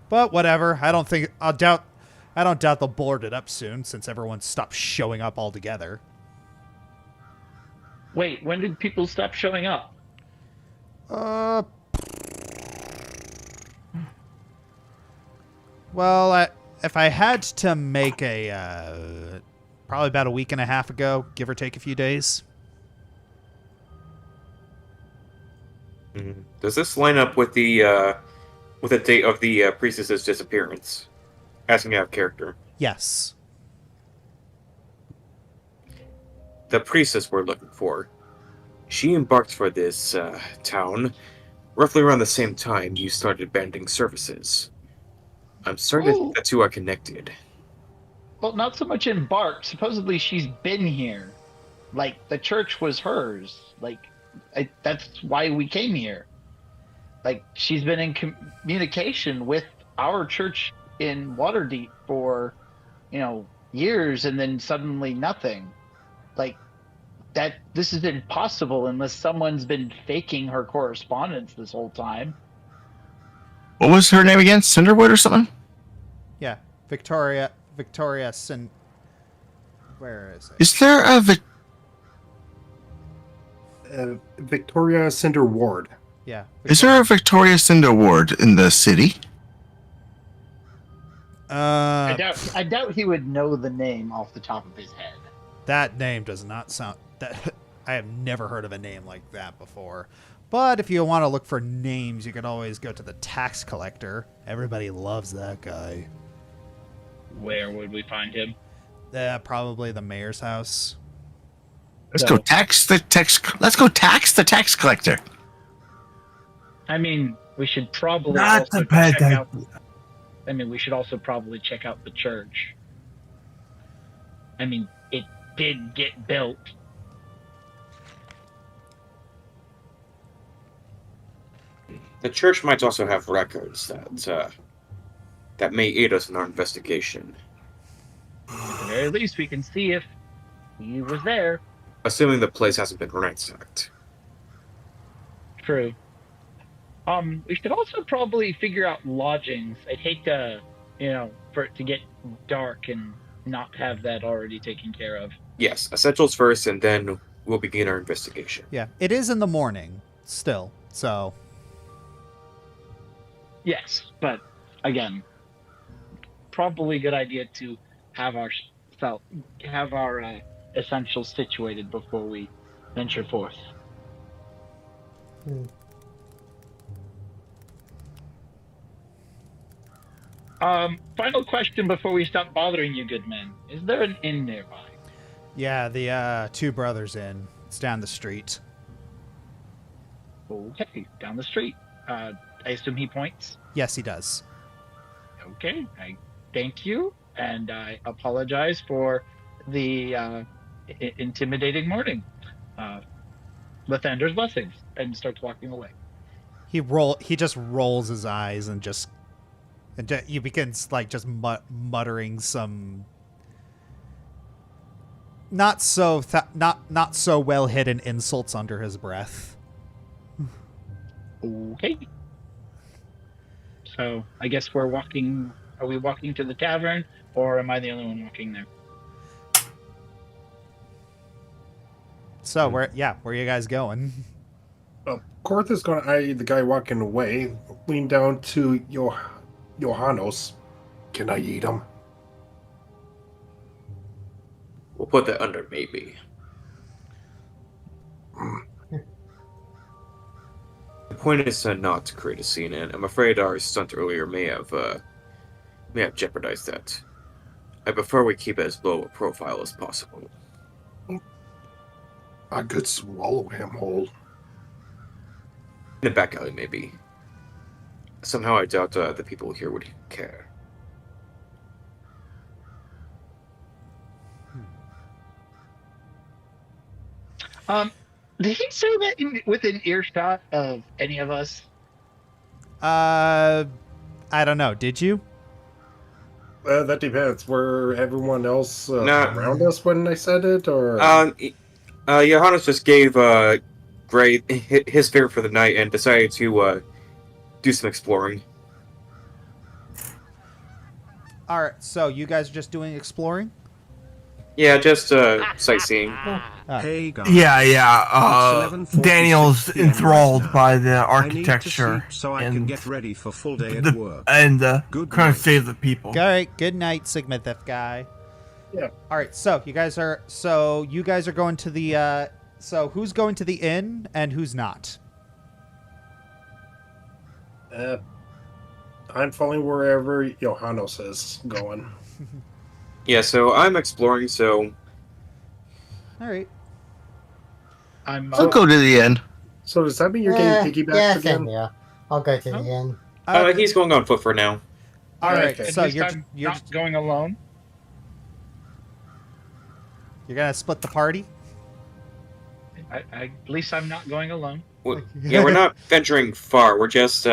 But whatever, I don't doubt they'll board it up soon, since everyone stopped showing up altogether. Wait, when did people stop showing up? Well, if I had to make probably about a week and a half ago, give or take a few days. Does this line up with the date of the priestess's disappearance? Asking out of character. Yes. The priestess we're looking for. She embarked for this town roughly around the same time you started abandoning services. I'm starting to think the two are connected. Well, not so much embarked. Supposedly she's been here. Like, the church was hers. Like, that's why we came here. Like, she's been in communication with our church in Waterdeep for, years, and then suddenly nothing. like that. This is impossible unless someone's been faking her correspondence this whole time. What was her name again? Cinderwood or something? Yeah, Victoria Sin. Where is it? Is there a Victoria Cinder Ward. Yeah. Is there a Victoria Cinder Ward in the city? I doubt he would know the name off the top of his head. That name does not sound that I have never heard of a name like that before. But if you want to look for names, you can always go to the tax collector. Everybody loves that guy. Where would we find him? Probably the mayor's house. Let's go tax the tax collector. I mean, we should probably Not also a bad check out. idea. I mean, we should also probably check out the church. I mean, it did get built. The church might also have records that may aid us in our investigation. At the very least, we can see if he was there. Assuming the place hasn't been ransacked. True. We should also probably figure out lodgings. I'd hate to, for it to get dark and not have that already taken care of. Yes, essentials first, and then we'll begin our investigation. Yeah, it is in the morning still, so. Yes, but again, probably a good idea to have our essentials situated before we venture forth. Final question before we stop bothering you, good men. Is there an inn nearby? Yeah, the Two Brothers Inn. It's down the street. Okay, down the street. I assume he points? Yes, he does. Okay, I thank you, and I apologize for the intimidating morning. Lathander's blessings, and starts walking away. He just rolls his eyes and he begins just muttering some not so well hidden insults under his breath. Okay. So I guess we're walking. Are we walking to the tavern, or am I the only one walking there? So where are you guys going? Korth is going to eye the guy walking away, lean down to Johannos. Can I eat him? We'll put that under maybe. The point is not to create a scene, and I'm afraid our stunt earlier may have jeopardized that. I prefer we keep as low a profile as possible. I could swallow him whole. In a back alley, maybe. Somehow I doubt the people here would care. Did he say that within earshot of any of us? I don't know. Did you? That depends. Were everyone else around us when I said it, or? Johannes just gave Gray his fare for the night and decided to do some exploring. All right. So you guys are just doing exploring? Yeah, just sightseeing. Hey guys. Yeah. It's 11:46 Daniel's PM enthralled now. by the I need to architecture sleep so I can get ready for full day at work. and Good trying night. to save the people. All right. Good night, Sigma Theft guy. Yeah. All right. So you guys are going to the. So who's going to the inn and who's not? I'm following wherever Johannos is going. Yeah, so I'm exploring, so... All right. I'll go to the end. So does that mean you're getting piggybacked yeah, again? same here. I'll go to the inn. he's going on foot for now. All right. Okay. So At least you're I'm not going alone. you're gonna split the party. At least I'm not going alone. Yeah, we're not venturing far. We're just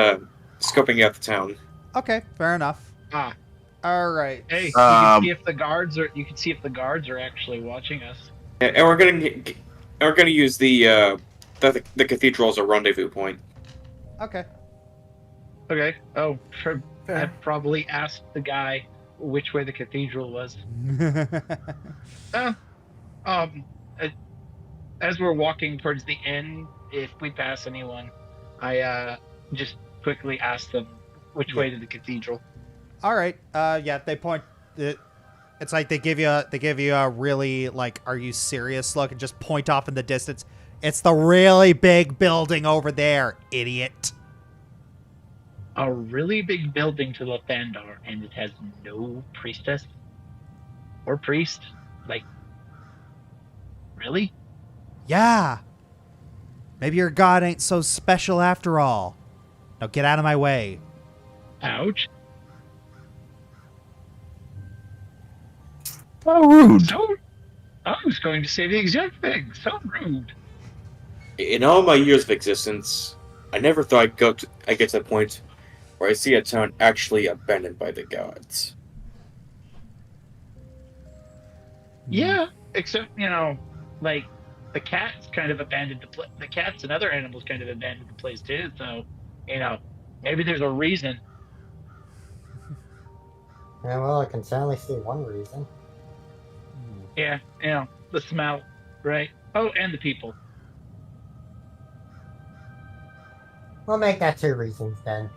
scoping out the town. Okay. Fair enough. Ah, All right. hey, you can see if the guards are. You can see if the guards are actually watching us. And we're gonna use the cathedral as a rendezvous point. Okay. Okay. Oh, sure. I Fair. probably asked the guy which way the cathedral was. Uh, um, uh, as we're walking towards the inn, if we pass anyone, I just quickly ask them which way to the cathedral. All right. Yeah, they point. It's like they give you a really like, are you serious look, and just point off in the distance. It's the really big building over there, idiot. A really big building to Lathandar, and it has no priestess or priest. Like, really? Yeah. Maybe your god ain't so special after all. Now get out of my way. Ouch. How rude. So, I was going to say the exact thing. So rude. In all my years of existence, I never thought I'd get to the point where I see a town actually abandoned by the gods. Yeah, except, like, the cats kind of abandoned the cats and other animals kind of abandoned the place too, so, maybe there's a reason. Yeah, well, I can certainly see one reason. Yeah, the smell, right? Oh, and the people. We'll make that 2 reasons then.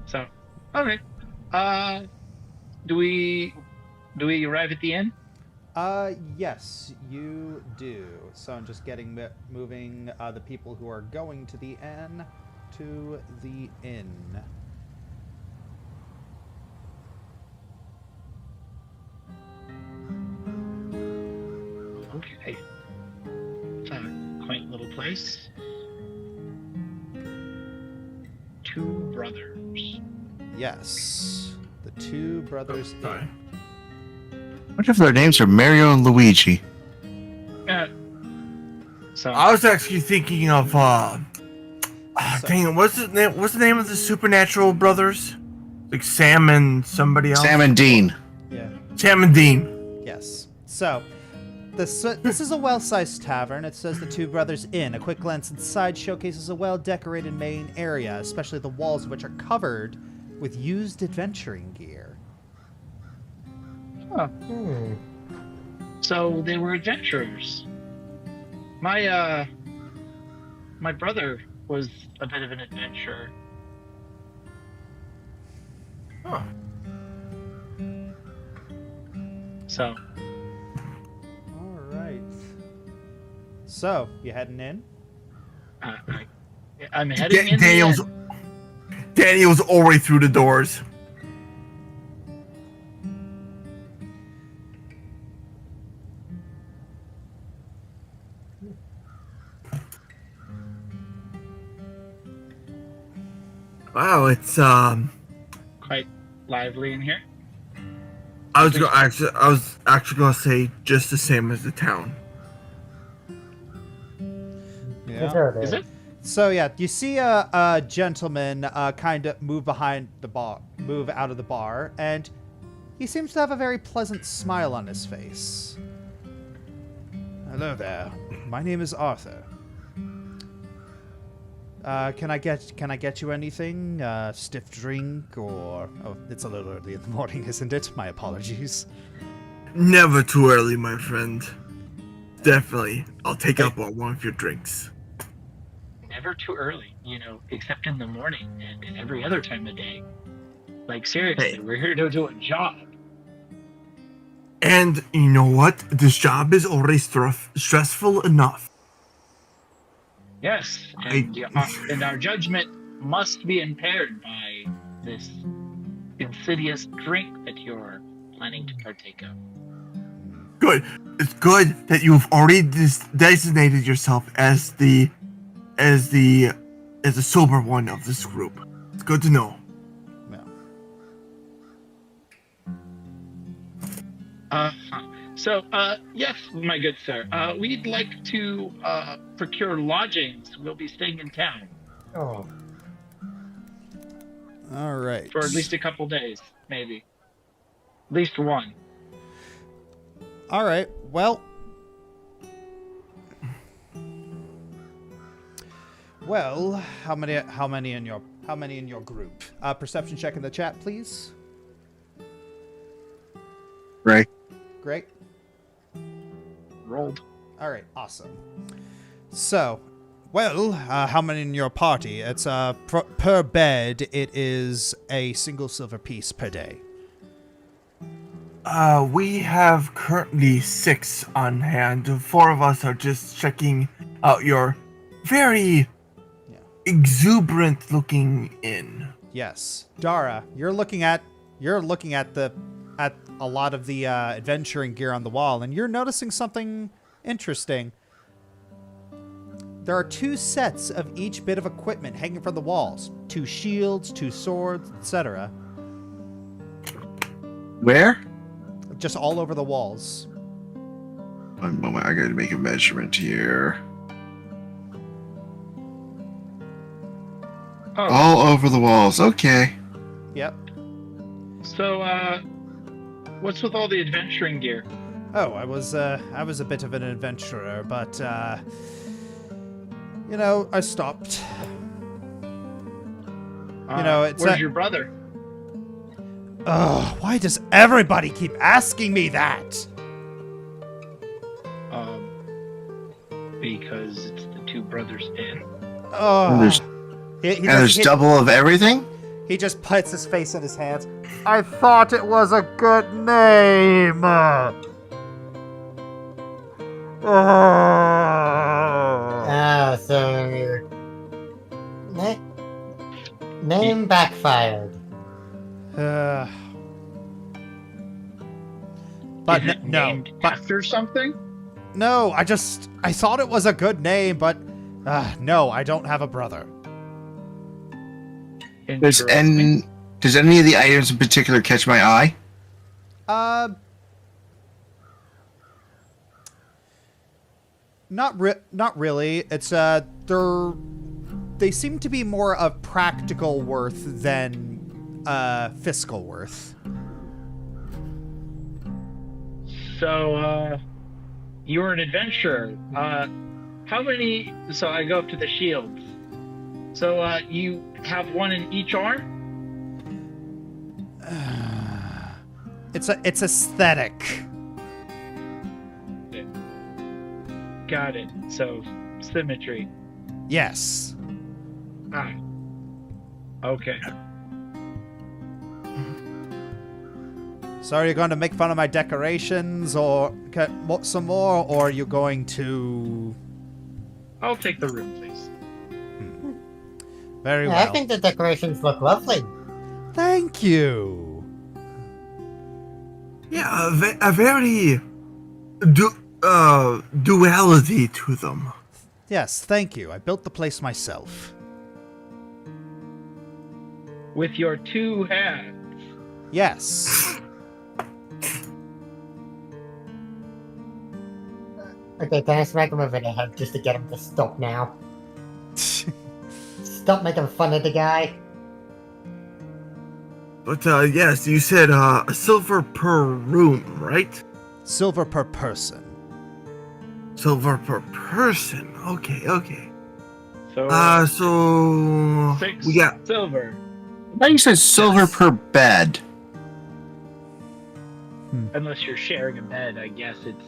So, okay. Do we arrive at the inn? Yes, you do. So I'm just moving the people who are going to the inn to the inn. Okay. It's a quaint little place. 2 brothers. Yes, the 2 brothers. Sorry. I wonder if their names are Mario and Luigi. So I was actually thinking of dang it, what's the name of the supernatural brothers? Like Sam and somebody else? Sam and Dean. Yeah. Sam and Dean. Yes. So, this is a well-sized tavern. It says the 2 Brothers Inn. A quick glance inside showcases a well-decorated main area, especially the walls of which are covered with used adventuring gear. Huh. So they were adventurers. My brother was a bit of an adventurer. Huh. So, All right. So, you heading in? I'm heading in. Daniel's already through the doors. Wow, it's quite lively in here. I was actually gonna say just the same as the town. Yeah. Is it? So yeah, you see a gentleman kind of move out of the bar, and he seems to have a very pleasant smile on his face. Hello there. My name is Arthur. Can I get you anything? Stiff drink or... Oh, it's a little early in the morning, isn't it? My apologies. Never too early, my friend. Definitely, I'll take up on one of your drinks. Never too early, except in the morning and every other time of day. Like, seriously, Hey. we're here to do a job. And you know what? This job is already stressful enough. Yes, and our judgment must be impaired by this insidious drink that you're planning to partake of. Good. It's good that you've already designated yourself as the sober one of this group. It's good to know. Yes, my good sir. We'd like to procure lodgings. We'll be staying in town Oh, All right. for at least a couple days, maybe. At least one. All right. Well, Well, how many in your group? Perception check in the chat, please. Right. Great. Rolled. All right, awesome. So, well, how many in your party? It's per bed. It is a single silver piece per day. We have currently 6 on hand. 4 of us are just checking out your very exuberant looking inn. Yes, Dara, you're looking at a lot of the adventuring gear on the wall, and you're noticing something interesting. There are 2 sets of each bit of equipment hanging from the walls: 2 shields, 2 swords, etc. Where? Just all over the walls. One moment, I gotta make a measurement here. Oh, All over the walls. Okay. Yep. so what's with all the adventuring gear? Oh, I was a bit of an adventurer, but I stopped. It's Where's your brother? Ugh, why does everybody keep asking me that? Because it's the Two Brothers Inn. Oh, And there's double of everything? He just puts his face in his hands. I thought it was a good name. Oh, so name backfired. But Is it named after something? No, I thought it was a good name, but no, I don't have a brother. Does any of the items in particular catch my eye? Not really. It's they seem to be more of practical worth than fiscal worth. So, you're an adventurer. How many? So I go up to the shields. So, you have one in each arm? It's aesthetic. Got it. So, symmetry. Yes. Ah. Okay. So are you going to make fun of my decorations or get some more, or are you going to... I'll take the room, please. Very Yeah, well. I think the decorations look lovely. Thank you. Yeah, a very duality to them. Yes, thank you. I built the place myself. With your 2 hands. Yes. Okay, can I smack him over the head just to get him to stop now? Stop making fun of the guy. But yes, you said a silver per room, right? Silver per person. Silver per person. Okay. So, So 6 we got silver. I thought you said silver per bed. Unless you're sharing a bed, I guess it's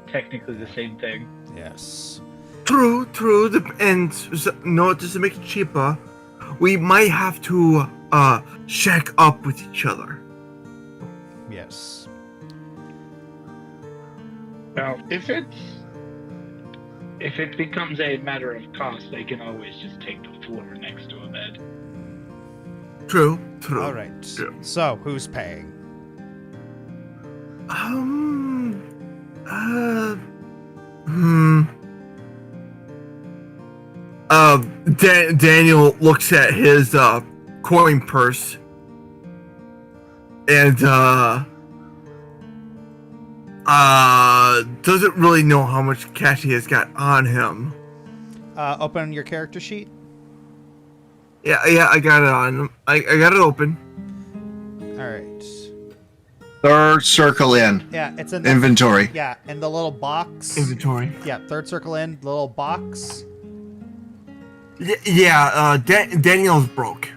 technically the same thing. Yes. true. And just to make it cheaper, we might have to shack up with each other. Yes. Well, if it becomes a matter of cost, I can always just take the floor next to a bed. True. All right. Yeah. So, who's paying? Daniel looks at his coin purse and doesn't really know how much cash he has got on him. Open your character sheet. Yeah, I got it on. I got it open. All right. Third circle in. Yeah, it's in Inventory. Yeah, in the little box. Inventory. Yeah, third circle in, little box. Daniel's broke.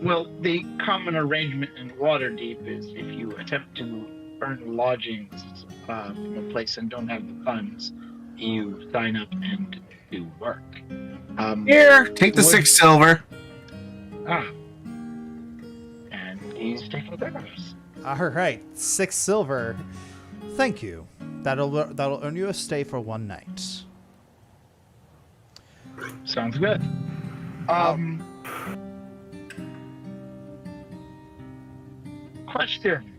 Well, the common arrangement in Waterdeep is if you attempt to earn lodgings from a place and don't have the funds, you sign up and do work. Here, take the 6 silver. And he's taking care of us. All right, 6 silver. Thank you. That'll earn you a stay for 1 night. Sounds good. Question.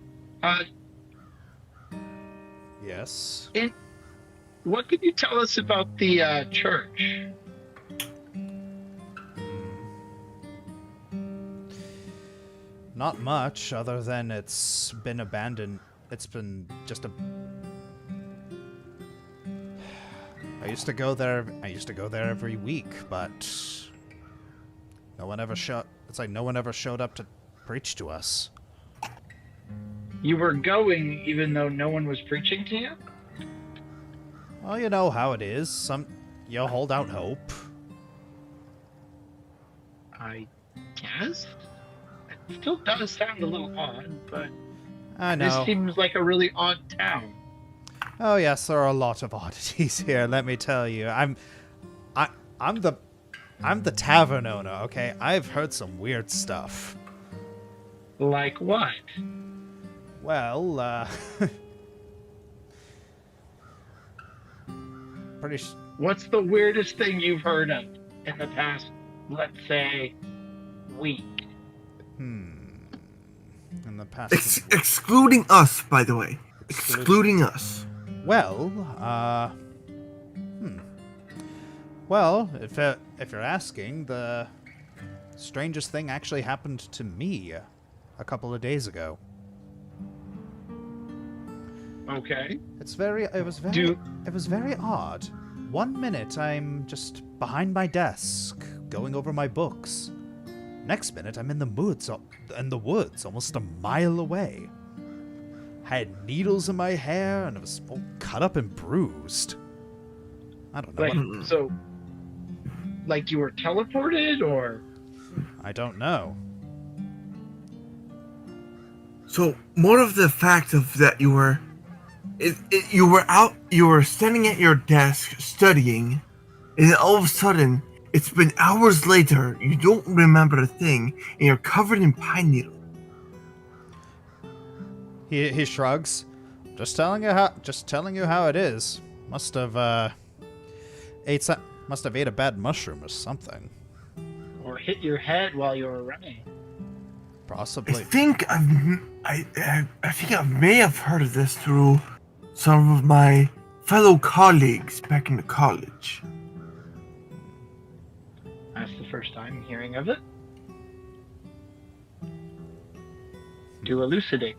Yes. What could you tell us about the church? Not much, other than it's been abandoned. It's been just a... I used to go there every week, but no one ever showed. It's like no one ever showed up to preach to us. You were going even though no one was preaching to you? Well, you know how it is. You hold out hope. I guess. It still does sound a little odd, but I know. this seems like a really odd town. Oh yes, there are a lot of oddities here. Let me tell you, I'm the tavern owner. Okay, I've heard some weird stuff. Like what? Well, What's the weirdest thing you've heard of in the past, let's say, week? In the past. Excluding us, by the way. Excluding us. Well, Well, if you're asking, the strangest thing actually happened to me a couple of days ago. Okay. It was very odd. 1 minute I'm just behind my desk, going over my books. Next minute I'm in the woods, almost a mile away. I had needles in my hair and it was all cut up and bruised. I don't know. Like you were teleported, or? I don't know. So more of the fact of that you were standing at your desk studying, and then all of a sudden, it's been hours later, you don't remember a thing, and you're covered in pine needles. He shrugs. Just telling you how it is. Must have ate a bad mushroom or something. Or hit your head while you were running. Possibly. I think I may have heard of this through some of my fellow colleagues back in the college. That's the first time hearing of it. To elucidate.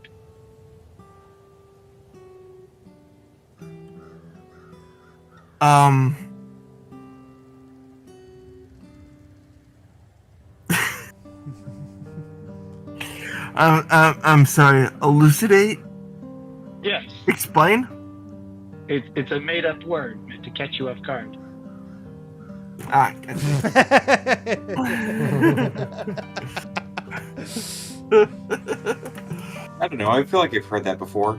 I'm sorry, elucidate? Yes. Explain? It's a made-up word meant to catch you off guard. I don't know. I feel like I've heard that before.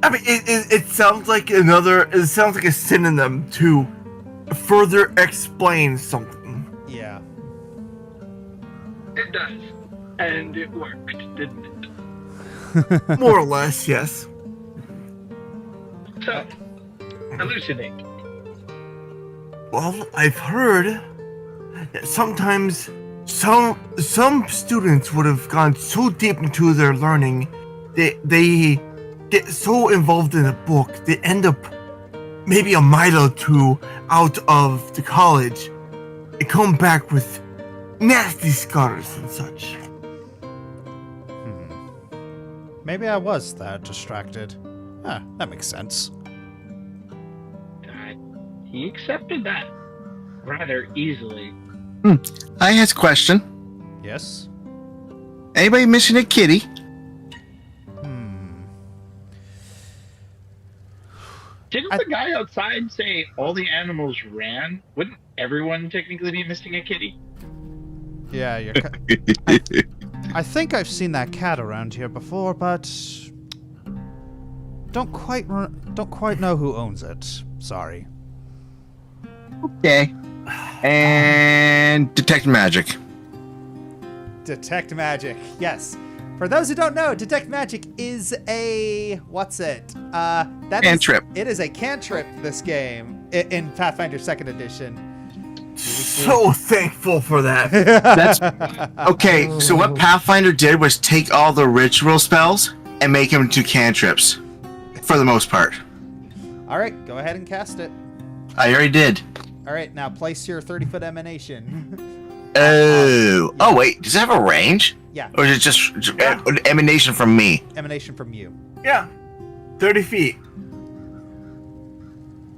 I mean, it sounds like it sounds like a synonym to further explain something. Yeah. It does. And it worked, didn't it? More or less, yes. So, elucidate. Well, I've heard that sometimes some students would have gone so deep into their learning they get so involved in a book they end up maybe a mile or two out of the college and come back with nasty scars and such. Maybe I was that distracted. That makes sense. He accepted that rather easily. I ask a question. Yes? Anybody missing a kitty? Didn't the guy outside say all the animals ran? Wouldn't everyone technically be missing a kitty? Yeah, you're. I think I've seen that cat around here before, but don't quite know who owns it. Sorry. Okay. And detect magic. Detect magic. Yes. For those who don't know, detect magic is a Cantrip. It is a cantrip. This game in Pathfinder 2nd Edition. So thankful for that. That's okay. So what Pathfinder did was take all the ritual spells and make them into cantrips, for the most part. All right, go ahead and cast it. I already did. All right, now place your 30-foot emanation. Oh, wait. Does it have a range? Yeah. Or is it just emanation from me? Emanation from you. Yeah. 30 feet.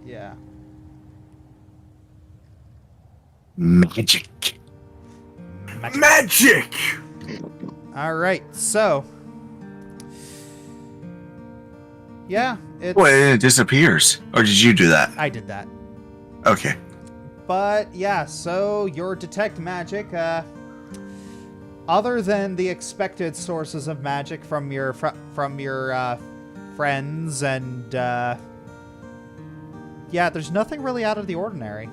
Yeah. Magic. Magic! All right, so. Yeah, it's. Wait, it disappears. Or did you do that? I did that. Okay. But yeah, so your detect magic, other than the expected sources of magic from your friends and yeah, there's nothing really out of the ordinary.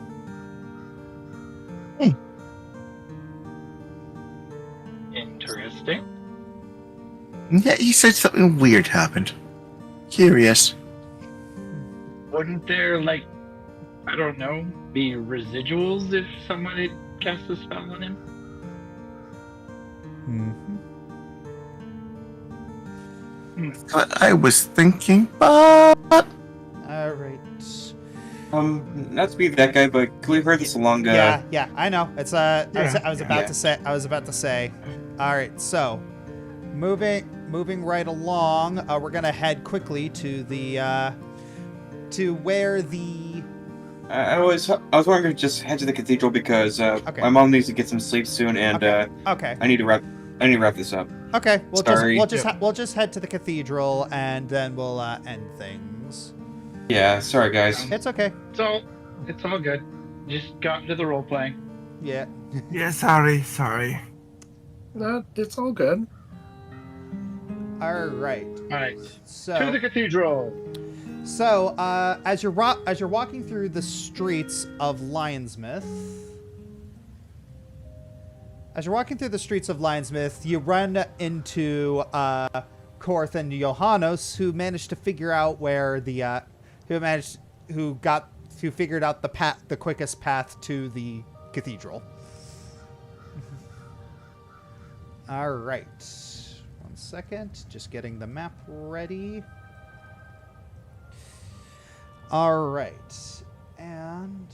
Interesting. Yeah, he said something weird happened. Curious. Wouldn't there, like, I don't know, be residuals if someone had cast a spell on him? What I was thinking, but All right. Not to be that guy, but can we heard this along? Yeah, I know. It's I was about Yeah. to say. All right, so moving right along, we're gonna head quickly to the to where the. I was wondering if just head to the cathedral because Okay. my mom needs to get some sleep soon, and Okay. I need to wrap this up. Okay, Sorry. we'll just head to the cathedral and then we'll end things. Yeah, sorry guys. It's okay. It's all good. Just got into the role playing. Yeah. Yeah, sorry. No, it's all good. All right. All right, So to the cathedral. So, as you're walking through the streets of Lionsmouth, you run into Korth and Johannes, who managed to figure out where the who figured out the quickest path to the cathedral. All right, 1 second, just getting the map ready. All right, and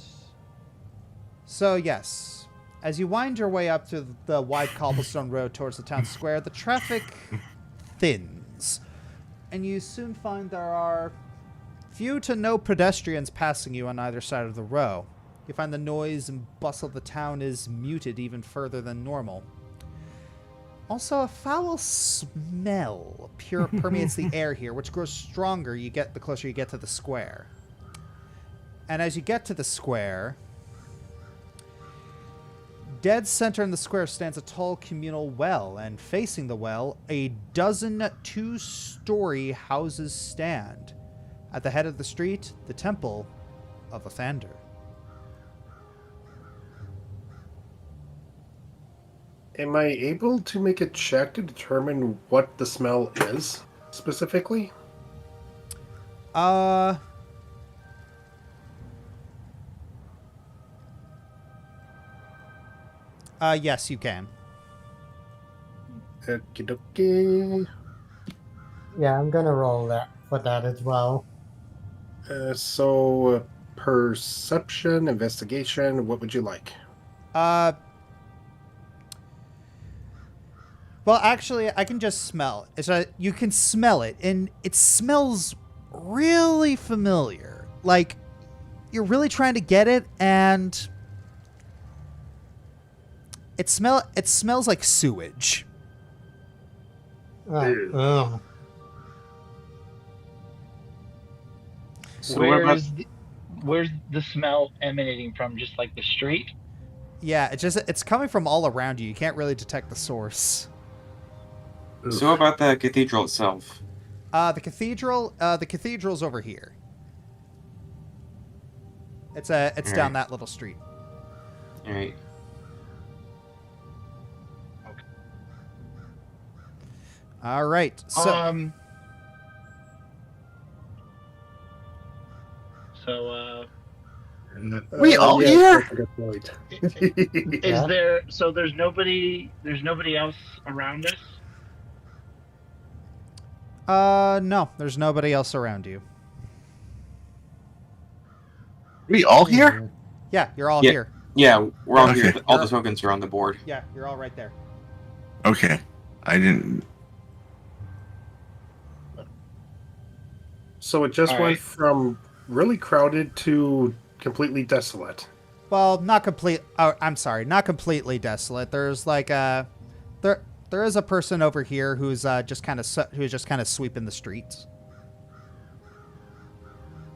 so yes, as you wind your way up to the wide cobblestone road towards the town square, the traffic thins, and you soon find there are few to no pedestrians passing you on either side of the row. You find the noise and bustle of the town is muted even further than normal. Also, a foul smell permeates the air here, which grows stronger the closer you get to the square. And as you get to the square, dead center in the square stands a tall communal well, and facing the well, a dozen two-story houses stand. At the head of the street, the Temple of Lathander. Am I able to make a check to determine what the smell is specifically? Yes, you can. Okie dokie. Yeah, I'm gonna roll that for that as well. So, perception, investigation, what would you like? Well, actually, I can just smell it. You can smell it, and it smells really familiar. Like, you're really trying to get it, and it smells like sewage. Right. So what about Where's the smell emanating from? Just like the street? Yeah, it's coming from all around you. You can't really detect the source. so what about the cathedral itself? The cathedral's over here. It's down that little street. All right. All right. So We all yeah, here? that's a good point. is there? So there's nobody. There's nobody else around us. No, there's nobody else around you. We all here? Yeah, you're all Yeah. here. Yeah, we're all here. Okay. All the tokens are on the board. Yeah, you're all right there. Okay. I didn't. So it just All went right. from really crowded to completely desolate. Well, not complete. Oh, I'm sorry, not completely desolate. There's like there is a person over here who's just kind of sweeping the streets.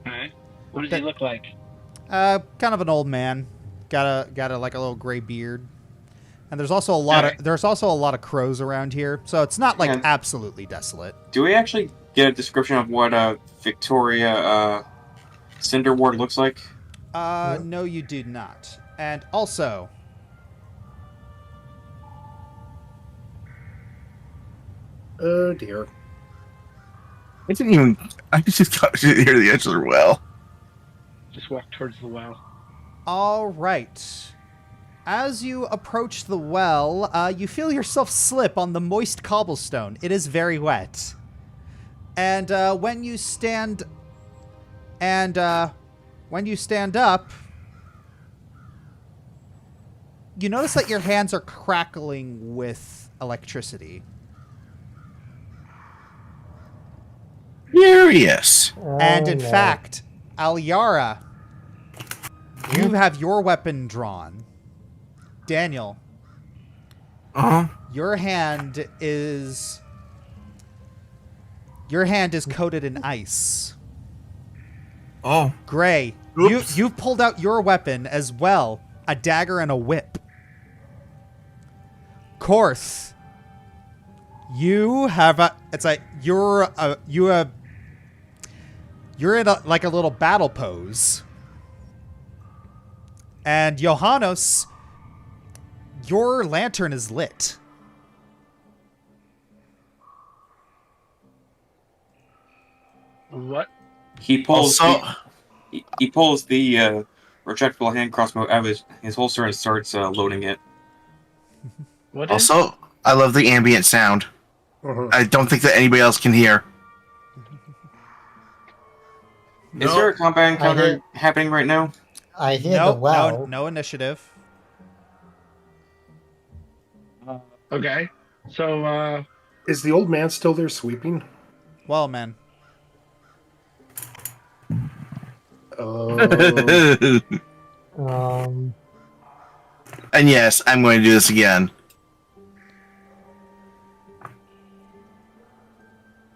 All right. What does he look like? Kind of an old man. Got a like a little gray beard. And there's also a lot Okay. of crows around here, so it's not like Yeah. absolutely desolate. Do we actually get a description of what Victoria Cinder Ward looks like? No, you do not. And also, Oh dear. I didn't even. I just got to hear the edge of the well. Just walk towards the well. all right. As you approach the well, you feel yourself slip on the moist cobblestone. It is very wet. And when you stand up, you notice that your hands are crackling with electricity. Furious. And in fact, Alyara, you have your weapon drawn. Daniel, your hand is coated in ice. Oh. Gray, Oops. you've pulled out your weapon as well, a dagger and a whip. Korth, you have you're in like a little battle pose. And Johannes, your lantern is lit. What? He pulls Also, he pulls the retractable hand crossbow out of his holster and starts loading it. What is? also, I love the ambient sound. I don't think that anybody else can hear. Is there a combat encounter happening right now? I hear the well. No initiative. Okay. So, Is the old man still there sweeping? Well, man. Oh, And yes, I'm going to do this again.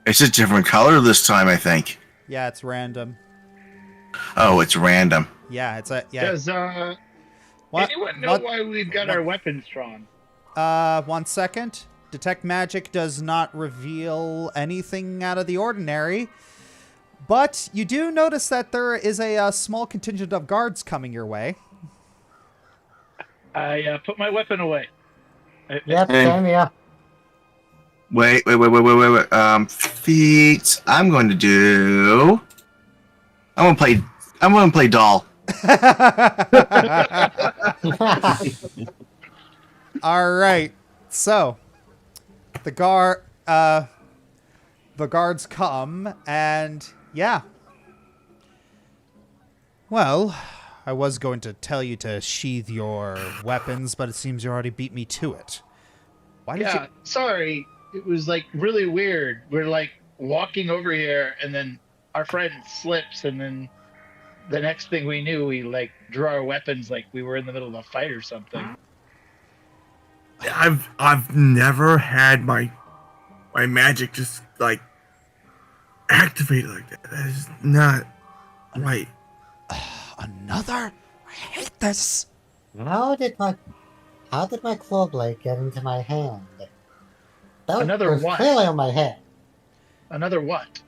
It's a different color this time, I think. Yeah, it's random. Oh, it's random. Yeah, it's a does What? anyone know why we've got our weapons drawn? 1 second. Detect magic does not reveal anything out of the ordinary. But you do notice that there is a small contingent of guards coming your way. I put my weapon away. Yep, Hey. same here. Wait. Feats. I'm going to play doll. All right. So, the guards come, and yeah. Well, I was going to tell you to sheathe your weapons, but it seems you already beat me to it. Why did Yeah, sorry. It was like really weird. We're like walking over here, and then our friend slips, and then the next thing we knew, we like drew our weapons like we were in the middle of a fight or something. I've never had my magic just like activated like that. That is not. Right. Another? I hate this. How did my claw blade get into my hand? That Another was what? clearly on my head. Another what?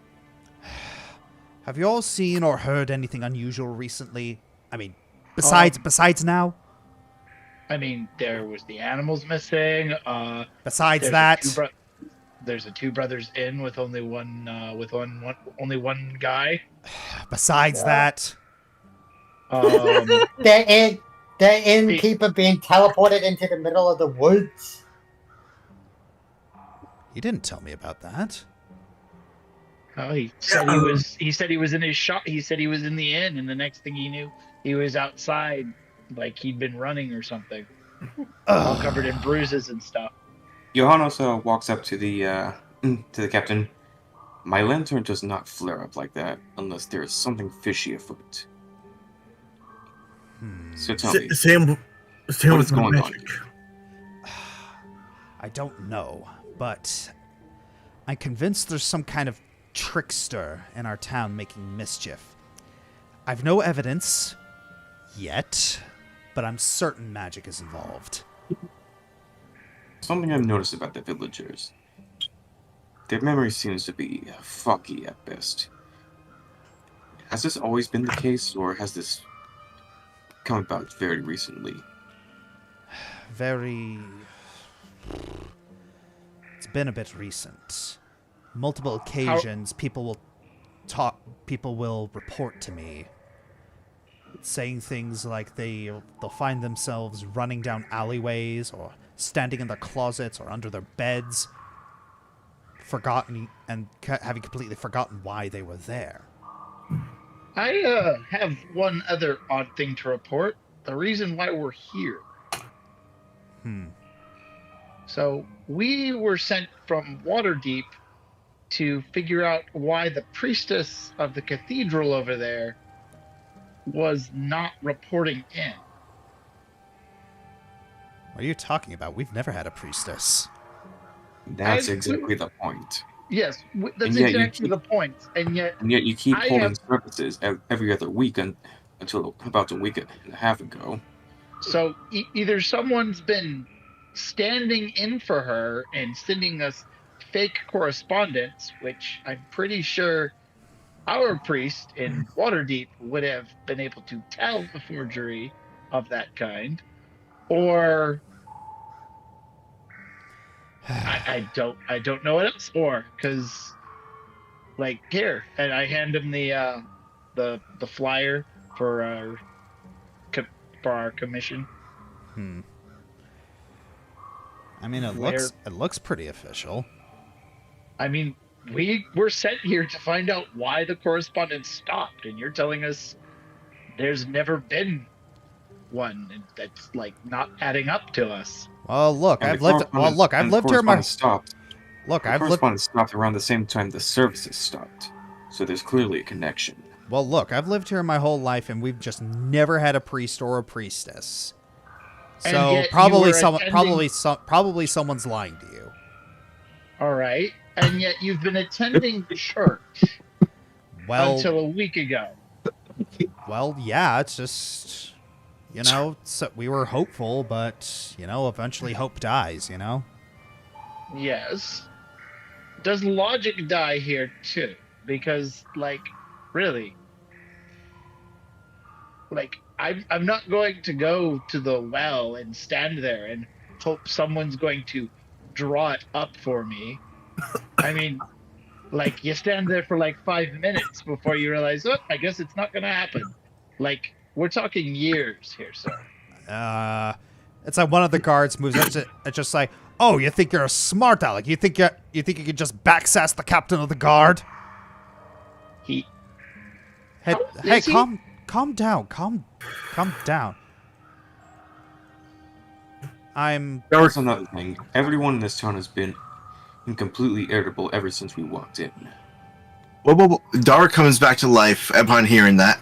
Have you all seen or heard anything unusual recently? I mean, besides now? I mean, there was the animals missing. Besides there's that? there's a two brothers inn with only one guy. Besides that? The innkeeper being teleported into the middle of the woods. You didn't tell me about that. Oh, he said he was in his shop. He said he was in the inn, and the next thing he knew, he was outside, like he'd been running or something, all covered in bruises and stuff. Johannes walks up to the captain. My lantern does not flare up like that unless there is something fishy afoot. So tell me, Same what is going on? I don't know, but I'm convinced there's some kind of trickster in our town making mischief. I've no evidence yet, but I'm certain magic is involved. Something I've noticed about the villagers. Their memory seems to be foggy at best. Has this always been the case, or has this come about very recently? It's been a bit recent. Multiple occasions, people will report to me, saying things like they'll find themselves running down alleyways or standing in their closets or under their beds, forgotten and having completely forgotten why they were there. I have one other odd thing to report. The reason why we're here. So we were sent from Waterdeep to figure out why the priestess of the cathedral over there was not reporting in. What are you talking about? We've never had a priestess. That's exactly the point. Yes, that's exactly the point. And yet you keep holding services every other week until about a week and a half ago. So either someone's been standing in for her and sending us fake correspondence, which I'm pretty sure our priest in Waterdeep would have been able to tell a forgery of that kind, or I don't know what else for, because like here, and I hand him the flyer for our commission. I mean, it looks pretty official. I mean, we were sent here to find out why the correspondence stopped, and you're telling us there's never been one, and that's like not adding up to us. Well, look, I've lived here my stopped. Look, the correspondence stopped around the same time the services stopped, so there's clearly a connection. Well, look, I've lived here my whole life, and we've just never had a priest or a priestess. So probably someone's lying to you. All right, and yet you've been attending church until a week ago. Well, yeah, it's just, so we were hopeful, but, eventually hope dies, Yes. Does logic die here, too? Because, really, I'm not going to go to the well and stand there and hope someone's going to draw it up for me. I mean, you stand there for 5 minutes before you realize, I guess it's not going to happen. We're talking years here, sir. It's like one of the guards moves up to it's just like, oh, you think you're a smart aleck? You think you can just backsass the captain of the guard? Hey, calm down. Calm down. There's another thing. Everyone in this town has been completely irritable ever since we walked in. Well, Dara comes back to life upon hearing that.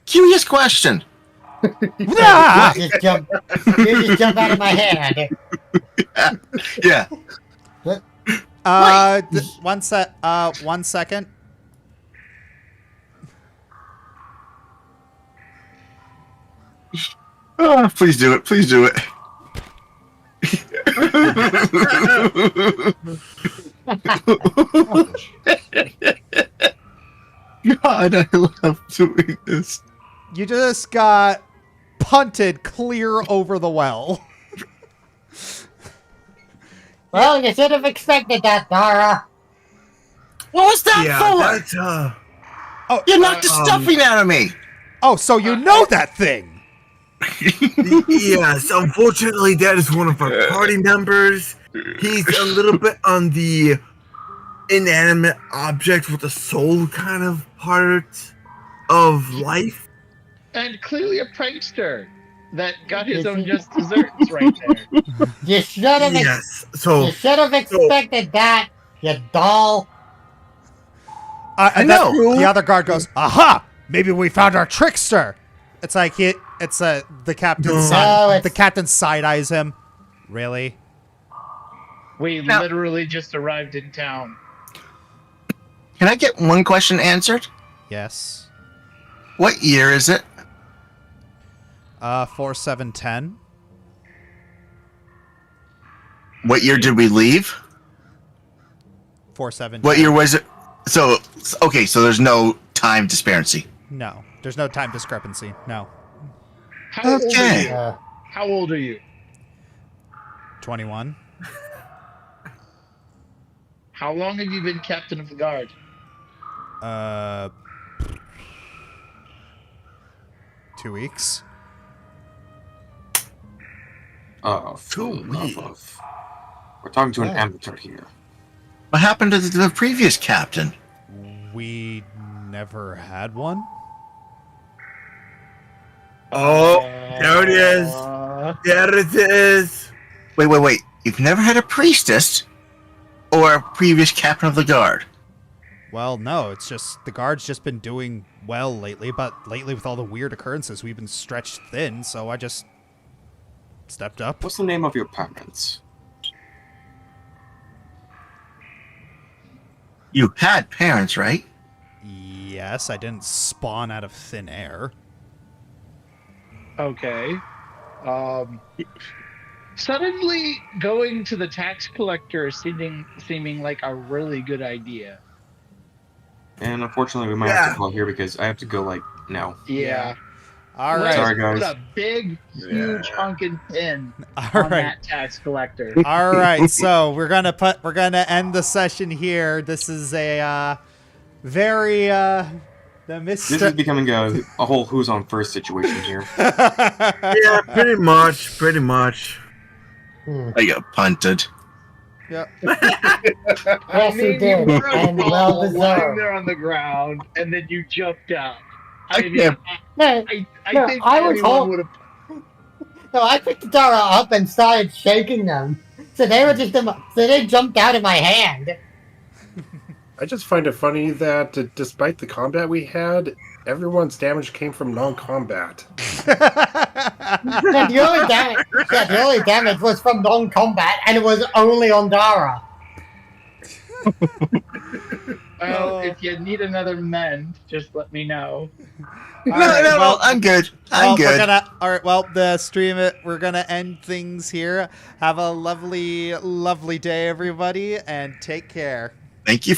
Curious question. You just jump out of my head. Yeah. One second. Oh, please do it. Please do it. God, I love doing this. You just got punted clear over the well. Well, you should have expected that, Dara. What was that for? That's You knocked the stuffing out of me. Oh, so you know that thing. yes, unfortunately, that is one of our party members. He's a little bit on the inanimate object with the soul kind of part of life. And clearly a prankster that got his own just desserts right there. You should have Yes, so you should have expected that, you doll. And know. then the other guard goes, "Aha! Maybe we found our trickster." It's like the captain. No, the captain side eyes him. Really? We literally just arrived in town. Can I get one question answered? Yes. What year is it? 4710. What year did we leave? 4710. What year was it? So, okay, so there's no time disparity. No, there's no time discrepancy. No. How old are Okay. you? How old are you? 21. How long have you been captain of the guard? 2 weeks. We're talking to an amateur here. What happened to the previous captain? We never had one. Oh, there it is. There it is. Wait. You've never had a priestess or a previous captain of the guard? Well, no, it's just the guard's just been doing well lately, but lately with all the weird occurrences, we've been stretched thin, so I just stepped up. What's the name of your parents? You had parents, right? Yes, I didn't spawn out of thin air. Okay. Suddenly going to the tax collector is seeming like a really good idea. And unfortunately, we might have to call here because I have to go, now. Yeah. All right. Sorry, guys. Put a big, huge honking pin All on right. that tax collector. All right, so we're gonna end the session here. This is a very This is becoming a whole who's on first situation here. Yeah, pretty much. I got punted. Yep. Yes, you did, you were and all well lying deserved. there on the ground, and then you jumped out. I mean, can't- No, I no, think I was anyone told- would have. no, I picked Dara up and started shaking them. So they were just so they jumped out of my hand. I just find it funny that despite the combat we had, everyone's damage came from non-combat. Yeah, the only damage was from non-combat, and it was only on Dara. Well, if you need another mend, just let me know. No, I'm good. I'm good. All right, well, we're gonna end things here. Have a lovely, lovely day, everybody, and take care. Thank you